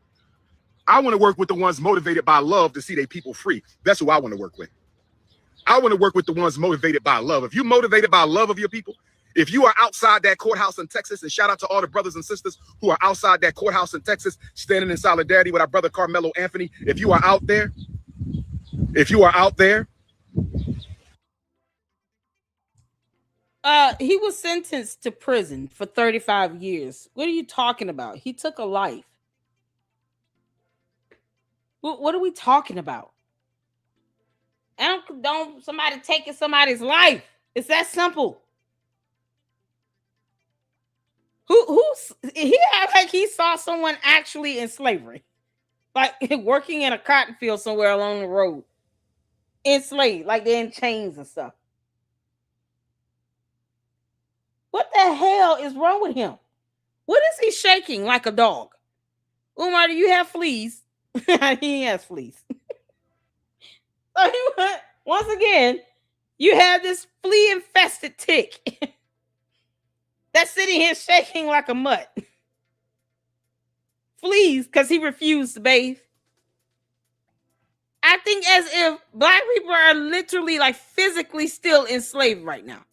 I want to work with the ones motivated by love to see their people free. That's who I want to work with. I want to work with the ones motivated by love. If you're motivated by love of your people If you are outside that courthouse in Texas, and shout out to all the brothers and sisters who are outside that courthouse in Texas, standing in solidarity with our brother Carmelo Anthony. If you are out there, he was sentenced to prison for 35 years. What are you talking about? He took a life. What are we talking about? I don't condone somebody taking somebody's life. It's that simple. He act like he saw someone actually in slavery, like working in a cotton field somewhere along the road, enslaved, like they're in chains and stuff. What the hell is wrong with him? What is he shaking like a dog? Umar, do you have fleas? He has fleas. Once again, you have this flea-infested tick that's sitting here shaking like a mutt. Fleas because he refused to bathe. I think as if black people are literally like physically still enslaved right now.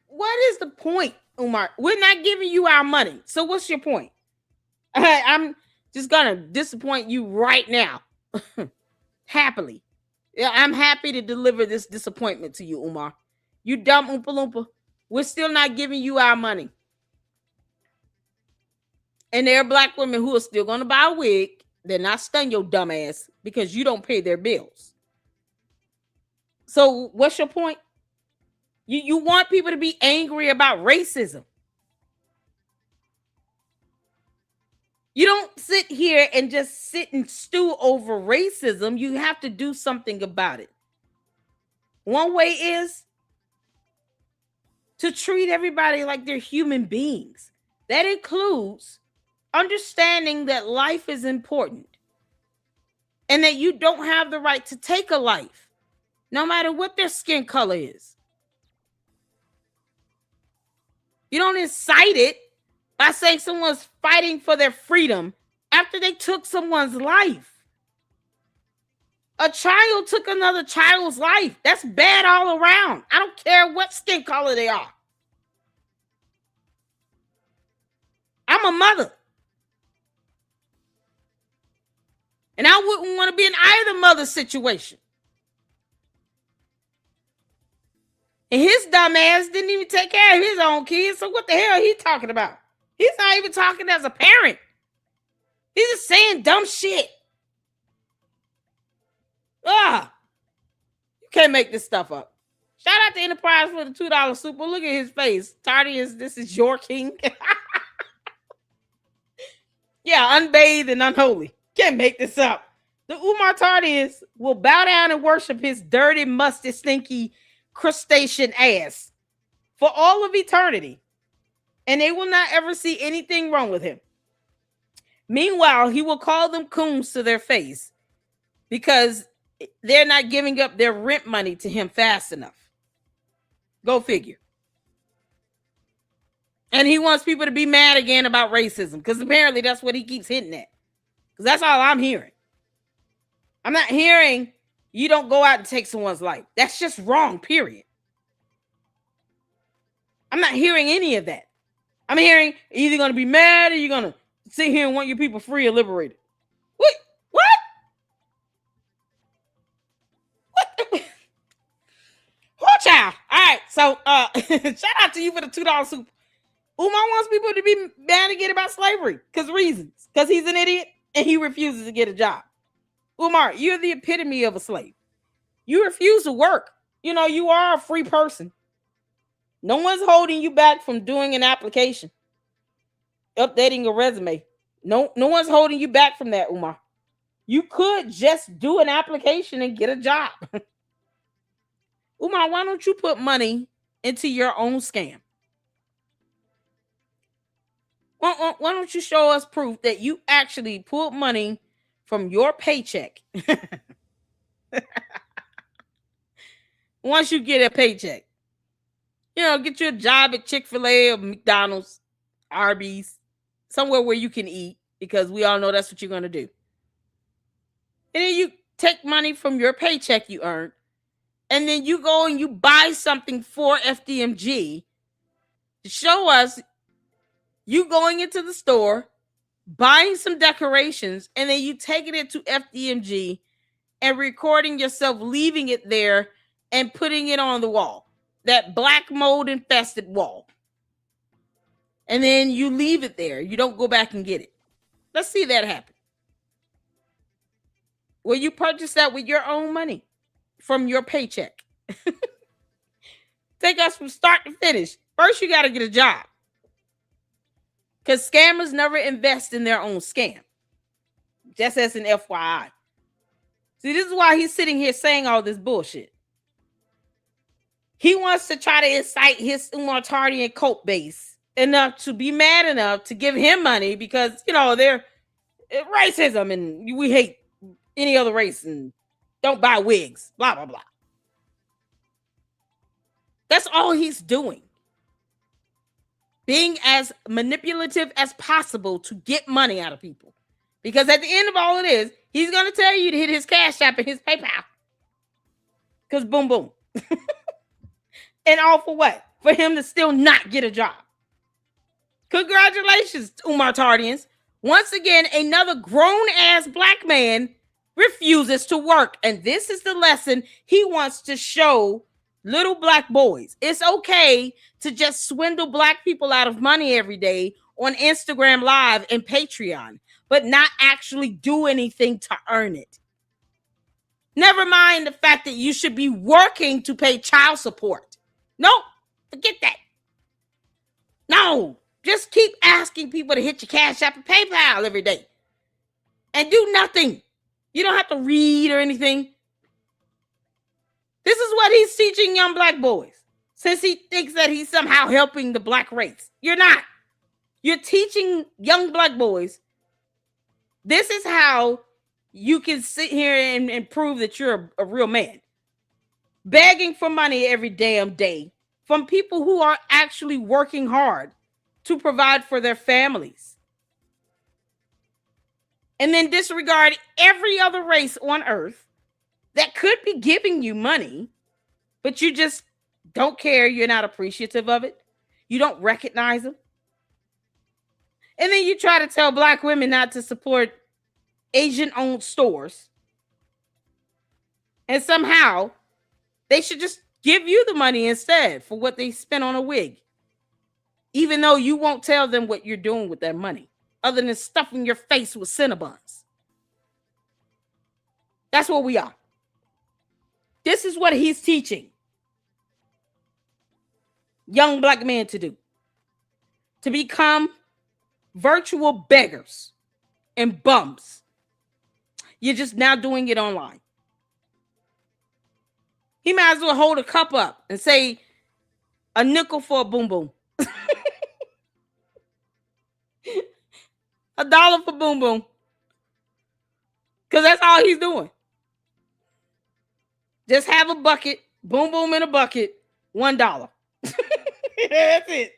What is the point, Umar? We're not giving you our money. So what's your point? I'm just gonna disappoint you right now. Happily. Yeah, I'm happy to deliver this disappointment to you, Umar. You dumb Oompa Loompa. We're still not giving you our money. And there are black women who are still gonna buy a wig. They're not stun your dumb ass because you don't pay their bills. So what's your point? You want people to be angry about racism. You don't sit here and just sit and stew over racism. You have to do something about it. One way is to treat everybody like they're human beings. That includes understanding that life is important and that you don't have the right to take a life, no matter what their skin color is. You don't incite it by saying someone's fighting for their freedom after they took someone's life. A child took another child's life. That's bad all around. I don't care what skin color they are. I'm a mother. And I wouldn't want to be in either mother's situation. And his dumb ass didn't even take care of his own kids. So what the hell are he talking about? He's not even talking as a parent. He's just saying dumb shit. You can't make this stuff up. Shout out to Enterprise for the $2 super. Look at his face. Tardius, this is your king. Yeah, unbathed and unholy. Can't make this up. The Umar Tardius will bow down and worship his dirty, musty, stinky crustacean ass for all of eternity. And they will not ever see anything wrong with him. Meanwhile, he will call them coons to their face because they're not giving up their rent money to him fast enough. Go figure. And he wants people to be mad again about racism because apparently that's what he keeps hitting at. Because that's all I'm hearing. I'm not hearing you don't go out and take someone's life. That's just wrong, period. I'm not hearing any of that. I'm hearing either going to be mad or you're going to sit here and want your people free or liberated. What? Oh, child. All right. So, shout out to you for the $2 soup. Umar wants people to be mad again about slavery because reasons. Because he's an idiot and he refuses to get a job. Umar, you're the epitome of a slave. You refuse to work. You know, you are a free person. No one's holding you back from doing an application, updating a resume. No one's holding you back from that, Umar. You could just do an application and get a job. Umar, why don't you put money into your own scam? Why don't you show us proof that you actually pulled money from your paycheck? Once you get a paycheck, you know, get you a job at Chick-fil-A or McDonald's, Arby's, somewhere where you can eat, because we all know that's what you're going to do. And then you take money from your paycheck you earned, and then you go and you buy something for FDMG to show us you going into the store, buying some decorations, and then you taking it to FDMG and recording yourself leaving it there and putting it on the wall, that black mold infested wall. And then you leave it there. You don't go back and get it. Let's see that happen. Will you purchase that with your own money from your paycheck? Take us from start to finish. First, you got to get a job. Because scammers never invest in their own scam. Just as an FYI. See, this is why he's sitting here saying all this bullshit. He wants to try to incite his Umar and cult base enough to be mad enough to give him money because, you know, they're racism and we hate any other race and don't buy wigs, blah, blah, blah. That's all he's doing. Being as manipulative as possible to get money out of people. Because at the end of all it is, he's going to tell you to hit his Cash App and his PayPal. Because boom, boom. And all for what? For him to still not get a job. Congratulations, Umar Tardians. Once again, another grown-ass black man refuses to work. And this is the lesson he wants to show little black boys. It's okay to just swindle black people out of money every day on Instagram Live and Patreon, but not actually do anything to earn it. Never mind the fact that you should be working to pay child support. Nope, forget that. No, just keep asking people to hit your Cash App and PayPal every day and do nothing. You don't have to read or anything. This is what he's teaching young black boys, since he thinks that he's somehow helping the black race. You're not. You're teaching young black boys, this is how you can sit here and prove that you're a real man. Begging for money every damn day from people who are actually working hard to provide for their families. And then disregard every other race on earth that could be giving you money, but you just don't care. You're not appreciative of it. You don't recognize them. And then you try to tell black women not to support Asian-owned stores. And somehow they should just give you the money instead for what they spent on a wig. Even though you won't tell them what you're doing with that money, other than stuffing your face with Cinnabons. That's what we are. This is what he's teaching young black men to do. To become virtual beggars and bums. You're just now doing it online. He might as well hold a cup up and say a nickel for a boom boom. $1 for boom boom. Because that's all he's doing. Just have a bucket, boom boom in a bucket, $1. That's it.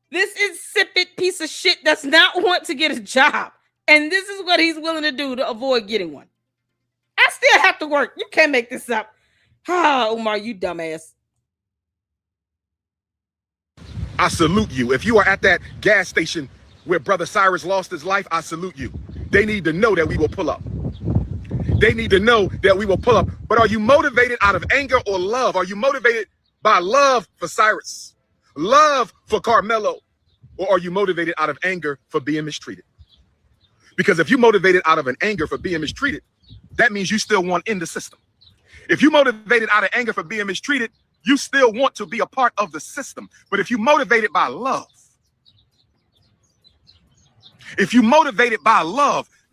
This insipid piece of shit does not want to get a job. And this is what he's willing to do to avoid getting one. I still have to work. You can't make this up. Ah, Umar, you dumbass. I salute you. If you are at that gas station where Brother Cyrus lost his life, I salute you. They need to know that we will pull up. They need to know that we will pull up. But are you motivated out of anger or love? Are you motivated by love for Cyrus, love for Carmelo, or are you motivated out of anger for being mistreated? Because if you're motivated out of an anger for being mistreated, that means you still want in the system. If you're motivated out of anger for being mistreated, you still want to be a part of the system. But if you're motivated by love,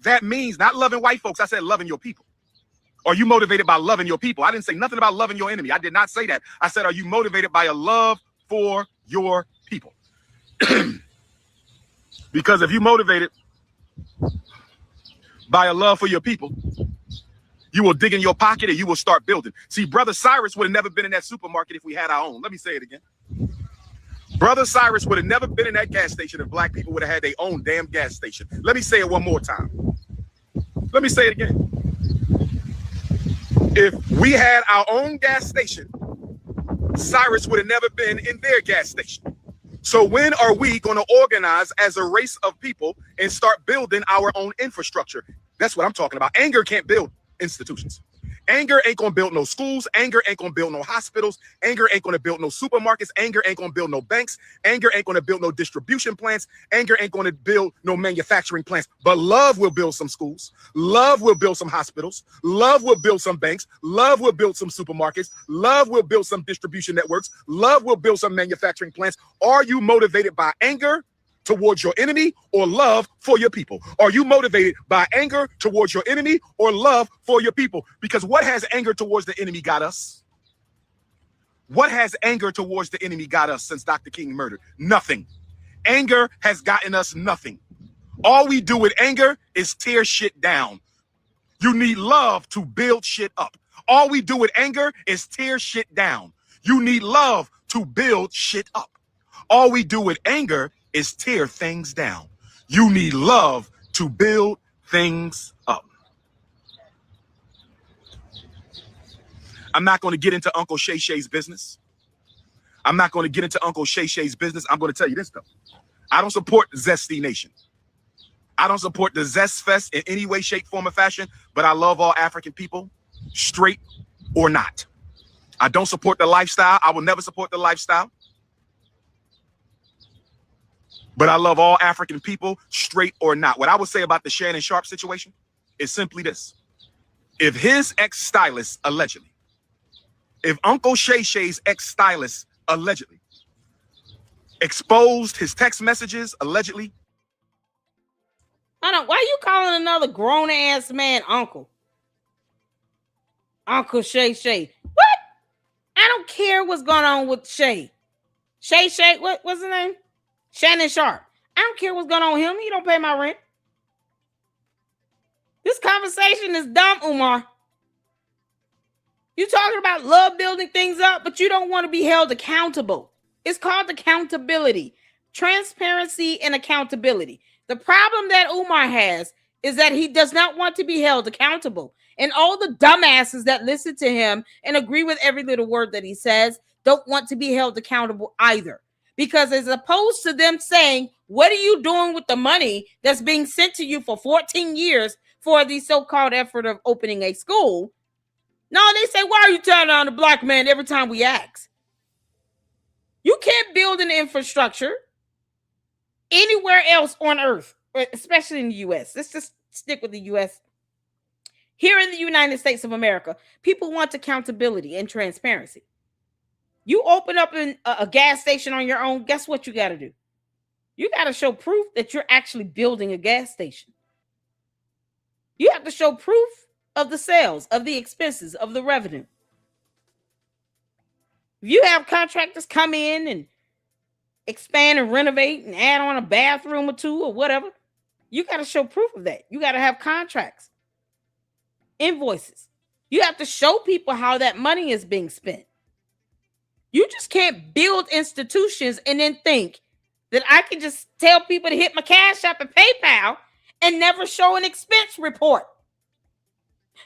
that means not loving white folks. I said loving your people. Are you motivated by loving your people? I didn't say nothing about loving your enemy. I did not say that. I said, are you motivated by a love for your people? Because if you're motivated by a love for your people, you will dig in your pocket and you will start building. See, Brother Cyrus would have never been in that supermarket if we had our own. Let me say it again. Brother Cyrus would have never been in that gas station if black people would have had their own damn gas station. Let me say it one more time. Let me say it again. If we had our own gas station, Cyrus would have never been in their gas station. So when are we going to organize as a race of people and start building our own infrastructure? That's what I'm talking about. Anger can't build institutions. Anger ain't gonna build no schools. Anger ain't gonna build no hospitals. Anger ain't gonna build no supermarkets. Anger ain't gonna build no banks. Anger ain't gonna build no distribution plants. Anger ain't gonna build no manufacturing plants. But love will build some schools. Love will build some hospitals. Love will build some banks. Love will build some supermarkets. Love will build some distribution networks. Love will build some manufacturing plants. Are you motivated by anger towards your enemy or love for your people? Are you motivated by anger towards your enemy or love for your people? Because what has anger towards the enemy got us? What has anger towards the enemy got us since Dr. King murdered? Nothing. Anger has gotten us nothing. All we do with anger is tear shit down. You need love to build shit up. All we do with anger is tear shit down. You need love to build shit up. All we do with anger is tear things down. You need love to build things up. I'm not going to get into Uncle Shay Shay's business. I'm not going to get into Uncle Shay Shay's business. I'm going to tell you this, though. I don't support Zesty Nation. I don't support the Zest Fest in any way, shape, form, or fashion, but I love all African people, straight or not. I don't support the lifestyle. I will never support the lifestyle. But I love all African people, straight or not. What I would say about the Shannon Sharpe situation is simply this. If his ex-stylist, allegedly, if Uncle Shay Shay's ex-stylist, allegedly, exposed his text messages, allegedly. Hold on, why are you calling another grown-ass man uncle? Uncle Shay Shay. What? I don't care what's going on with Shay. Shay Shay, what's his name? Shannon Sharpe. I don't care what's going on with him. He don't pay my rent. This conversation is dumb, Umar. You talking about love building things up, but you don't want to be held accountable. It's called accountability, transparency, and accountability. The problem that Umar has is that he does not want to be held accountable. And all the dumbasses that listen to him and agree with every little word that he says don't want to be held accountable either. Because as opposed to them saying, what are you doing with the money that's being sent to you for 14 years for the so-called effort of opening a school? No, they say, why are you turning on the black man every time we ask? You can't build an infrastructure anywhere else on earth, especially in the U.S. Let's just stick with the U.S. Here in the United States of America, people want accountability and transparency. You open up a gas station on your own, guess what you got to do? You got to show proof that you're actually building a gas station. You have to show proof of the sales, of the expenses, of the revenue. If you have contractors come in and expand and renovate and add on a bathroom or two or whatever, you got to show proof of that. You got to have contracts, invoices. You have to show people how that money is being spent. You just can't build institutions and then think that I can just tell people to hit my Cash App and PayPal and never show an expense report.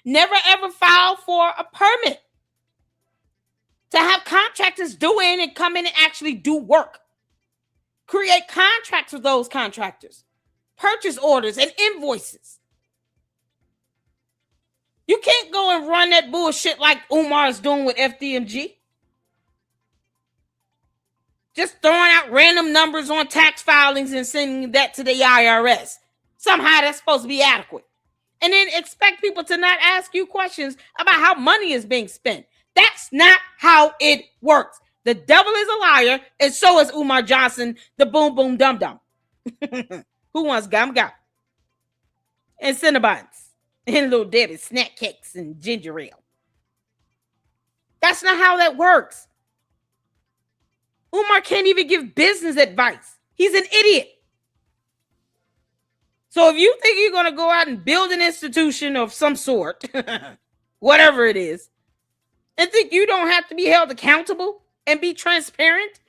Never ever file for a permit. To have contractors do in and come in and actually do work. Create contracts with those contractors. Purchase orders and invoices. You can't go and run that bullshit like Umar is doing with FDMG. Just throwing out random numbers on tax filings and sending that to the IRS. Somehow that's supposed to be adequate. And then expect people to not ask you questions about how money is being spent. That's not how it works. The devil is a liar, and so is Umar Johnson, the boom boom dum dum. Who wants gum gum? And Cinnabons. And Little Debbie snack cakes and ginger ale. That's not how that works. Umar can't even give business advice. He's an idiot. So if you think you're going to go out and build an institution of some sort, whatever it is, and think you don't have to be held accountable and be transparent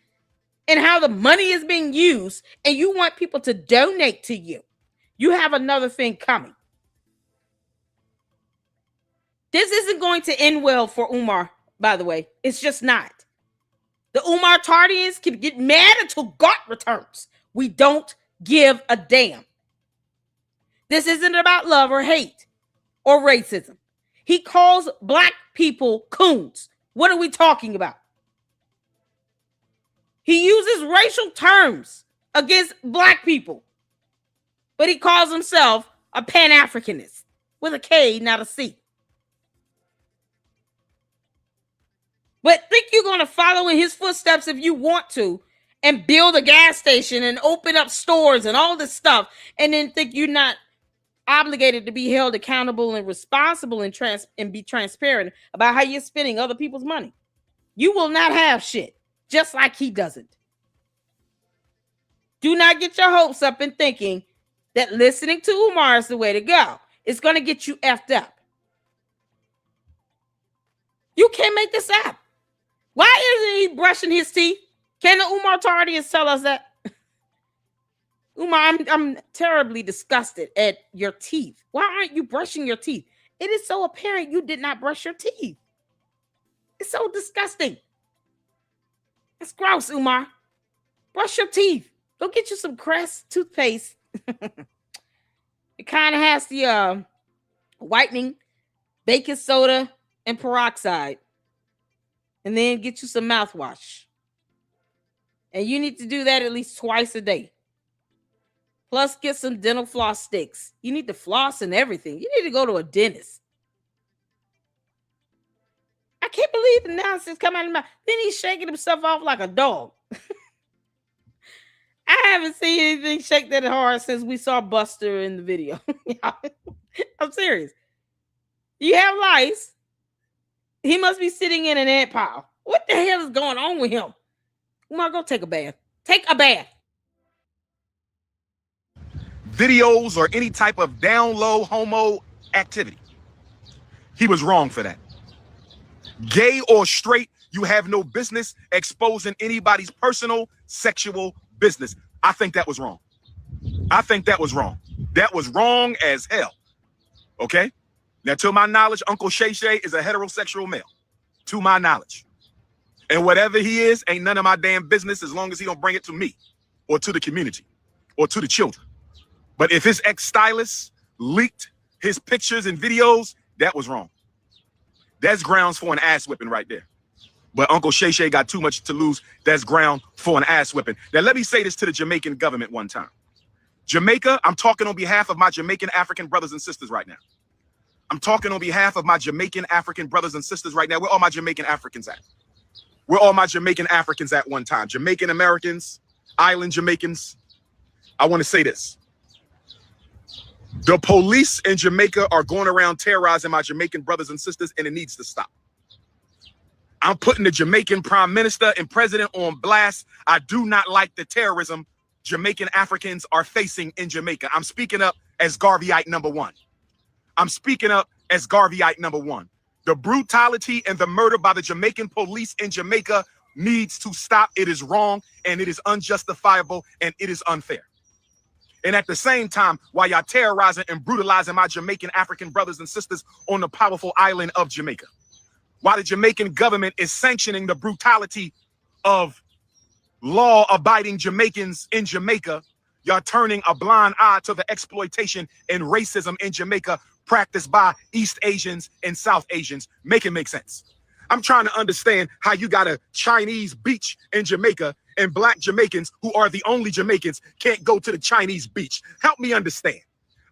in how the money is being used, and you want people to donate to you, you have another thing coming. This isn't going to end well for Umar, by the way. It's just not. The Umar Tardians can get mad until God returns. We don't give a damn. This isn't about love or hate or racism. He calls black people coons. What are we talking about? He uses racial terms against black people, but he calls himself a Pan-Africanist with a K, not a C. But think you're going to follow in his footsteps if you want to and build a gas station and open up stores and all this stuff, and then think you're not obligated to be held accountable and responsible and be transparent about how you're spending other people's money. You will not have shit, just like he doesn't. Do not get your hopes up in thinking that listening to Umar is the way to go. It's going to get you effed up. You can't make this up. Why isn't he brushing his teeth? Can the Umar Tardians tell us that? Umar, I'm terribly disgusted at your teeth. Why aren't you brushing your teeth? It is so apparent you did not brush your teeth. It's so disgusting. It's gross, Umar. Brush your teeth. Go get you some Crest toothpaste. It kind of has the whitening, baking soda, and peroxide. And then get you some mouthwash. And you need to do that at least twice a day. Plus, get some dental floss sticks. You need to floss and everything. You need to go to a dentist. I can't believe the nonsense come out of his mouth. Then he's shaking himself off like a dog. I haven't seen anything shake that hard since we saw Buster in the video. I'm serious. You have lice. He must be sitting in an ant pile. What the hell is going on with him? Umar, go take a bath. Take a bath. Videos or any type of down low homo activity. He was wrong for that. Gay or straight, you have no business exposing anybody's personal sexual business. I think that was wrong. I think that was wrong. That was wrong as hell. Okay? Now, to my knowledge, Uncle Shay Shay is a heterosexual male. To my knowledge. And whatever he is, ain't none of my damn business as long as he don't bring it to me or to the community or to the children. But if his ex-stylist leaked his pictures and videos, that was wrong. That's grounds for an ass whipping right there. But Uncle Shay Shay got too much to lose. That's ground for an ass whipping. Now, let me say this to the Jamaican government one time. Jamaica, I'm talking on behalf of my Jamaican African brothers and sisters right now. I'm talking on behalf of my Jamaican African brothers and sisters right now. Where all my Jamaican Africans at? Where all my Jamaican Africans at one time? Jamaican Americans, island Jamaicans. I want to say this. The police in Jamaica are going around terrorizing my Jamaican brothers and sisters, and it needs to stop. I'm putting the Jamaican prime minister and president on blast. I do not like the terrorism Jamaican Africans are facing in Jamaica. I'm speaking up as Garveyite number one. I'm speaking up as Garveyite number one. The brutality and the murder by the Jamaican police in Jamaica needs to stop. It is wrong, and it is unjustifiable, and it is unfair. And at the same time, while y'all terrorizing and brutalizing my Jamaican African brothers and sisters on the powerful island of Jamaica, while the Jamaican government is sanctioning the brutality of law-abiding Jamaicans in Jamaica, y'all turning a blind eye to the exploitation and racism in Jamaica practiced by East Asians and South Asians. Make it make sense. I'm trying to understand how you got a Chinese beach in Jamaica and black Jamaicans, who are the only Jamaicans, can't go to the Chinese beach. Help me understand.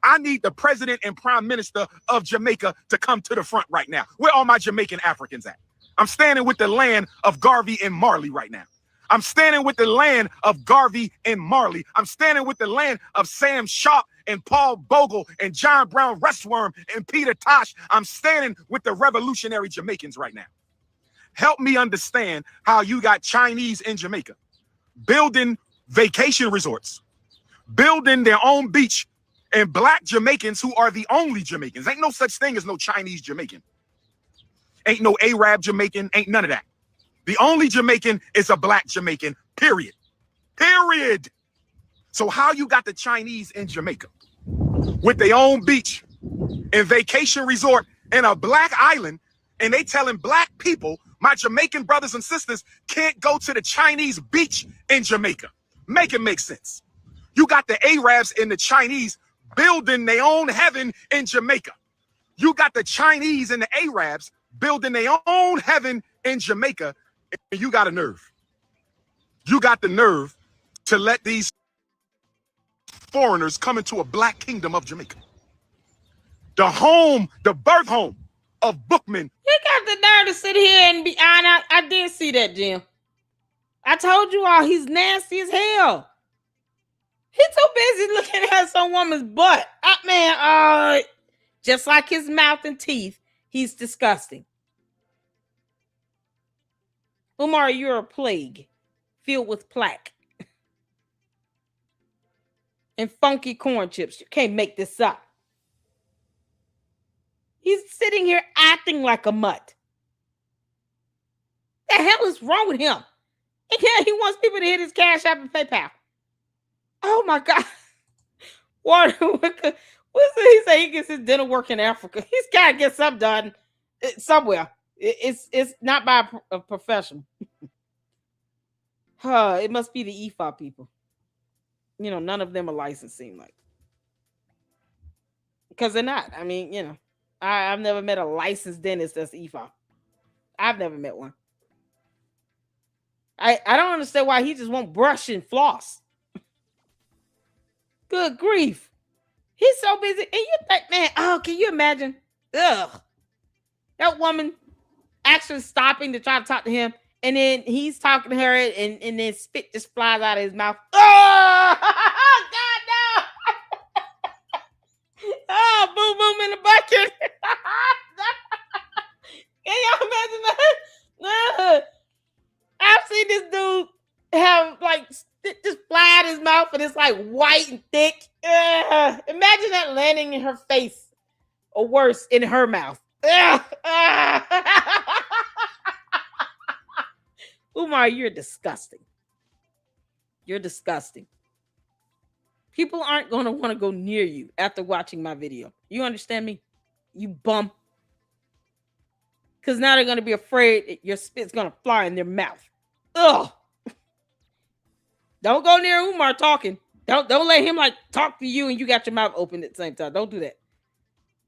I need the president and prime minister of Jamaica to come to the front right now. Where are my Jamaican Africans at? I'm standing with the land of Garvey and Marley right now. I'm standing with the land of Garvey and Marley. I'm standing with the land of Sam Sharp and Paul Bogle and John Brown Restworm and Peter Tosh. I'm standing with the revolutionary Jamaicans right now. Help me understand how you got Chinese in Jamaica building vacation resorts, building their own beach, and black Jamaicans who are the only Jamaicans. Ain't no such thing as no Chinese Jamaican. Ain't no Arab Jamaican, ain't none of that. The only Jamaican is a black Jamaican, period. Period. So how you got the Chinese in Jamaica with their own beach and vacation resort in a black island, and they telling black people, my Jamaican brothers and sisters, can't go to the Chinese beach in Jamaica. Make it make sense. You got the Arabs and the Chinese building their own heaven in Jamaica. You got the Chinese and the Arabs building their own heaven in Jamaica, and you got a nerve. You got the nerve to let these foreigners come into a black kingdom of Jamaica. The home, the birth home of Bookman. He got the nerve to sit here and be honest. I did see that, Jim. I told you all he's nasty as hell. He's so busy looking at some woman's butt. Man, just like his mouth and teeth, he's disgusting. Umar, you're a plague filled with plaque and funky corn chips. You can't make this up. He's sitting here acting like a mutt. The hell is wrong with him? And yeah, he wants people to hit his Cash App and PayPal. Oh my God. What he say? He gets his dental work in Africa. He's got to get something done somewhere. It's not by a professional. It must be the EFA people. You know, none of them are licensed, seem like. Because they're not. I mean, you know, I've never met a licensed dentist that's EFA. I've never met one. I don't understand why he just won't brush and floss. Good grief. He's so busy. And you think, man, can you imagine? Ugh. That woman actually stopping to try to talk to him, and then he's talking to her, and then spit just flies out of his mouth. Oh, God, no. Oh, boom, boom in the bucket. Can y'all imagine that? I've seen this dude have, like, just fly out his mouth, and it's, like, white and thick. Imagine that landing in her face, or worse, in her mouth. Umar, you're disgusting. You're disgusting. People aren't going to want to go near you after watching my video. You understand me? You bum. Because now they're going to be afraid that your spit's going to fly in their mouth. Ugh. Don't go near Umar talking. Don't let him like talk to you and you got your mouth open at the same time. Don't do that.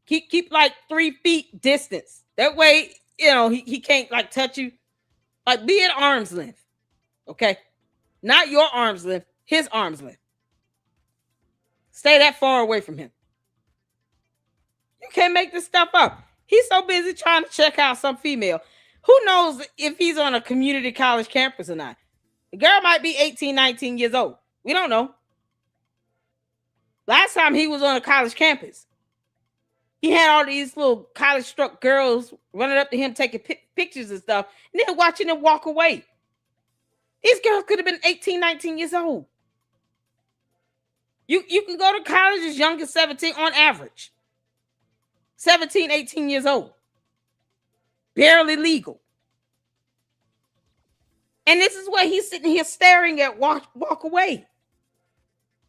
Keep like 3 feet distance. That way, you know, he can't like touch you. Like be at arm's length. Okay? Not your arm's length, his arm's length. Stay that far away from him. You can't make this stuff up. He's so busy trying to check out some female. Who knows if he's on a community college campus or not? The girl might be 18, 19 years old. We don't know. Last time he was on a college campus, he had all these little college-struck girls running up to him, taking pictures and stuff, and then watching them walk away. These girls could have been 18, 19 years old. You can go to college as young as 17 on average. 17, 18 years old. Barely legal. And this is what he's sitting here staring at, walk away.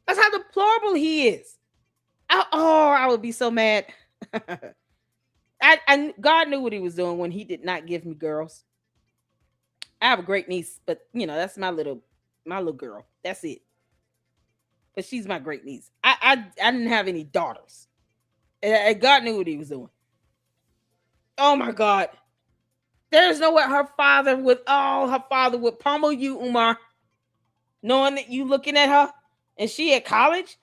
That's how deplorable he is. I would be so mad. God knew what he was doing when he did not give me girls. I have a great niece, but you know, that's my little girl. That's it. But she's my great niece. I didn't have any daughters. And God knew what he was doing. Oh my God. There's no way her father would pummel you, Umar, knowing that you looking at her and she at college.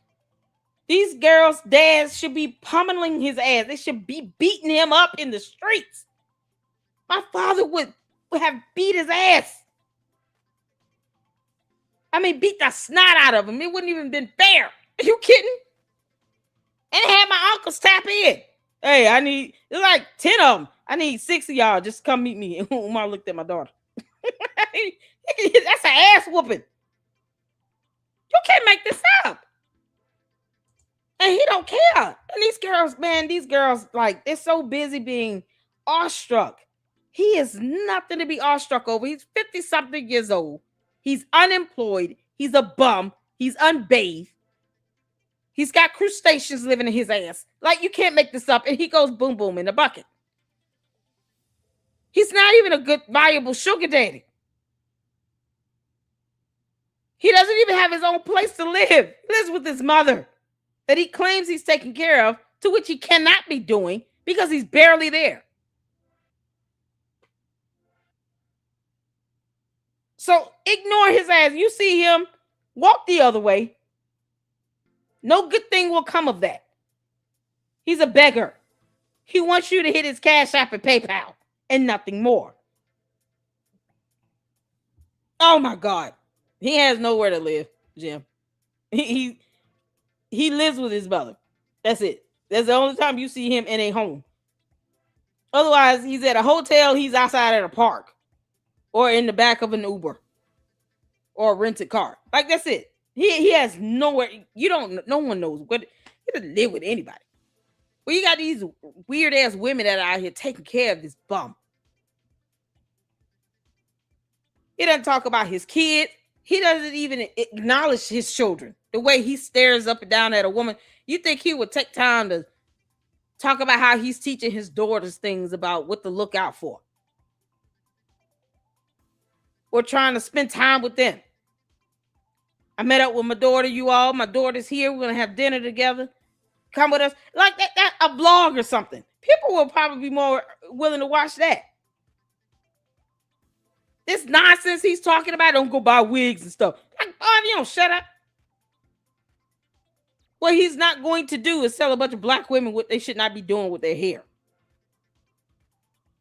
These girls' dads should be pummeling his ass. They should be beating him up in the streets. My father would have beat his ass. I mean, beat the snot out of him. It wouldn't even been fair. Are you kidding? And had my uncles tap in. Hey, it's like 10 of them. I need 6 of y'all just come meet me. And Umar looked at my daughter. That's an ass whooping. You can't make this up. And he don't care. And these girls, like, they're so busy being awestruck. He is nothing to be awestruck over. He's 50-something years old. He's unemployed. He's a bum. He's unbathed. He's got crustaceans living in his ass. Like, you can't make this up. And he goes boom, boom in the bucket. He's not even a good, viable sugar daddy. He doesn't even have his own place to live. He lives with his mother that he claims he's taking care of, to which he cannot be doing because he's barely there. So ignore his ass. You see him, walk the other way. No good thing will come of that. He's a beggar. He wants you to hit his Cash App and PayPal and nothing more. Oh my God. He has nowhere to live, Jim. He lives with his mother. That's it. That's the only time you see him in a home. Otherwise, he's at a hotel, he's outside at a park, or in the back of an Uber or a rented car. Like, that's it. He has nowhere. No one knows what. He doesn't live with anybody. Well, you got these weird ass women that are out here taking care of this bum. He doesn't talk about his kids. He doesn't even acknowledge his children. The way he stares up and down at a woman, you think he would take time to talk about how he's teaching his daughters things about what to look out for, or trying to spend time with them. I met up with my daughter, you all. My daughter's here. We're going to have dinner together. Come with us. Like that a vlog or something. People will probably be more willing to watch that. This nonsense he's talking about, don't go buy wigs and stuff. Like, oh, you don't shut up. What he's not going to do is tell a bunch of black women what they should not be doing with their hair.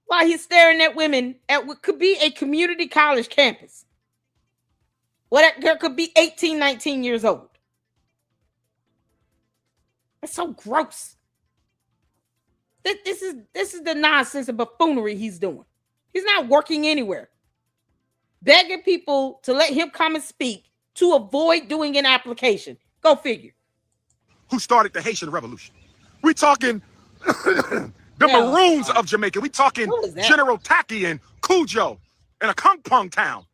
While he's staring at women at what could be a community college campus. Well, that girl could be 18, 19 years old. That's so gross. This is the nonsense and buffoonery he's doing. He's not working anywhere. Begging people to let him come and speak to avoid doing an application. Go figure. Who started the Haitian Revolution? We talking the Maroons of Jamaica. We talking General Taki and Cujo and a Kung Pong town.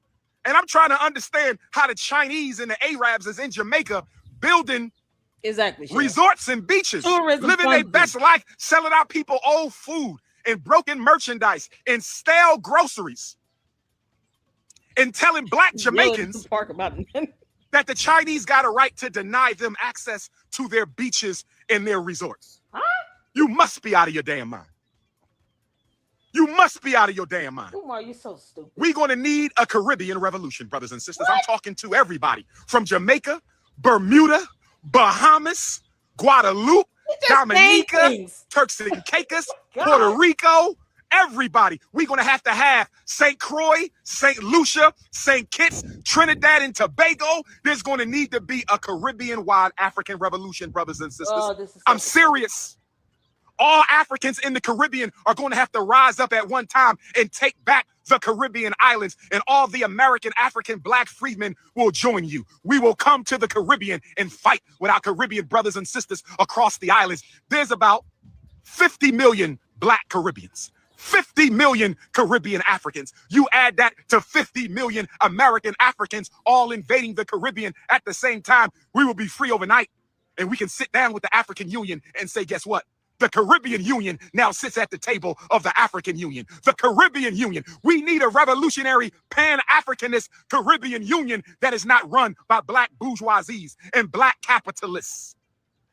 And I'm trying to understand how the Chinese and the Arabs is in Jamaica building resorts and beaches, living their best life, selling out people old food and broken merchandise and stale groceries, and telling black Jamaicans that the Chinese got a right to deny them access to their beaches and their resorts. Huh? You must be out of your damn mind. You must be out of your damn mind. Umar, you're so stupid. We're going to need a Caribbean revolution, brothers and sisters. What? I'm talking to everybody from Jamaica, Bermuda, Bahamas, Guadeloupe, Dominica, Turks and Caicos, Puerto Rico, everybody. We're going to have St. Croix, St. Lucia, St. Kitts, Trinidad and Tobago. There's going to need to be a Caribbean-wide African revolution, brothers and sisters. Oh, I'm serious. All Africans in the Caribbean are going to have to rise up at one time and take back the Caribbean islands, and all the American African black freedmen will join you. We will come to the Caribbean and fight with our Caribbean brothers and sisters across the islands. There's about 50 million black Caribbeans. 50 million Caribbean Africans. You add that to 50 million American Africans all invading the Caribbean at the same time, we will be free overnight. And we can sit down with the African Union and say, guess what? The Caribbean Union now sits at the table of the African Union. The Caribbean Union. We need a revolutionary Pan-Africanist Caribbean Union that is not run by black bourgeoisies and black capitalists.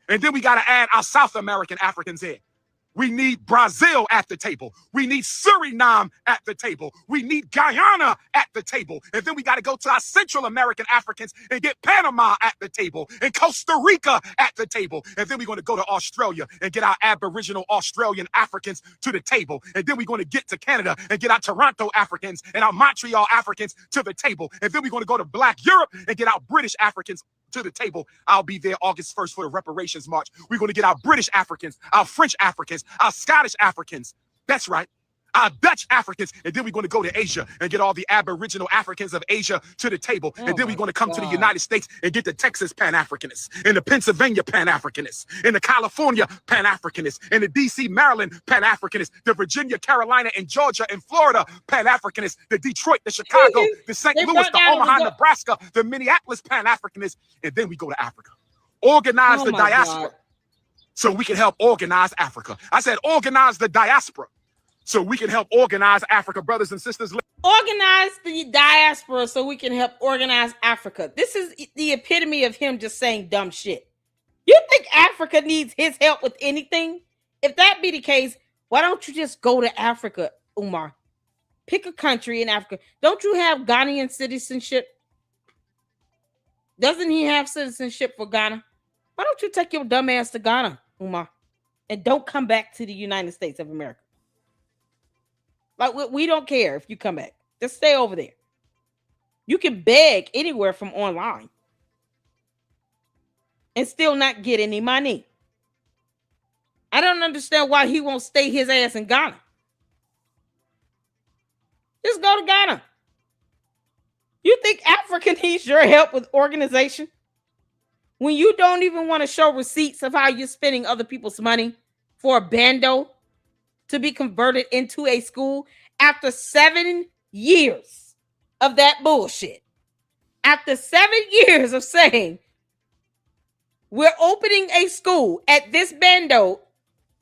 And then we got to add our South American Africans in. We need Brazil at the table. We need Suriname at the table. We need Guyana at the table. And then we got to go to our Central American Africans and get Panama at the table and Costa Rica at the table. And then we're going to go to Australia and get our Aboriginal Australian Africans to the table. And then we're going to get to Canada and get our Toronto Africans and our Montreal Africans to the table. And then we're going to go to Black Europe and get our British Africans to the table. I'll be there August 1st for the reparations march. We're going to get our British Africans, our French Africans, our Scottish Africans. That's right. Our Dutch Africans. And then we're going to go to Asia and get all the Aboriginal Africans of Asia to the table. And then we're going to come to the United States and get the Texas Pan-Africanists and the Pennsylvania Pan-Africanists and the California Pan-Africanists and the DC, Maryland Pan-Africanists, the Virginia, Carolina, and Georgia and Florida Pan-Africanists, the Detroit, the Chicago, the St. Louis, the Omaha, Nebraska, the Minneapolis Pan-Africanists. And then we go to Africa. Organize the diaspora so we can help organize Africa. I said organize the diaspora so we can help organize Africa, brothers and sisters. Organize the diaspora so we can help organize Africa. This is the epitome of him just saying dumb shit. You think Africa needs his help with anything? If that be the case, why don't you just go to Africa, Umar? Pick a country in Africa. Don't you have Ghanaian citizenship? Doesn't he have citizenship for Ghana? Why don't you take your dumb ass to Ghana, Umar? And don't come back to the United States of America. Like, we don't care if you come back. Just stay over there. You can beg anywhere from online and still not get any money. I don't understand why he won't stay his ass in Ghana. Just go to Ghana. You think Africa needs your help with organization? When you don't even want to show receipts of how you're spending other people's money for a bando to be converted into a school after 7 years of that bullshit. After 7 years of saying, we're opening a school at this bando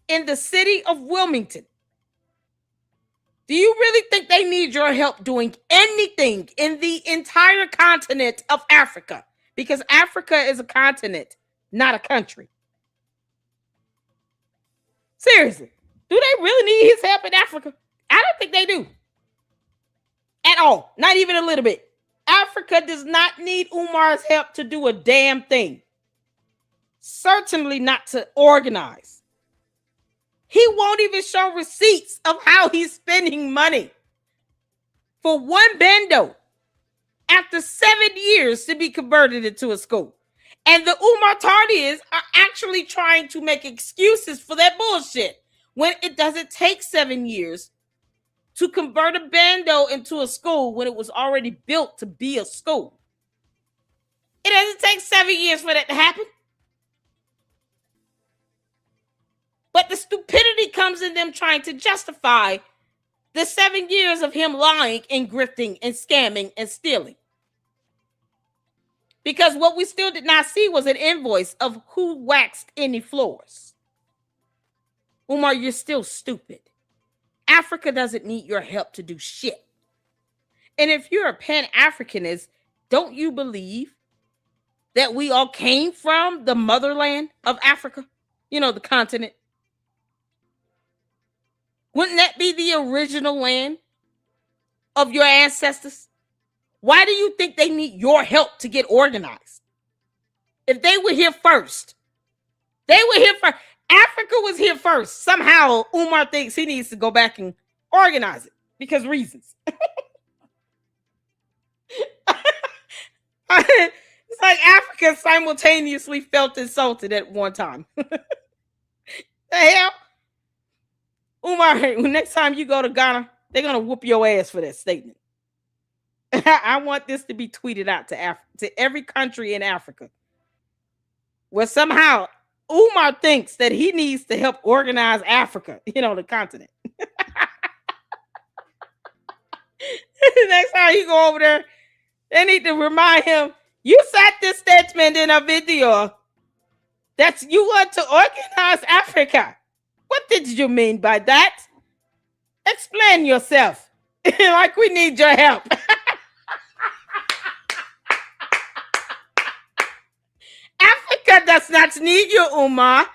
in the city of Wilmington. Do you really think they need your help doing anything in the entire continent of Africa? Because Africa is a continent, not a country. Seriously, do they really need his help in Africa? I don't think they do. At all. Not even a little bit. Africa does not need Umar's help to do a damn thing. Certainly not to organize. He won't even show receipts of how he's spending money for one bando after 7 years to be converted into a school. And the Umar Tardis are actually trying to make excuses for that bullshit when it doesn't take 7 years to convert a bando into a school when it was already built to be a school. It doesn't take 7 years for that to happen. But the stupidity comes in them trying to justify the 7 years of him lying and grifting and scamming and stealing. Because what we still did not see was an invoice of who waxed any floors. Umar, you're still stupid. Africa doesn't need your help to do shit. And if you're a Pan-Africanist, don't you believe that we all came from the motherland of Africa? You know, the continent. Wouldn't that be the original land of your ancestors? Why do you think they need your help to get organized? If they were here first, Africa was here first. Somehow Umar thinks he needs to go back and organize it because reasons. It's like Africa simultaneously felt insulted at one time. The hell? Umar, next time you go to Ghana, they're going to whoop your ass for that statement. I want this to be tweeted out to every country in Africa where somehow Umar thinks that he needs to help organize Africa, the continent. Next time you go over there, they need to remind him, you said this statement in a video that you want to organize Africa. What did you mean by that? Explain yourself. Like we need your help. Africa does not need you, Umar.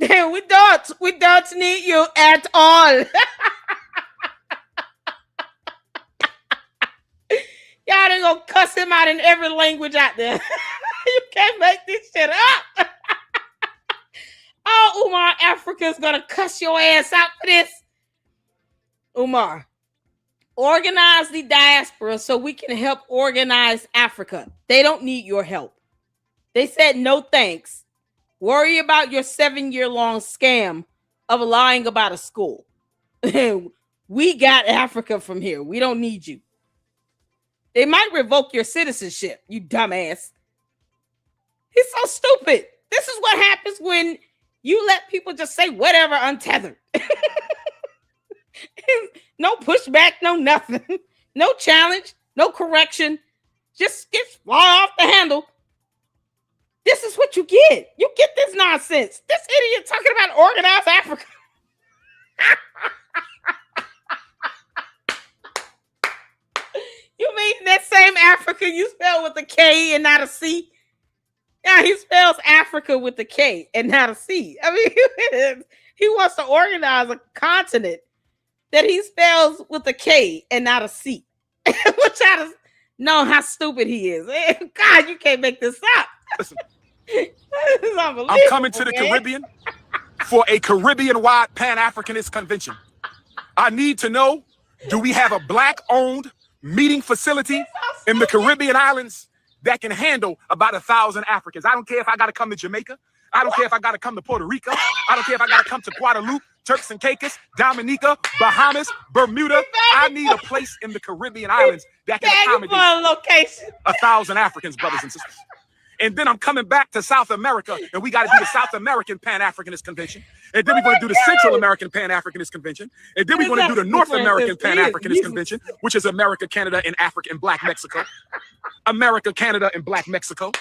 We don't need you at all. Y'all done gonna cuss him out in every language out there. You can't make this shit up. Oh, Umar, Africa's gonna cuss your ass out for this. Umar, organize the diaspora so we can help organize Africa. They don't need your help. They said no thanks. Worry about your 7-year-long scam of lying about a school. We got Africa from here. We don't need you. They might revoke your citizenship, you dumbass. He's so stupid. This is what happens when you let people just say whatever untethered. No pushback, no nothing. No challenge, no correction. Just fly off the handle. This is what you get. You get this nonsense. This idiot talking about organized Africa. same Africa you spell with a K and not a C? Yeah, he spells Africa with a K and not a C. I mean, he wants to organize a continent that he spells with a K and not a C. Which I just know how stupid he is. God, you can't make this up. Listen, This is unbelievable. I'm coming to the man. Caribbean for a Caribbean-wide Pan-Africanist convention. I need to know, do we have a Black-owned meeting facility in the Caribbean islands that can handle about 1,000 Africans? I don't care if I got to come to Jamaica. I don't care if I got to come to Puerto Rico. I don't care if I got to come to Guadeloupe, Turks and Caicos, Dominica, Bahamas, Bermuda. I need a place in the Caribbean islands that can accommodate a location. 1,000 Africans, brothers and sisters. And then I'm coming back to South America, and we got to do the South American Pan-Africanist Convention. And then we're going to do the Central American Pan-Africanist Convention. And then we're going to do the North American Pan-Africanist Convention, which is America, Canada, and Africa, and Black Mexico. America, Canada, and Black Mexico.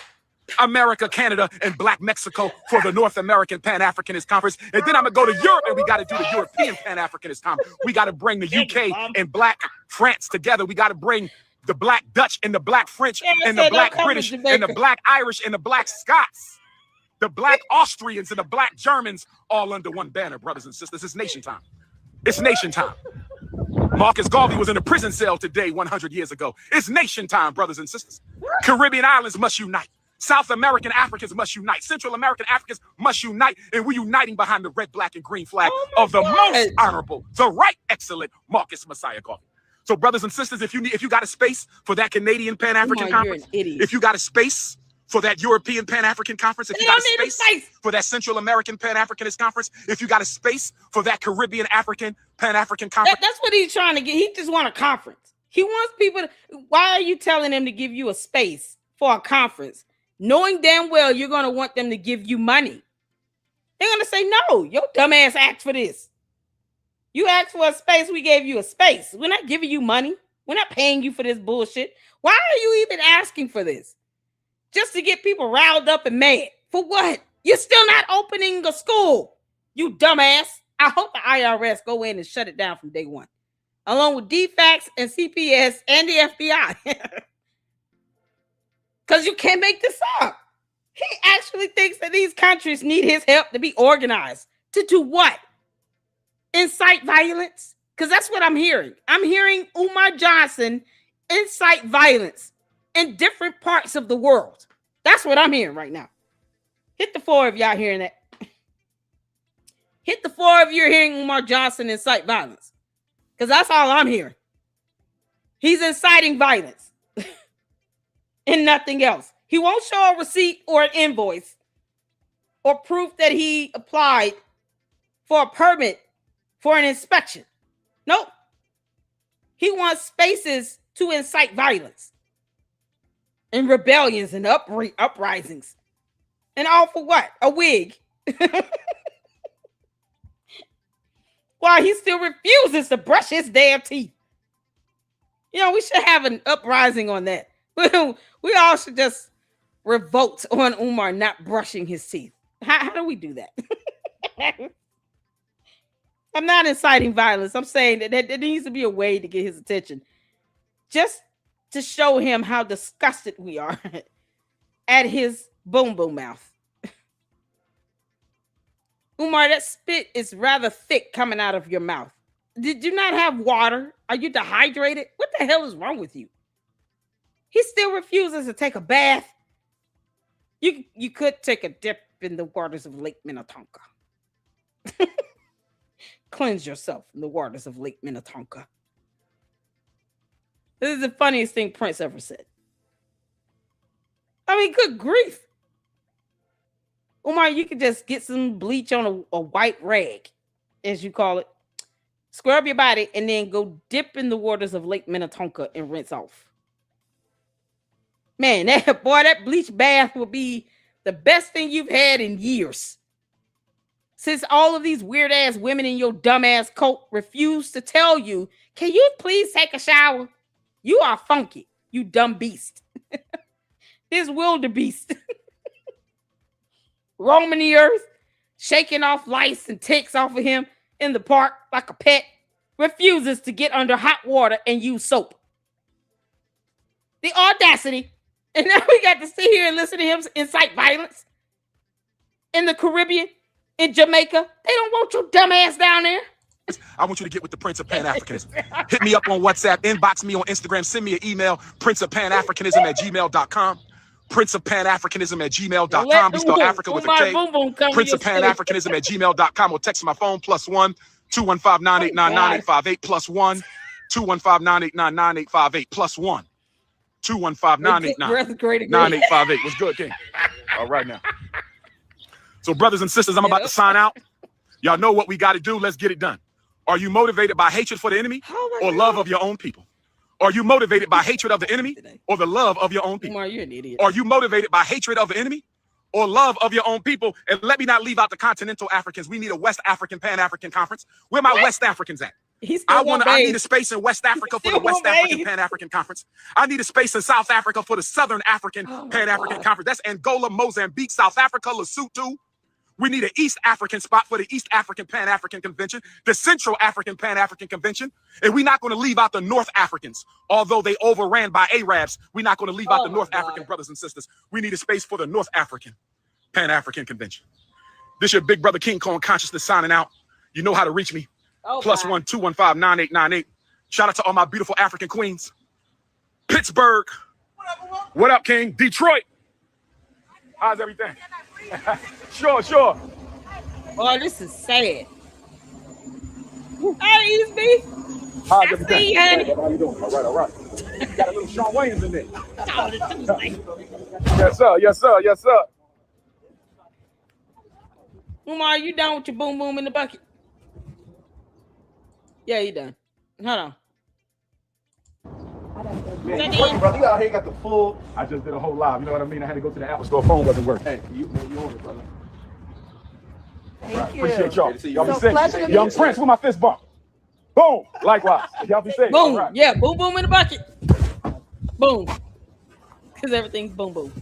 America, Canada, and Black Mexico for the North American Pan-Africanist Conference. And then I'm going to go to Europe, and we got to do the European Pan-Africanist Conference. We got to bring the UK and Black France together. We got to bring the Black Dutch and the Black French and the Black British and the Black Irish and the Black Scots, the Black Austrians and the Black Germans all under one banner, brothers and sisters. It's nation time. It's nation time. Marcus Garvey was in a prison cell today 100 years ago. It's nation time, brothers and sisters. Caribbean islands must unite. South American Africans must unite. Central American Africans must unite. And we're uniting behind the red, black, and green flag of the most honorable, the right excellent Marcus Messiah Garvey. So, brothers and sisters, if you got a space for that Canadian Pan-African Conference, if you got a space for that European Pan-African Conference, if you got a space for that Central American Pan-Africanist Conference, if you got a space for that Caribbean African Pan-African Conference. That's what he's trying to get. He just wants a conference. He wants people to, why are you telling him to give you a space for a conference, knowing damn well you're going to want them to give you money? They're going to say, no, your dumb ass asked for this. You asked for a space, we gave you a space. We're not giving you money. We're not paying you for this bullshit. Why are you even asking for this? Just to get people riled up and mad. For what? You're still not opening a school, you dumbass. I hope the IRS go in and shut it down from day one, along with DFACS and CPS and the FBI. Because you can't make this up. He actually thinks that these countries need his help to be organized. To do what? Incite violence? Because that's what I'm hearing. I'm hearing Umar Johnson incite violence in different parts of the world. That's what I'm hearing right now. Hit the floor if y'all hearing that. Hit the floor if you're hearing Umar Johnson incite violence. Because that's all I'm hearing. He's inciting violence. And nothing else. He won't show a receipt or an invoice or proof that he applied for a permit for an inspection. Nope. He wants spaces to incite violence and rebellions and uprisings. And all for what? A wig. While he still refuses to brush his damn teeth. You know, we should have an uprising on that. We all should just revolt on Umar not brushing his teeth. How do we do that? I'm not inciting violence. I'm saying that there needs to be a way to get his attention. Just to show him how disgusted we are at his boom boom mouth. Umar, that spit is rather thick coming out of your mouth. Did you not have water? Are you dehydrated? What the hell is wrong with you? He still refuses to take a bath. You could take a dip in the waters of Lake Minnetonka. Cleanse yourself in the waters of Lake Minnetonka. This is the funniest thing Prince ever said. I mean, good grief. Umar, you could just get some bleach on a white rag, as you call it. Scrub your body and then go dip in the waters of Lake Minnetonka and rinse off. Man, that bleach bath will be the best thing you've had in years. Since all of these weird ass women in your dumb ass coat refuse to tell you, can you please take a shower? You are funky, you dumb beast. This wildebeest. Roaming the earth, shaking off lice and ticks off of him in the park like a pet, refuses to get under hot water and use soap. The audacity. And now we got to sit here and listen to him incite violence in the Caribbean, in Jamaica. They don't want your dumb ass down there. I want you to get with the Prince of Pan-Africanism. Hit me up on WhatsApp, inbox me on Instagram, send me an email, princeofpanafricanism@gmail.com. princeofpanafricanism@gmail.com. We spell Africa with a K. princeofpanafricanism@gmail.com, or text my phone +1 215-989-9858 +1 215-989-9858 +1 215-989-9858. What's good, King? All right now. So, brothers and sisters, I'm about to sign out. Y'all know what we got to do. Let's get it done. Are you motivated by hatred for the enemy or love of your own people? Are you motivated by hatred of the enemy or the love of your own people? Umar, you're an idiot. Are you motivated by hatred of the enemy or love of your own people? And let me not leave out the continental Africans. We need a West African Pan-African conference. Where my West Africans at? I need a space in West Africa for the West African Pan-African Conference. I need a space in South Africa for the Southern African Pan-African Conference. That's Angola, Mozambique, South Africa, Lesotho. We need an East African spot for the East African Pan-African Convention, the Central African Pan-African Convention. And we're not going to leave out the North Africans, although they overran by Arabs. We're not going to leave out the North African brothers and sisters. We need a space for the North African Pan-African Convention. This your big brother King Kong Consciousness signing out. You know how to reach me. +1 215-9898. Shout out to all my beautiful African queens. Pittsburgh. What up, King? Detroit. How's everything? Sure. Oh, this is sad. Hey, East B. How's I everything? see you, honey. How you doing? All right. Got a little Sean Williams in there. Oh, the Tuesday. Yes, sir. Umar, you done with your boom boom in the bucket? Yeah, you done. Hold on. Man, you working, brother. You out here got the full. I just did a whole live. You know what I mean? I had to go to the Apple Store. Phone wasn't working. Hey, you on it, brother. Thank you. Appreciate y'all. Y'all be So safe. pleasure to Young meet you. Prince with my fist bump. Boom. Likewise. Y'all be safe. Boom. All right. Yeah, boom boom in the bucket. Boom. Because everything's boom boom.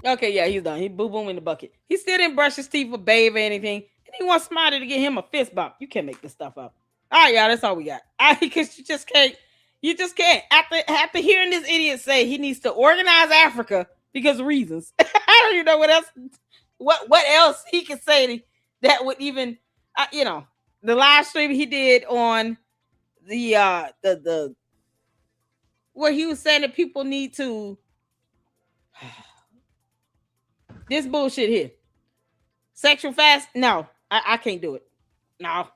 Okay, yeah, he's done. He boom boom in the bucket. He still didn't brush his teeth or bathe or anything. And he wants somebody to get him a fist bump. You can't make this stuff up. All right, y'all, that's all we got. Because you just can't. After hearing this idiot say he needs to organize Africa because of reasons. I don't even know what else. What else he could say that would even, the live stream he did on the where he was saying that people need to. This bullshit here. Sexual fast? No, I can't do it. No,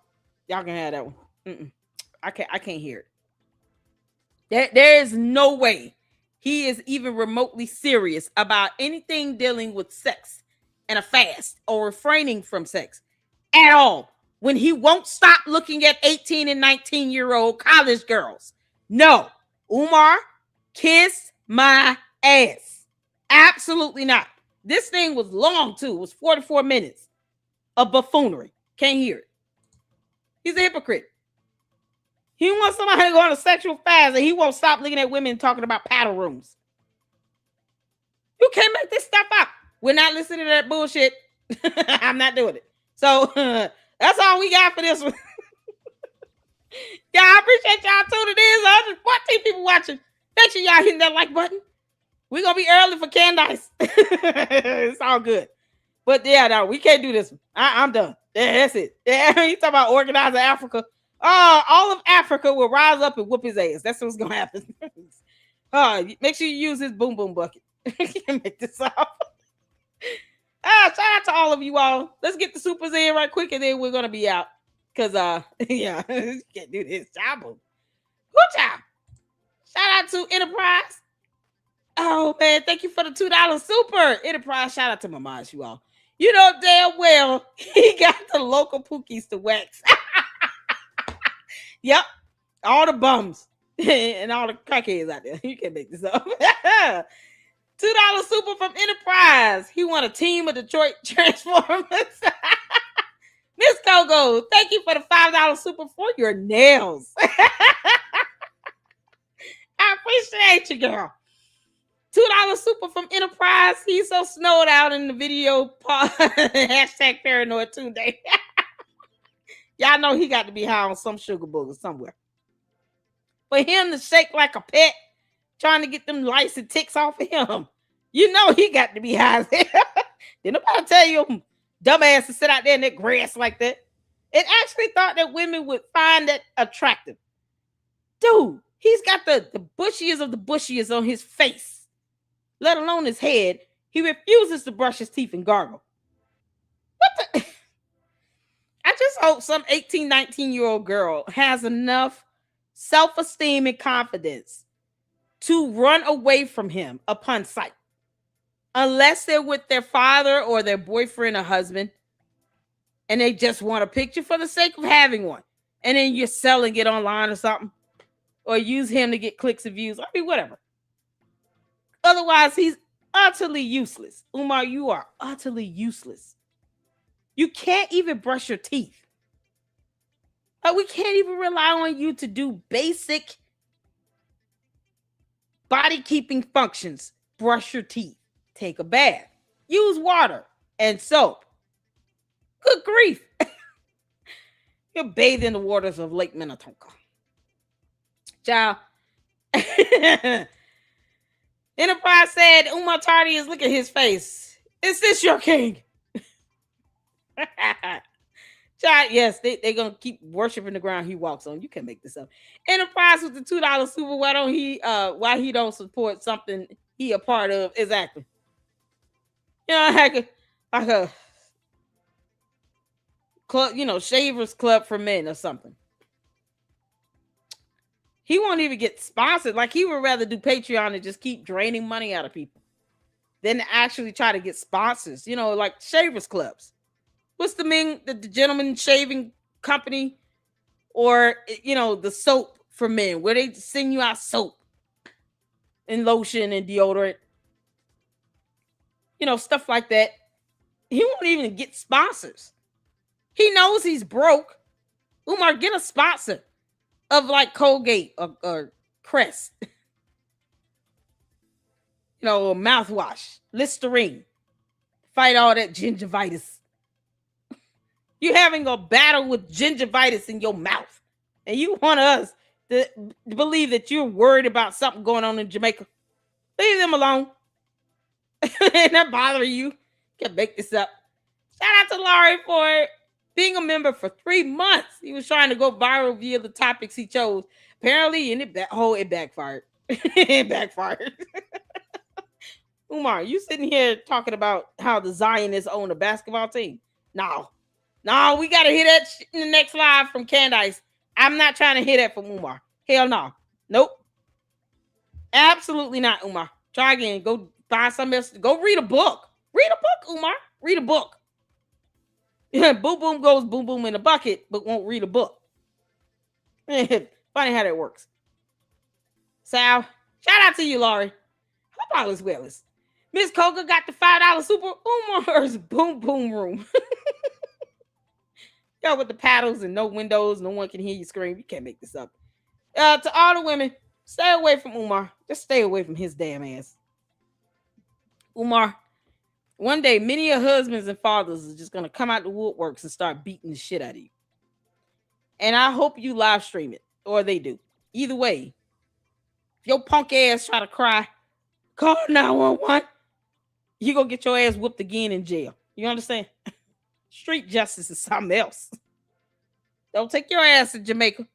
y'all can have that one. I can't hear it. There is no way he is even remotely serious about anything dealing with sex and a fast or refraining from sex at all. When he won't stop looking at 18 and 19-year-old college girls. No, Umar, kiss my ass. Absolutely not. This thing was long too. It was 44 minutes of buffoonery. Can't hear it. He's a hypocrite. He wants somebody to go on a sexual fast and he won't stop looking at women talking about paddle rooms. You can't make this stuff up. We're not listening to that bullshit. I'm not doing it. So that's all we got for this one. Yeah, I appreciate y'all tuning in. There's 14 people watching. Make sure y'all hitting that like button. We're going to be early for Candice. It's all good. But yeah, no, we can't do this one. I'm done. Yeah, that's it. Yeah, you talking about organizing Africa. All of Africa will rise up and whoop his ass. That's what's going to happen. Make sure you use his boom boom bucket. You can make this up. Shout out to all of you all. Let's get the supers in right quick and then we're going to be out. Because, yeah, you can't do this. Job. Good job. Shout out to Enterprise. Oh, man, thank you for the $2 super. Enterprise, shout out to Mamaj, you all. You know damn well he got the local pookies to wax. Yep, all the bums and all the crackheads out there. You can't make this up. $2 super from Enterprise. He won a team of Detroit Transformers. Miss Coco, thank you for the $5 super for your nails. I appreciate you, girl. $2 super from Enterprise. He's so snowed out in the video. Hashtag paranoid Tuesday. Y'all know he got to be high on some sugar booger somewhere. For him to shake like a pet, trying to get them lice and ticks off of him, you know he got to be high. Did nobody tell you dumbass to sit out there in that grass like that? It actually thought that women would find that attractive. Dude, he's got the bushiest of the bushiest on his face, let alone his head. He refuses to brush his teeth and gargle. What the? I just hope some 18, 19-year-old girl has enough self-esteem and confidence to run away from him upon sight. Unless they're with their father or their boyfriend or husband, and they just want a picture for the sake of having one. And then you're selling it online or something. Or use him to get clicks and views. I mean, whatever. Otherwise, he's utterly useless. Umar, you are utterly useless. You can't even brush your teeth. Like, we can't even rely on you to do basic body keeping functions. Brush your teeth. Take a bath. Use water and soap. Good grief. You're bathed in the waters of Lake Minnetonka. Child. Enterprise said, Umar Tardy is, look at his face. Is this your king? Child, yes, they're going to keep worshiping the ground he walks on. You can't make this up. Enterprise with the $2 super. Why he don't support something he a part of? Exactly. You know, like a club, you know, Shavers Club for Men or something. He won't even get sponsored. Like, he would rather do Patreon and just keep draining money out of people than actually try to get sponsors. You know, like Shavers Clubs. What's the gentleman shaving company, or, you know, the soap for men where they send you out soap and lotion and deodorant, you know, stuff like that. He won't even get sponsors. He knows he's broke. Umar, get a sponsor of like Colgate or Crest, you know, or mouthwash, Listerine. Fight all that gingivitis. You're having a battle with gingivitis in your mouth, and you want us to believe that you're worried about something going on in Jamaica. Leave them alone. Ain't that bothering you? Can't make this up. Shout out to Laurie for being a member for 3 months. He was trying to go viral via the topics he chose. Apparently, and it backfired. It backfired. Umar, you sitting here talking about how the Zionists own a basketball team? No, we got to hear that shit in the next live from Candice. I'm not trying to hear that from Umar. Hell no. Nope. Absolutely not, Umar. Try again. Go find something else. Go read a book. Read a book, Umar. Read a book. Yeah, boom boom goes boom boom in a bucket, but won't read a book. Funny how that works. Sal, shout out to you, Laurie. Hope all is well. Miss Coca got the $5 super. Umar's boom boom room. Yo, with the paddles and no windows, no one can hear you scream. You can't make this up. To all the women, stay away from Umar. Just stay away from his damn ass. Umar, one day, many of husbands and fathers are just going to come out the woodworks and start beating the shit out of you. And I hope you live stream it, or they do. Either way, if your punk ass try to cry, call 911, you going to get your ass whooped again in jail. You understand? Street justice is something else. Don't take your ass to Jamaica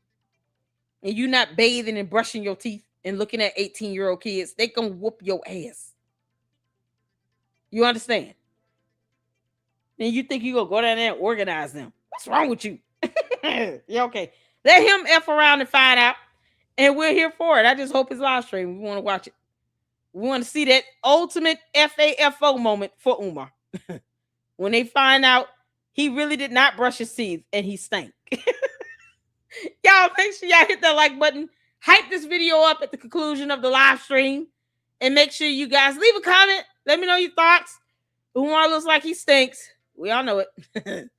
and you not bathing and brushing your teeth and looking at 18-year-old kids. They going to whoop your ass. You understand? And you think you going to go down there and organize them. What's wrong with you? Yeah, okay. Let him F around and find out. And we're here for it. I just hope it's live stream. We want to watch it. We want to see that ultimate FAFO moment for Umar. When they find out he really did not brush his teeth and he stank. Y'all make sure y'all hit that like button. Hype this video up at the conclusion of the live stream. And make sure you guys leave a comment. Let me know your thoughts. Umar looks like he stinks. We all know it.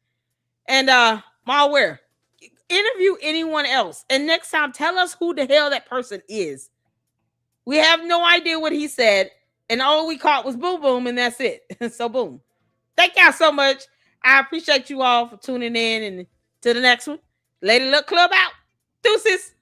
And MALWare, interview anyone else. And next time, tell us who the hell that person is. We have no idea what he said. And all we caught was boom boom, and that's it. So boom. Thank y'all so much. I appreciate you all for tuning in and To the next one. Lady Luck Club out. Deuces.